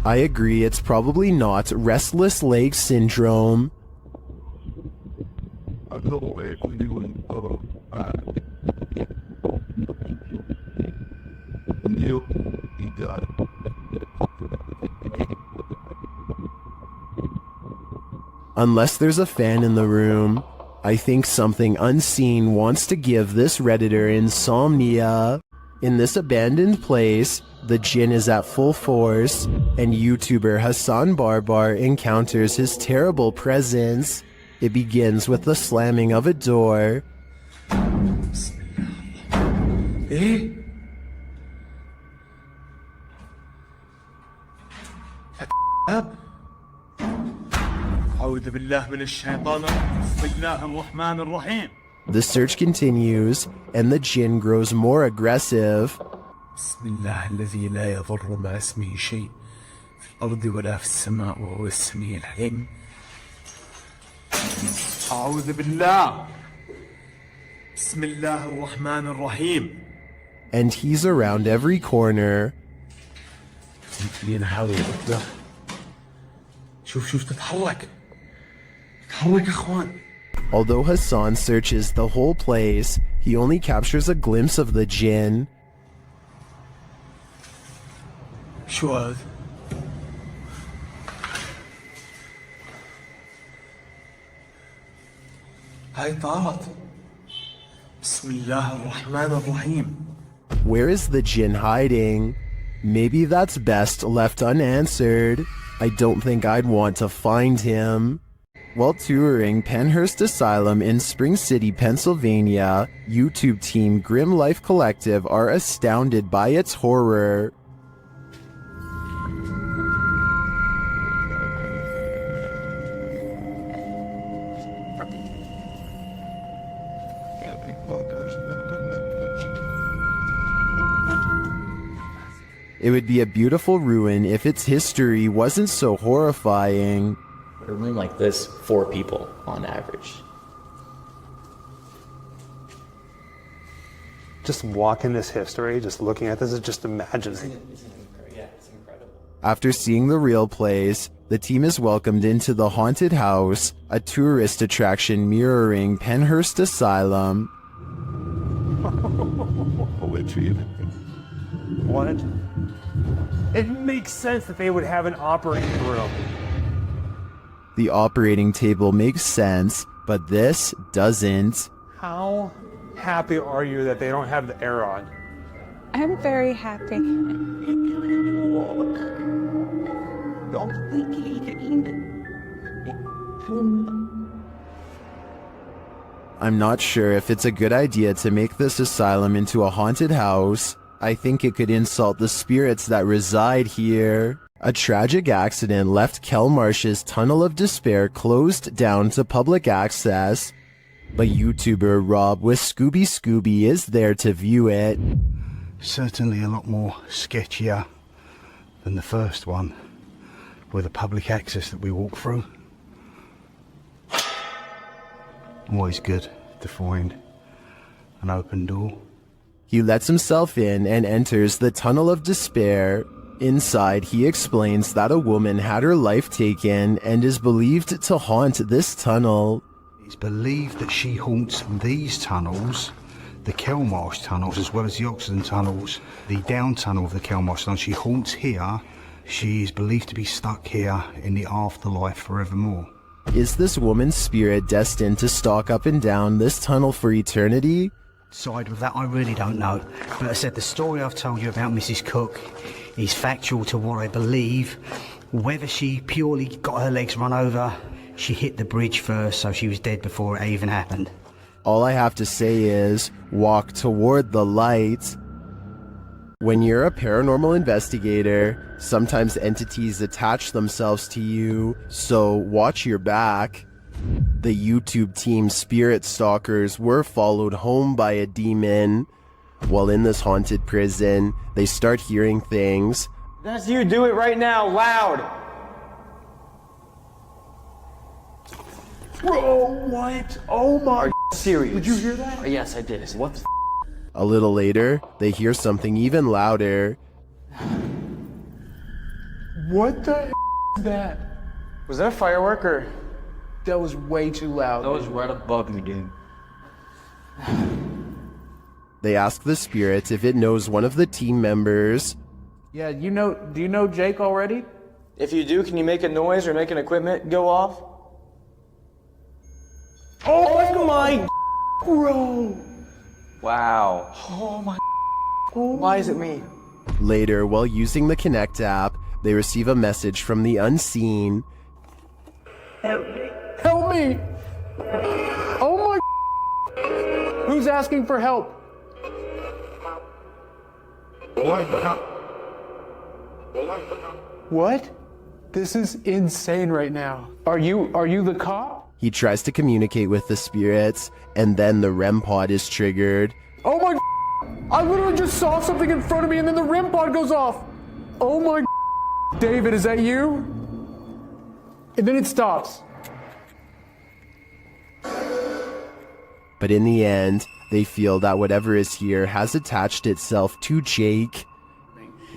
I agree, it's probably not restless leg syndrome. Unless there's a fan in the room, I think something unseen wants to give this Redditor insomnia. In this abandoned place, the jinn is at full force, and YouTuber Hassan Barbar encounters his terrible presence. It begins with the slamming of a door. أعوذ بالله من الشيطان بسم الله الرحمن الرحيم. The search continues, and the jinn grows more aggressive. بسم الله الذي لا يضر مع اسمه شيء في الأرض ولا في السماء وهو السميع العليم. أعوذ بالله بسم الله الرحمن الرحيم. And he's around every corner. شوف تتحرك تتحرك يا اخوان. Although Hassan searches the whole place, he only captures a glimpse of the jinn. شو هذا؟ هاي طارت. بسم الله الرحمن الرحيم. Where is the jinn hiding? Maybe that's best left unanswered. I don't think I'd want to find him. While touring Penhurst Asylum in Spring City, Pennsylvania, YouTube team Grim Life Collective are astounded by its horror. It would be a beautiful ruin if its history wasn't so horrifying. A room like this, 4 people on average. Just walking this history, just looking at this, is just imagining. Yeah, it's incredible. After seeing the real place, the team is welcomed into the haunted house, a tourist attraction mirroring Penhurst Asylum. What? It makes sense that they would have an operating room. The operating table makes sense, but this doesn't. How happy are you that they don't have the air on? I'm very happy. I'm not sure if it's a good idea to make this asylum into a haunted house. I think it could insult the spirits that reside here. A tragic accident left Kelmarsh's Tunnel of Despair closed down to public access, but YouTuber Rob with Scooby is there to view it. Certainly a lot more sketchier than the first one, with the public access that we walk through. Always good to find an open door. He lets himself in and enters the Tunnel of Despair. Inside, he explains that a woman had her life taken and is believed to haunt this tunnel. It's believed that she haunts these tunnels, the Kelmarsh tunnels, as well as the Oxenden tunnels, the down tunnel of the Kelmarsh tunnel. She haunts here. She is believed to be stuck here in the afterlife forevermore. Is this woman's spirit destined to stalk up and down this tunnel for eternity? Side with that, I really don't know. But I said the story I've told you about Mrs. Cook is factual to what I believe. Whether she purely got her legs run over, she hit the bridge first, so she was dead before it even happened. All I have to say is, walk toward the light. When you're a paranormal investigator, sometimes entities attach themselves to you, so watch your back. The YouTube team Spirit Stalkers were followed home by a demon. While in this haunted prison, they start hearing things. That's you, do it right now, loud! Bro, what? Oh my... Are you serious? Did you hear that? Yes, I did. What the A little later, they hear something even louder. What the is that? Was that a firework or? That was way too loud. That was right above me, dude. They ask the spirit if it knows one of the team members. Yeah, do you know Jake already? If you do, can you make a noise or make an equipment go off? Oh my... Bro! Wow. Oh my... Why is it me? Later, while using the Connect app, they receive a message from the unseen. Help me! Oh my... Who's asking for help? What? This is insane right now. Are you the cop? He tries to communicate with the spirits, and then the REM pod is triggered. Oh my... I literally just saw something in front of me and then the REM pod goes off. Oh my... David, is that you? And then it stops. But in the end, they feel that whatever is here has attached itself to Jake.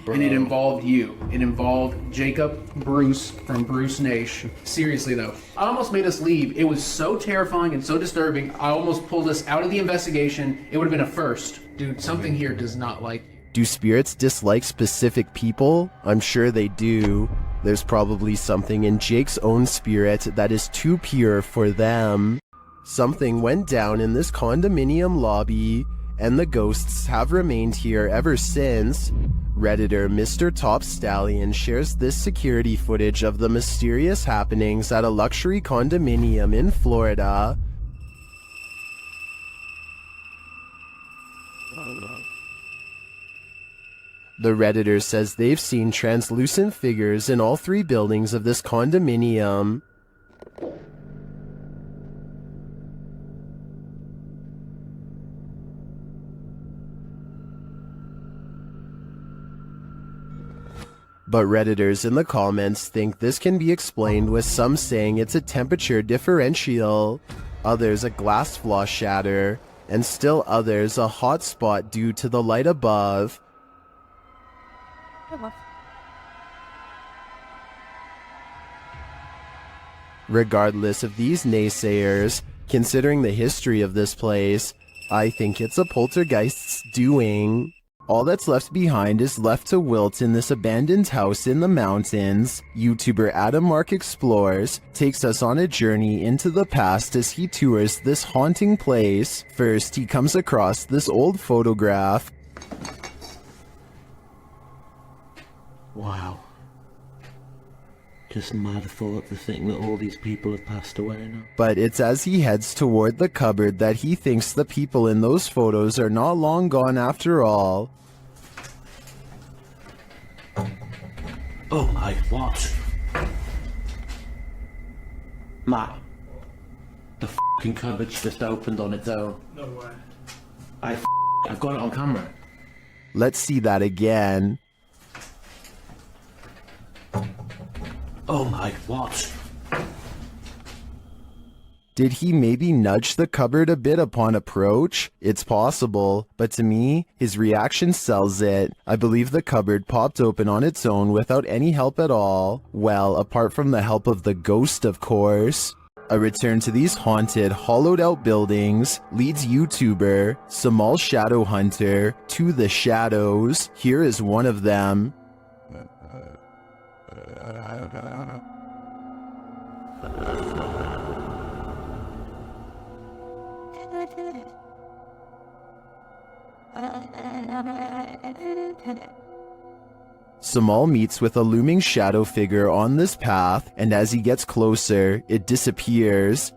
And it involved you. It involved Jacob Bruce from Bruce Nation. Seriously though, I almost made us leave. It was so terrifying and so disturbing. I almost pulled us out of the investigation. It would have been a first. Dude, something here does not like you. Do spirits dislike specific people? I'm sure they do. There's probably something in Jake's own spirit that is too pure for them. Something went down in this condominium lobby, and the ghosts have remained here ever since. Redditor Mr. Top Stallion shares this security footage of the mysterious happenings at a luxury condominium in Florida. The Redditor says they've seen translucent figures in all 3 buildings of this condominium. But Redditors in the comments think this can be explained with some saying it's a temperature differential, others a glass flaw shatter, and still others a hot spot due to the light above. Regardless of these naysayers, considering the history of this place, I think it's a poltergeist's doing. All that's left behind is left to wilt in this abandoned house in the mountains. YouTuber Adam Mark Explores takes us on a journey into the past as he tours this haunting place. First, he comes across this old photograph. Wow. Just mad thought to think that all these people have passed away now. But it's as he heads toward the cupboard that he thinks the people in those photos are not long gone after all. Oh my, what? Matt, the f***ing cupboard's just opened on its own. No way. I've got it on camera. Let's see that again. Oh my, what? Did he maybe nudge the cupboard a bit upon approach? It's possible, but to me, his reaction sells it. I believe the cupboard popped open on its own without any help at all. Well, apart from the help of the ghost, of course. A return to these haunted, hollowed-out buildings leads YouTuber Samal Shadow Hunter to the shadows. Here is one of them. Samal meets with a looming shadow figure on this path, and as he gets closer, it disappears.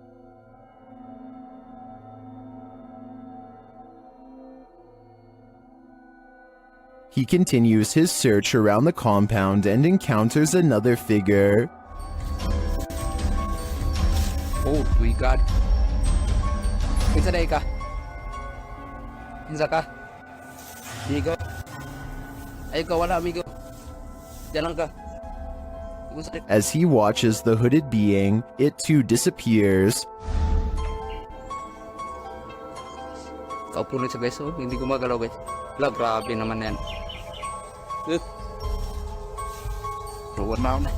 He continues his search around the compound and encounters another figure. Oh my God. Kinsa day ka? Kinsa ka? Amigo? Ay, ikaw wala, amigo. Diyan lang ka. As he watches the hooded being, it too disappears. Kaupo na siya guys, oh. Hindi ko magalaw guys. Wala, grabe naman yan. Ruwan na ako na.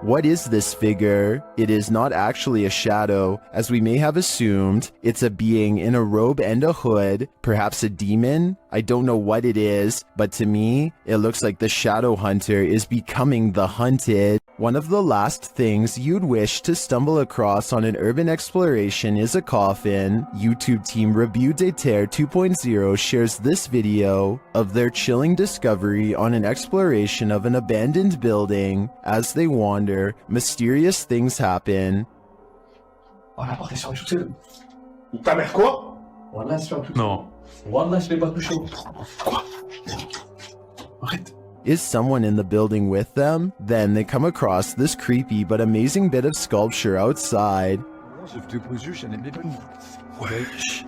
What is this figure? It is not actually a shadow, as we may have assumed. It's a being in a robe and a hood, perhaps a demon? I don't know what it is, but to me, it looks like the shadow hunter is becoming the hunted. One of the last things you'd wish to stumble across on an urban exploration is a coffin. YouTube team Review de Terre 2.0 shares this video of their chilling discovery on an exploration of an abandoned building. As they wander, mysterious things happen. On a porté sur une chaussée. Ta mère quoi? Wallah, je suis non. Wallah, je l'ai pas touché. Quoi? Arrête. Is someone in the building with them? Then they come across this creepy but amazing bit of sculpture outside. Wesh.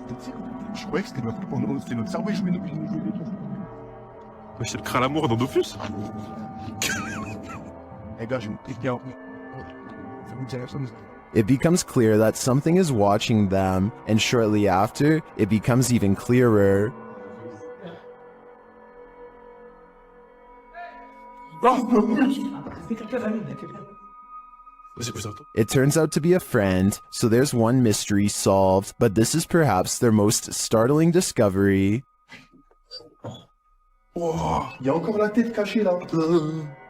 Je croyais que c'était notre cerveau et jouer nos Wesh, c'est le crâne à l'amour dans Dofus. Les gars, je me pique bien. It becomes clear that something is watching them, and shortly after, it becomes even clearer. It turns out to be a friend, so there's one mystery solved, but this is perhaps their most startling discovery. Oh, il y a encore la tête cachée là.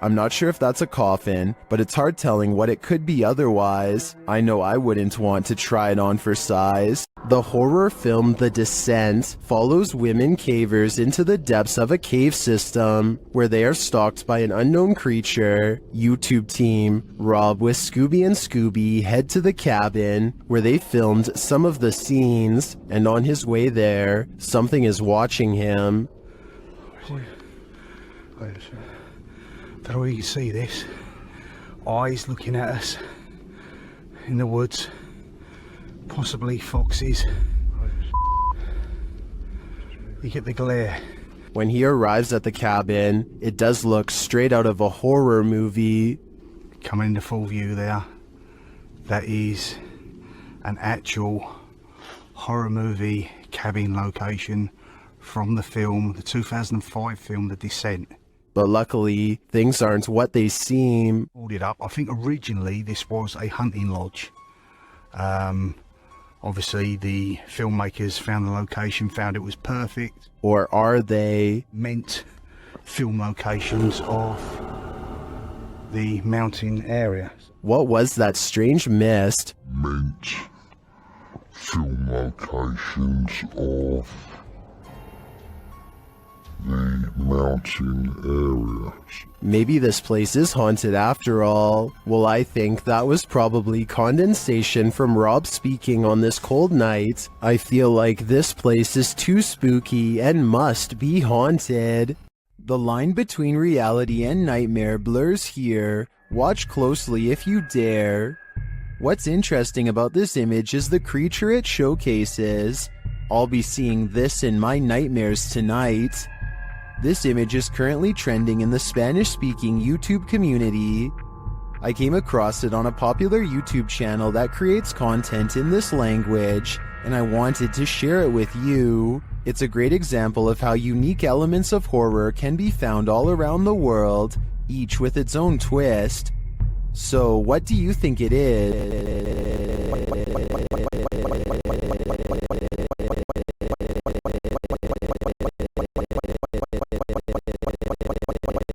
I'm not sure if that's a coffin, but it's hard telling what it could be otherwise. I know I wouldn't want to try it on for size. The horror film The Descent follows women cavers into the depths of a cave system where they are stalked by an unknown creature. YouTube team Rob with Scooby and Scooby head to the cabin where they filmed some of the scenes, and on his way there, something is watching him. I don't know if you can see this. Eyes looking at us in the woods. Possibly foxes. You get the glare. When he arrives at the cabin, it does look straight out of a horror movie. Coming into full view there. That is an actual horror movie cabin location from the film, the 2005 film, The Descent. But luckily, things aren't what they seem. Pulled it up. I think originally this was a hunting lodge. Obviously, the filmmakers found the location, found it was perfect. Or are they? Meant film locations of the mountain area. What was that strange mist? Meant film locations of the mountain areas. Maybe this place is haunted after all. Well, I think that was probably condensation from Rob speaking on this cold night. I feel like this place is too spooky and must be haunted. The line between reality and nightmare blurs here. Watch closely if you dare. What's interesting about this image is the creature it showcases. I'll be seeing this in my nightmares tonight. This image is currently trending in the Spanish-speaking YouTube community. I came across it on a popular YouTube channel that creates content in this language, and I wanted to share it with you. It's a great example of how unique elements of horror can be found all around the world, each with its own twist. So, what do you think it is?